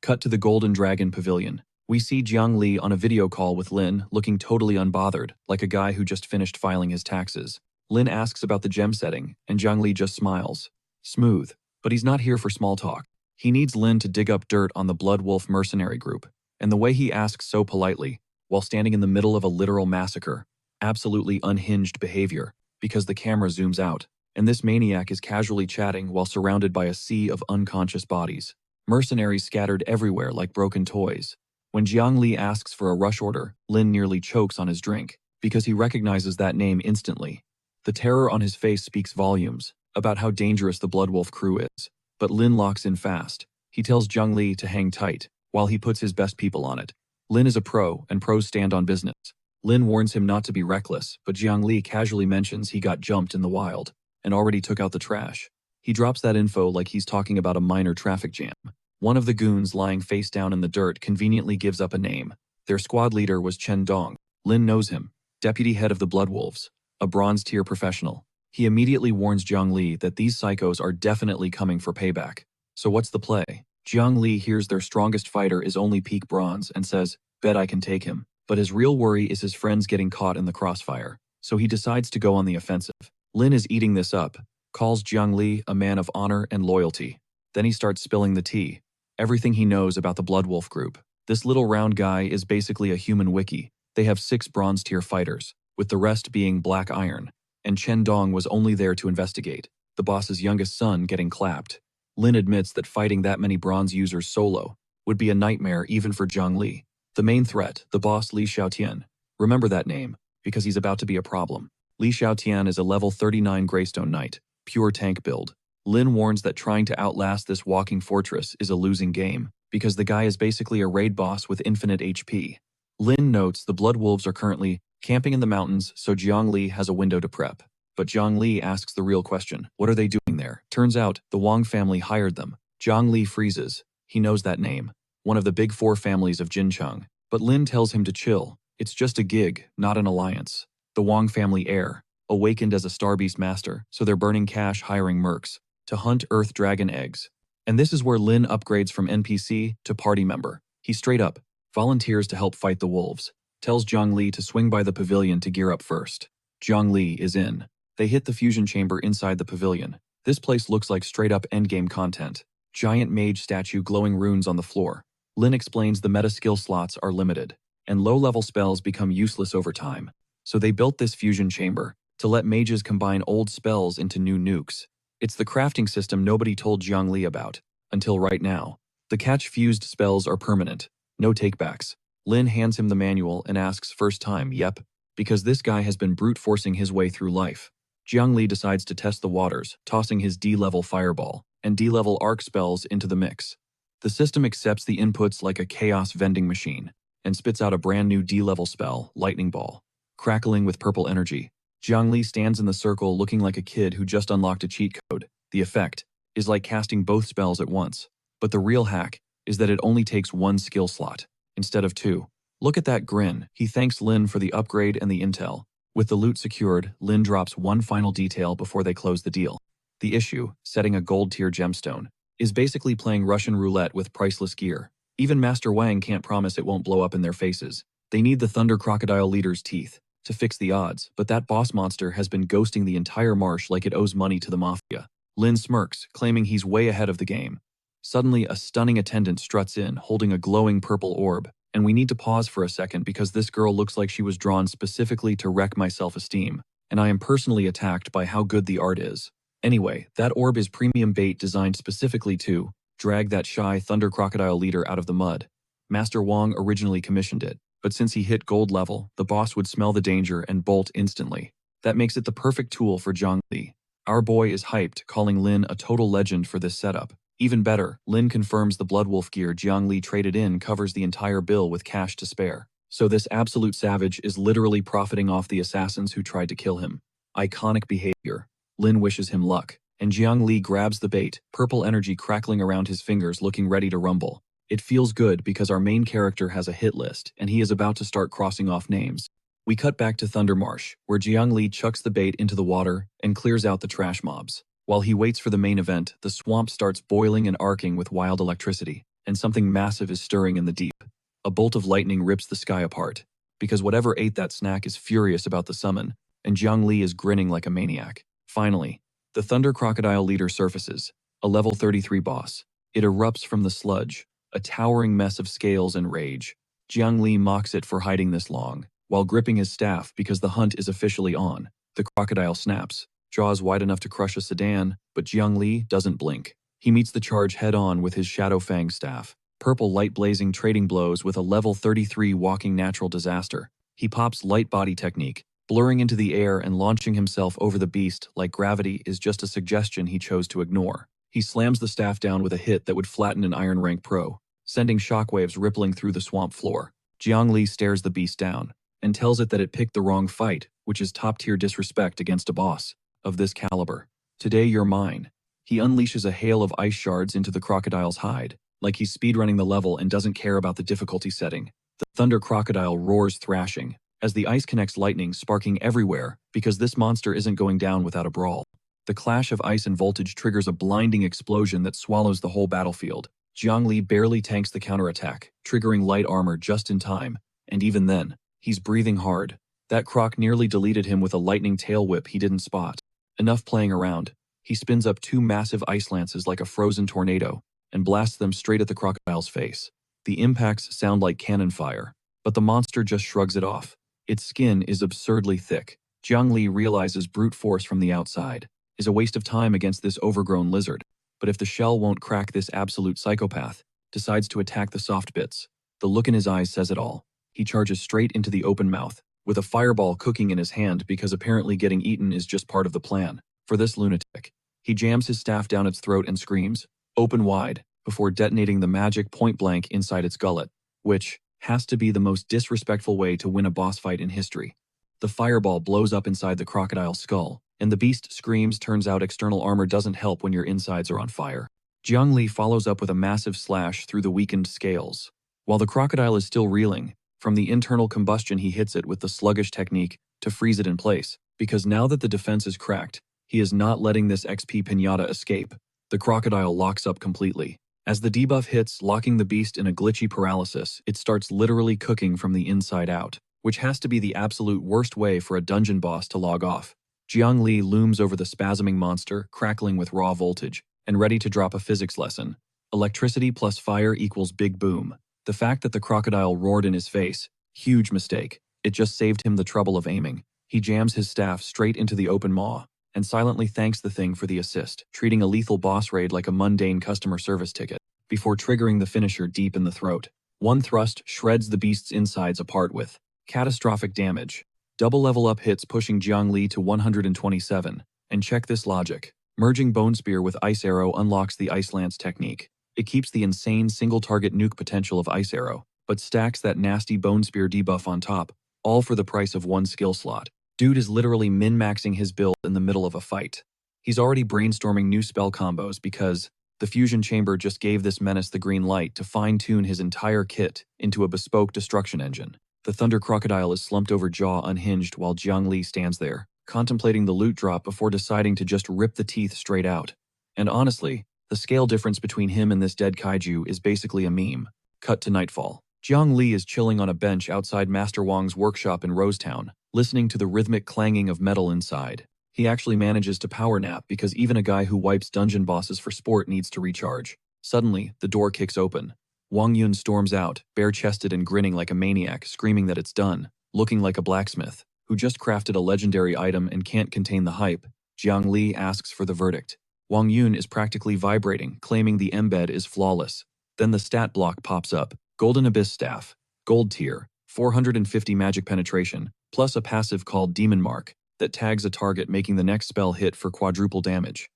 A: Cut to the Golden Dragon Pavilion. We see Jiang Li on a video call with Lin, looking totally unbothered, like a guy who just finished filing his taxes. Lin asks about the gem setting, and Jiang Li just smiles. Smooth. But he's not here for small talk. He needs Lin to dig up dirt on the Blood Wolf mercenary group. And the way he asks so politely, while standing in the middle of a literal massacre, absolutely unhinged behavior, because the camera zooms out, and this maniac is casually chatting while surrounded by a sea of unconscious bodies. Mercenaries scattered everywhere like broken toys. When Jiang Li asks for a rush order, Lin nearly chokes on his drink, because he recognizes that name instantly. The terror on his face speaks volumes about how dangerous the Blood Wolf crew is. But Lin locks in fast. He tells Jiang Li to hang tight, while he puts his best people on it. Lin is a pro, and pros stand on business. Lin warns him not to be reckless, but Jiang Li casually mentions he got jumped in the wild, and already took out the trash. He drops that info like he's talking about a minor traffic jam. One of the goons lying face down in the dirt conveniently gives up a name. Their squad leader was Chen Dong. Lin knows him, deputy head of the Blood Wolves, a bronze-tier professional. He immediately warns Jiang Li that these psychos are definitely coming for payback. So what's the play? Jiang Li hears their strongest fighter is only peak bronze and says, bet I can take him. But his real worry is his friends getting caught in the crossfire. So he decides to go on the offensive. Lin is eating this up, calls Jiang Li a man of honor and loyalty. Then he starts spilling the tea. Everything he knows about the Blood Wolf group. This little round guy is basically a human wiki. They have 6 bronze-tier fighters, with the rest being black iron. And Chen Dong was only there to investigate, the boss's youngest son getting clapped. Lin admits that fighting that many bronze users solo would be a nightmare even for Jiang Li. The main threat, the boss Li Xiaotian. Remember that name, because he's about to be a problem. Li Xiaotian is a level 39 Greystone Knight, pure tank build. Lin warns that trying to outlast this walking fortress is a losing game, because the guy is basically a raid boss with infinite HP. Lin notes the Blood Wolves are currently camping in the mountains, so Jiang Li has a window to prep. But Jiang Li asks the real question, what are they doing there? Turns out, the Wang family hired them. Jiang Li freezes. He knows that name. One of the big 4 families of Jincheng. But Lin tells him to chill. It's just a gig, not an alliance. The Wang family heir, awakened as a Starbeast master, so they're burning cash hiring mercs to hunt Earth Dragon eggs. And this is where Lin upgrades from NPC to party member. He straight up volunteers to help fight the wolves, tells Jiang Li to swing by the pavilion to gear up first. Jiang Li is in. They hit the fusion chamber inside the pavilion. This place looks like straight up endgame content. Giant mage statue glowing runes on the floor. Lin explains the meta skill slots are limited, and low-level spells become useless over time. So they built this fusion chamber to let mages combine old spells into new nukes. It's the crafting system nobody told Jiang Li about, until right now. The catch-fused spells are permanent, no takebacks. Lin hands him the manual and asks first time, yep, because this guy has been brute-forcing his way through life. Jiang Li decides to test the waters, tossing his D-level fireball and D-level arc spells into the mix. The system accepts the inputs like a chaos vending machine and spits out a brand new D-level spell, Lightning Ball. Crackling with purple energy, Jiang Li stands in the circle looking like a kid who just unlocked a cheat code. The effect is like casting both spells at once, but the real hack is that it only takes 1 skill slot, instead of 2. Look at that grin. He thanks Lin for the upgrade and the intel. With the loot secured, Lin drops one final detail before they close the deal. The issue, setting a gold-tier gemstone, is basically playing Russian roulette with priceless gear. Even Master Wang can't promise it won't blow up in their faces. They need the Thunder Crocodile leader's teeth to fix the odds, but that boss monster has been ghosting the entire marsh like it owes money to the mafia. Lin smirks, claiming he's way ahead of the game. Suddenly, a stunning attendant struts in, holding a glowing purple orb, and we need to pause for a second because this girl looks like she was drawn specifically to wreck my self-esteem, and I am personally attacked by how good the art is. Anyway, that orb is premium bait designed specifically to drag that shy thunder crocodile leader out of the mud. Master Wong originally commissioned it, but since he hit gold level, the boss would smell the danger and bolt instantly. That makes it the perfect tool for Jiang Li. Our boy is hyped, calling Lin a total legend for this setup. Even better, Lin confirms the Bloodwolf gear Jiang Li traded in covers the entire bill with cash to spare. So this absolute savage is literally profiting off the assassins who tried to kill him. Iconic behavior. Lin wishes him luck, and Jiang Li grabs the bait, purple energy crackling around his fingers looking ready to rumble. It feels good because our main character has a hit list, and he is about to start crossing off names. We cut back to Thunder Marsh, where Jiang Li chucks the bait into the water and clears out the trash mobs. While he waits for the main event, the swamp starts boiling and arcing with wild electricity, and something massive is stirring in the deep. A bolt of lightning rips the sky apart, because whatever ate that snack is furious about the summon, and Jiang Li is grinning like a maniac. Finally, the Thunder Crocodile leader surfaces, a level 33 boss. It erupts from the sludge, a towering mess of scales and rage. Jiang Li mocks it for hiding this long, while gripping his staff because the hunt is officially on. The crocodile snaps, jaws wide enough to crush a sedan, but Jiang Li doesn't blink. He meets the charge head-on with his Shadow Fang staff, purple light-blazing trading blows with a level 33 walking natural disaster. He pops light body technique, blurring into the air and launching himself over the beast like gravity is just a suggestion he chose to ignore. He slams the staff down with a hit that would flatten an Iron Rank pro, sending shockwaves rippling through the swamp floor. Jiang Li stares the beast down and tells it that it picked the wrong fight, which is top-tier disrespect against a boss of this caliber. Today you're mine. He unleashes a hail of ice shards into the crocodile's hide, like he's speedrunning the level and doesn't care about the difficulty setting. The Thunder Crocodile roars thrashing, as the ice connects lightning sparking everywhere because this monster isn't going down without a brawl. The clash of ice and voltage triggers a blinding explosion that swallows the whole battlefield. Jiang Li barely tanks the counterattack, triggering light armor just in time, and even then, he's breathing hard. That croc nearly deleted him with a lightning tail whip he didn't spot. Enough playing around. He spins up two massive ice lances like a frozen tornado and blasts them straight at the crocodile's face. The impacts sound like cannon fire, but the monster just shrugs it off. Its skin is absurdly thick. Jiang Li realizes brute force from the outside is a waste of time against this overgrown lizard, but if the shell won't crack this absolute psychopath, decides to attack the soft bits. The look in his eyes says it all. He charges straight into the open mouth, with a fireball cooking in his hand because apparently getting eaten is just part of the plan for this lunatic. He jams his staff down its throat and screams, open wide, before detonating the magic point blank inside its gullet, which has to be the most disrespectful way to win a boss fight in history. The fireball blows up inside the crocodile's skull, and the beast screams. Turns out external armor doesn't help when your insides are on fire. Jiang Li follows up with a massive slash through the weakened scales. While the crocodile is still reeling, from the internal combustion he hits it with the sluggish technique to freeze it in place, because now that the defense is cracked, he is not letting this XP pinata escape. The crocodile locks up completely. As the debuff hits, locking the beast in a glitchy paralysis, it starts literally cooking from the inside out, which has to be the absolute worst way for a dungeon boss to log off. Jiang Li looms over the spasming monster, crackling with raw voltage, and ready to drop a physics lesson. Electricity plus fire equals big boom. The fact that the crocodile roared in his face, huge mistake. It just saved him the trouble of aiming. He jams his staff straight into the open maw, and silently thanks the thing for the assist, treating a lethal boss raid like a mundane customer service ticket, before triggering the finisher deep in the throat. One thrust shreds the beast's insides apart with catastrophic damage. Double level up hits pushing Jiang Li to 127, and check this logic. Merging Bone Spear with Ice Arrow unlocks the Ice Lance technique. It keeps the insane single-target nuke potential of Ice Arrow, but stacks that nasty Bone Spear debuff on top, all for the price of one skill slot. Dude is literally min-maxing his build in the middle of a fight. He's already brainstorming new spell combos because the fusion chamber just gave this menace the green light to fine-tune his entire kit into a bespoke destruction engine. The Thunder Crocodile is slumped over, jaw unhinged, while Jiang Li stands there, contemplating the loot drop before deciding to just rip the teeth straight out. And honestly, the scale difference between him and this dead kaiju is basically a meme. Cut to nightfall. Jiang Li is chilling on a bench outside Master Wong's workshop in Rosetown, listening to the rhythmic clanging of metal inside. He actually manages to power nap because even a guy who wipes dungeon bosses for sport needs to recharge. Suddenly, the door kicks open. Wang Yun storms out, bare-chested and grinning like a maniac, screaming that it's done, looking like a blacksmith who just crafted a legendary item and can't contain the hype. Jiang Li asks for the verdict. Wang Yun is practically vibrating, claiming the embed is flawless. Then the stat block pops up. Golden Abyss Staff. Gold tier. 450 magic penetration, plus a passive called Demon Mark that tags a target, making the next spell hit for quadruple damage.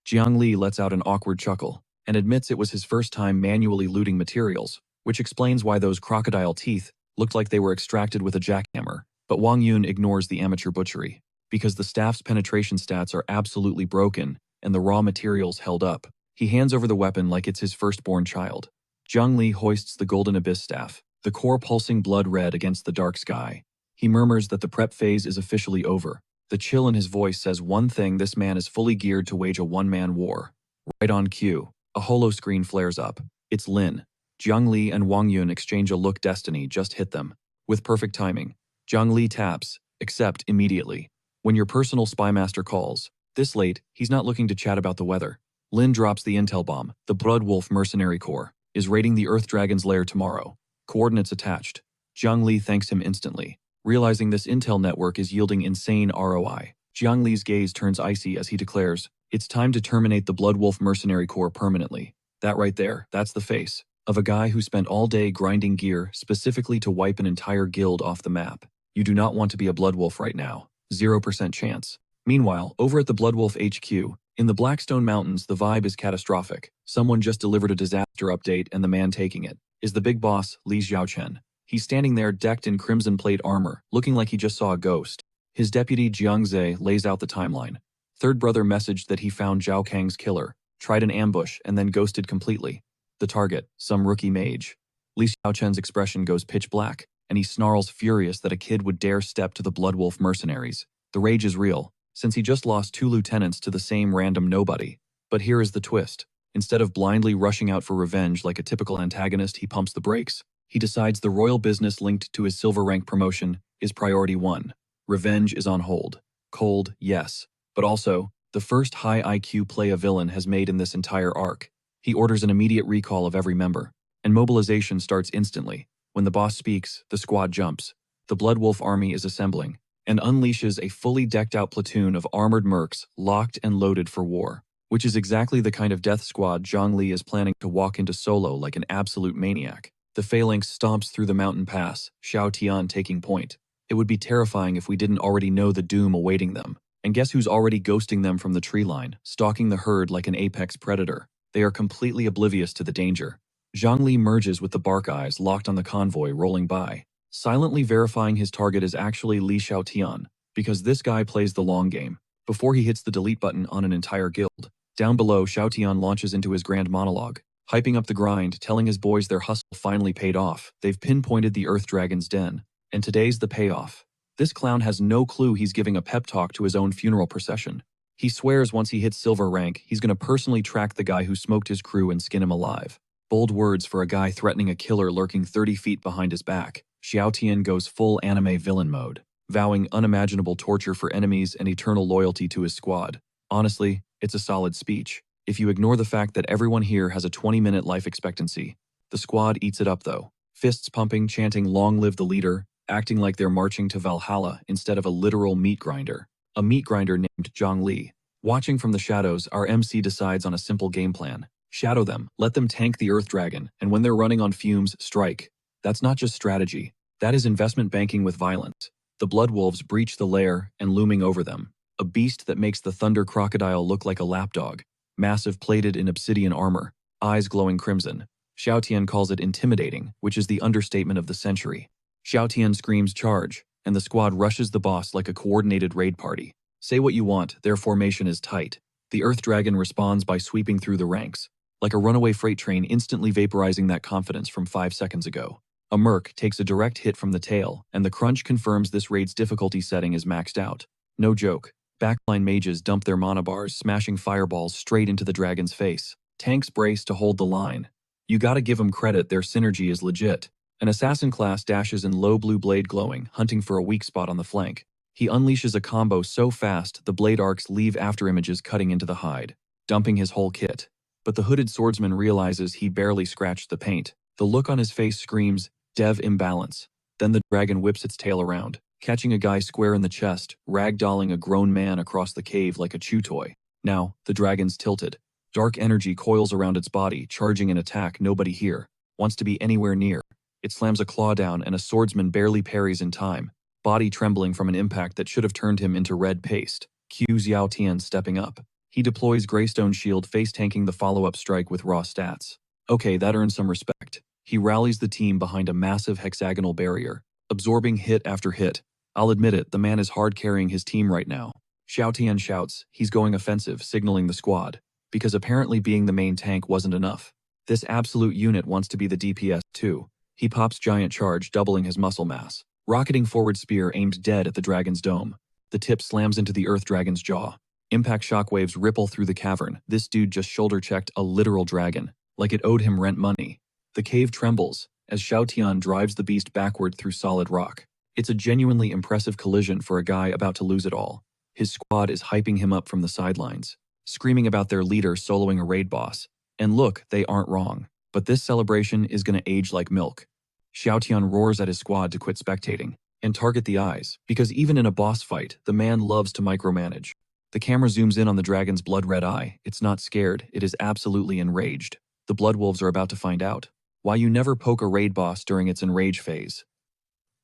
A: Jiang Li lets out an awkward chuckle and admits it was his first time manually looting materials, which explains why those crocodile teeth looked like they were extracted with a jackhammer. But Wang Yun ignores the amateur butchery, because the staff's penetration stats are absolutely broken and the raw materials held up. He hands over the weapon like it's his firstborn child. Jiang Li hoists the Golden Abyss Staff, the core pulsing blood red against the dark sky. He murmurs that the prep phase is officially over. The chill in his voice says one thing: this man is fully geared to wage a one-man war. Right on cue, a holo screen flares up. It's Lin. Jiang Li and Wang Yun exchange a look. Destiny just hit them. With perfect timing, Jiang Li taps, accept immediately. When your personal spy master calls, this late, he's not looking to chat about the weather. Lin drops the intel bomb. The Bloodwolf Mercenary Corps is raiding the Earth Dragon's lair tomorrow. Coordinates attached. Jiang Li thanks him instantly, realizing this intel network is yielding insane ROI. Jiang Li's gaze turns icy as he declares, it's time to terminate the Bloodwolf Mercenary Corps permanently. That right there, that's the face of a guy who spent all day grinding gear specifically to wipe an entire guild off the map. You do not want to be a Bloodwolf right now. 0% chance. Meanwhile, over at the Bloodwolf HQ, in the Blackstone Mountains, the vibe is catastrophic. Someone just delivered a disaster update, and the man taking it is the big boss, Li Xiaochen. He's standing there decked in crimson plate armor, looking like he just saw a ghost. His deputy Jiang Ze lays out the timeline. Third brother messaged that he found Zhao Kang's killer, tried an ambush, and then ghosted completely. The target, some rookie mage. Li Xiaochen's expression goes pitch black, and he snarls, furious that a kid would dare step to the Bloodwolf mercenaries. The rage is real, since he just lost 2 lieutenants to the same random nobody. But here is the twist. Instead of blindly rushing out for revenge like a typical antagonist, he pumps the brakes. He decides the royal business linked to his silver rank promotion is priority 1. Revenge is on hold. Cold, yes. But also, the first high IQ play a villain has made in this entire arc. He orders an immediate recall of every member, and mobilization starts instantly. When the boss speaks, the squad jumps. The Bloodwolf army is assembling, and unleashes a fully decked-out platoon of armored mercs locked and loaded for war, which is exactly the kind of death squad Jiang Li is planning to walk into solo like an absolute maniac. The phalanx stomps through the mountain pass, Xiao Tian taking point. It would be terrifying if we didn't already know the doom awaiting them. And guess who's already ghosting them from the tree line, stalking the herd like an apex predator? They are completely oblivious to the danger. Jiang Li merges with the bark eyes locked on the convoy rolling by, silently verifying his target is actually Li Xiaotian, because this guy plays the long game. Before he hits the delete button on an entire guild, down below, Xiaotian launches into his grand monologue, hyping up the grind, telling his boys their hustle finally paid off. They've pinpointed the Earth Dragon's den, and today's the payoff. This clown has no clue he's giving a pep talk to his own funeral procession. He swears once he hits silver rank, he's going to personally track the guy who smoked his crew and skin him alive. Bold words for a guy threatening a killer lurking 30 feet behind his back. Xiaotian goes full anime villain mode, vowing unimaginable torture for enemies and eternal loyalty to his squad. Honestly, it's a solid speech, if you ignore the fact that everyone here has a 20-minute life expectancy. The squad eats it up though, fists pumping, chanting "Long live the leader," acting like they're marching to Valhalla instead of a literal meat grinder. A meat grinder named Jiang Li. Watching from the shadows, our MC decides on a simple game plan. Shadow them, let them tank the Earth Dragon, and when they're running on fumes, strike. That's not just strategy. That is investment banking with violence. The Bloodwolves breach the lair, and looming over them, a beast that makes the Thunder Crocodile look like a lapdog. Massive, plated in obsidian armor, eyes glowing crimson. Xiaotian calls it intimidating, which is the understatement of the century. Xiaotian screams charge, and the squad rushes the boss like a coordinated raid party. Say what you want, their formation is tight. The Earth Dragon responds by sweeping through the ranks, like a runaway freight train, instantly vaporizing that confidence from 5 seconds ago. A merc takes a direct hit from the tail, and the crunch confirms this raid's difficulty setting is maxed out. No joke. Backline mages dump their monobars, smashing fireballs straight into the dragon's face. Tanks brace to hold the line. You gotta give them credit, their synergy is legit. An assassin class dashes in low blue blade glowing, hunting for a weak spot on the flank. He unleashes a combo so fast the blade arcs leave afterimages cutting into the hide, dumping his whole kit. but the hooded swordsman realizes he barely scratched the paint. The look on his face screams, "Dev imbalance." Then the dragon whips its tail around, catching a guy square in the chest, ragdolling a grown man across the cave like a chew toy. Now, the dragon's tilted. Dark energy coils around its body, charging an attack nobody here wants to be anywhere near. It slams a claw down and a swordsman barely parries in time, body trembling from an impact that should have turned him into red paste. Cues Yao Tian stepping up. He deploys Greystone Shield, face-tanking the follow-up strike with raw stats. Okay, that earns some respect. He rallies the team behind a massive hexagonal barrier, absorbing hit after hit. I'll admit it, the man is hard carrying his team right now. Xiao Tian shouts, he's going offensive, signaling the squad, because apparently being the main tank wasn't enough. This absolute unit wants to be the DPS too. He pops giant charge, doubling his muscle mass. Rocketing forward spear aimed dead at the dragon's dome. The tip slams into the earth dragon's jaw. Impact shockwaves ripple through the cavern. This dude just shoulder-checked a literal dragon, like it owed him rent money. The cave trembles as Xiao Tian drives the beast backward through solid rock. It's a genuinely impressive collision for a guy about to lose it all. His squad is hyping him up from the sidelines, screaming about their leader soloing a raid boss. And look, they aren't wrong. But this celebration is gonna age like milk. Xiao Tian roars at his squad to quit spectating and target the eyes, because even in a boss fight, the man loves to micromanage. The camera zooms in on the dragon's blood-red eye. It's not scared, it is absolutely enraged. The blood wolves are about to find out why you never poke a raid boss during its enrage phase.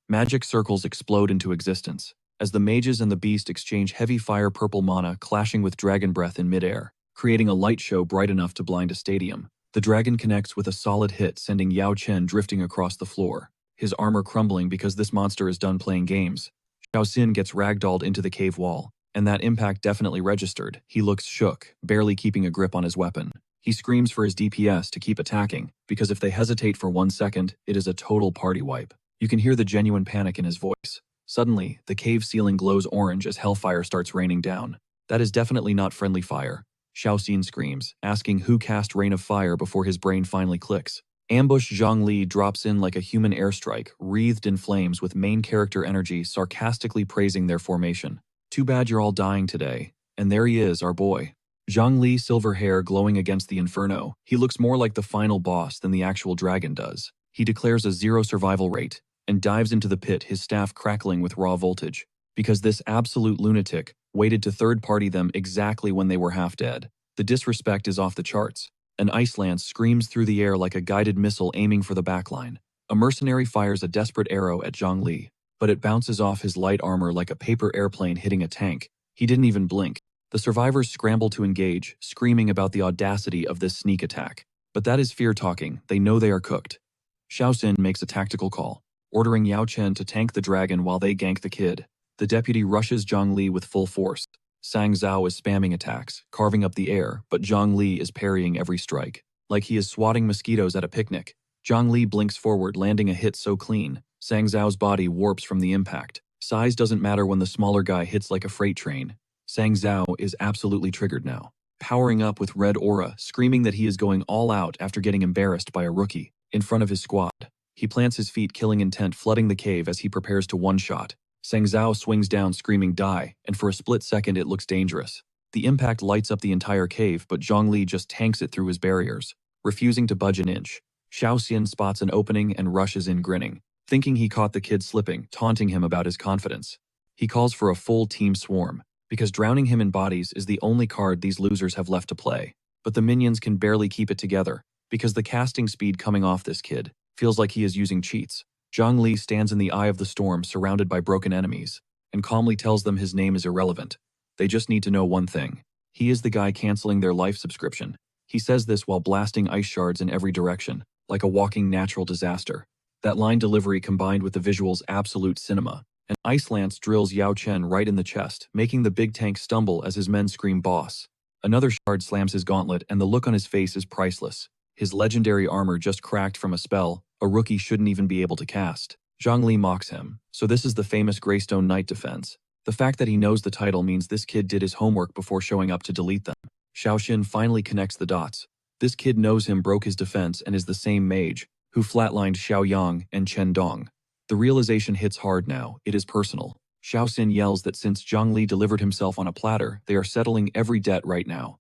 A: Magic circles explode into existence as the mages and the beast exchange heavy fire purple mana clashing with dragon breath in midair, creating a light show bright enough to blind a stadium. The dragon connects with a solid hit, sending Yao Chen drifting across the floor, his armor crumbling because this monster is done playing games. Xiao Xin gets ragdolled into the cave wall, and that impact definitely registered. He looks shook, barely keeping a grip on his weapon. He screams for his DPS to keep attacking, because if they hesitate for 1 second, it is a total party wipe. You can hear the genuine panic in his voice. Suddenly, the cave ceiling glows orange as hellfire starts raining down. That is definitely not friendly fire. Xiao Xin screams, asking who cast Rain of Fire before his brain finally clicks. Ambush Zhongli drops in like a human airstrike, wreathed in flames with main character energy sarcastically praising their formation. Too bad you're all dying today. And there he is, our boy. Zhongli, silver hair glowing against the inferno. He looks more like the final boss than the actual dragon does. He declares a 0 survival rate and dives into the pit, his staff crackling with raw voltage. Because this absolute lunatic waited to third-party them exactly when they were half dead. The disrespect is off the charts. An ice lance screams through the air like a guided missile aiming for the backline. A mercenary fires a desperate arrow at Zhongli, but it bounces off his light armor like a paper airplane hitting a tank. He didn't even blink. The survivors scramble to engage, screaming about the audacity of this sneak attack. But that is fear talking. They know they are cooked. Xiao Xin makes a tactical call, ordering Yao Chen to tank the dragon while they gank the kid. The deputy rushes Zhongli with full force. Sang Zhao is spamming attacks, carving up the air, but Zhongli is parrying every strike, like he is swatting mosquitoes at a picnic. Zhongli blinks forward, landing a hit so clean, Sang Zhao's body warps from the impact. Size doesn't matter when the smaller guy hits like a freight train. Sang Zhao is absolutely triggered now, powering up with red aura, screaming that he is going all out after getting embarrassed by a rookie in front of his squad. He plants his feet, killing intent flooding the cave as he prepares to one-shot. Sang Zhao swings down screaming die, and for a split second it looks dangerous. The impact lights up the entire cave, but Zhongli just tanks it through his barriers, refusing to budge an inch. Xiao Xin spots an opening and rushes in grinning, thinking he caught the kid slipping, taunting him about his confidence. He calls for a full team swarm, because drowning him in bodies is the only card these losers have left to play. But the minions can barely keep it together, because the casting speed coming off this kid feels like he is using cheats. Zhongli stands in the eye of the storm surrounded by broken enemies, and calmly tells them his name is irrelevant. They just need to know one thing. He is the guy canceling their life subscription. He says this while blasting ice shards in every direction, like a walking natural disaster. That line delivery combined with the visuals absolute cinema. An ice lance drills Yao Chen right in the chest, making the big tank stumble as his men scream boss. Another shard slams his gauntlet and the look on his face is priceless. His legendary armor just cracked from a spell a rookie shouldn't even be able to cast. Zhongli mocks him. So this is the famous Greystone Knight defense. The fact that he knows the title means this kid did his homework before showing up to delete them. Xiao Xin finally connects the dots. This kid knows him broke his defense and is the same mage who flatlined Xiao Yang and Chen Dong. The realization hits hard now. It is personal. Xiao Xin yells that since Zhongli delivered himself on a platter, they are settling every debt right now.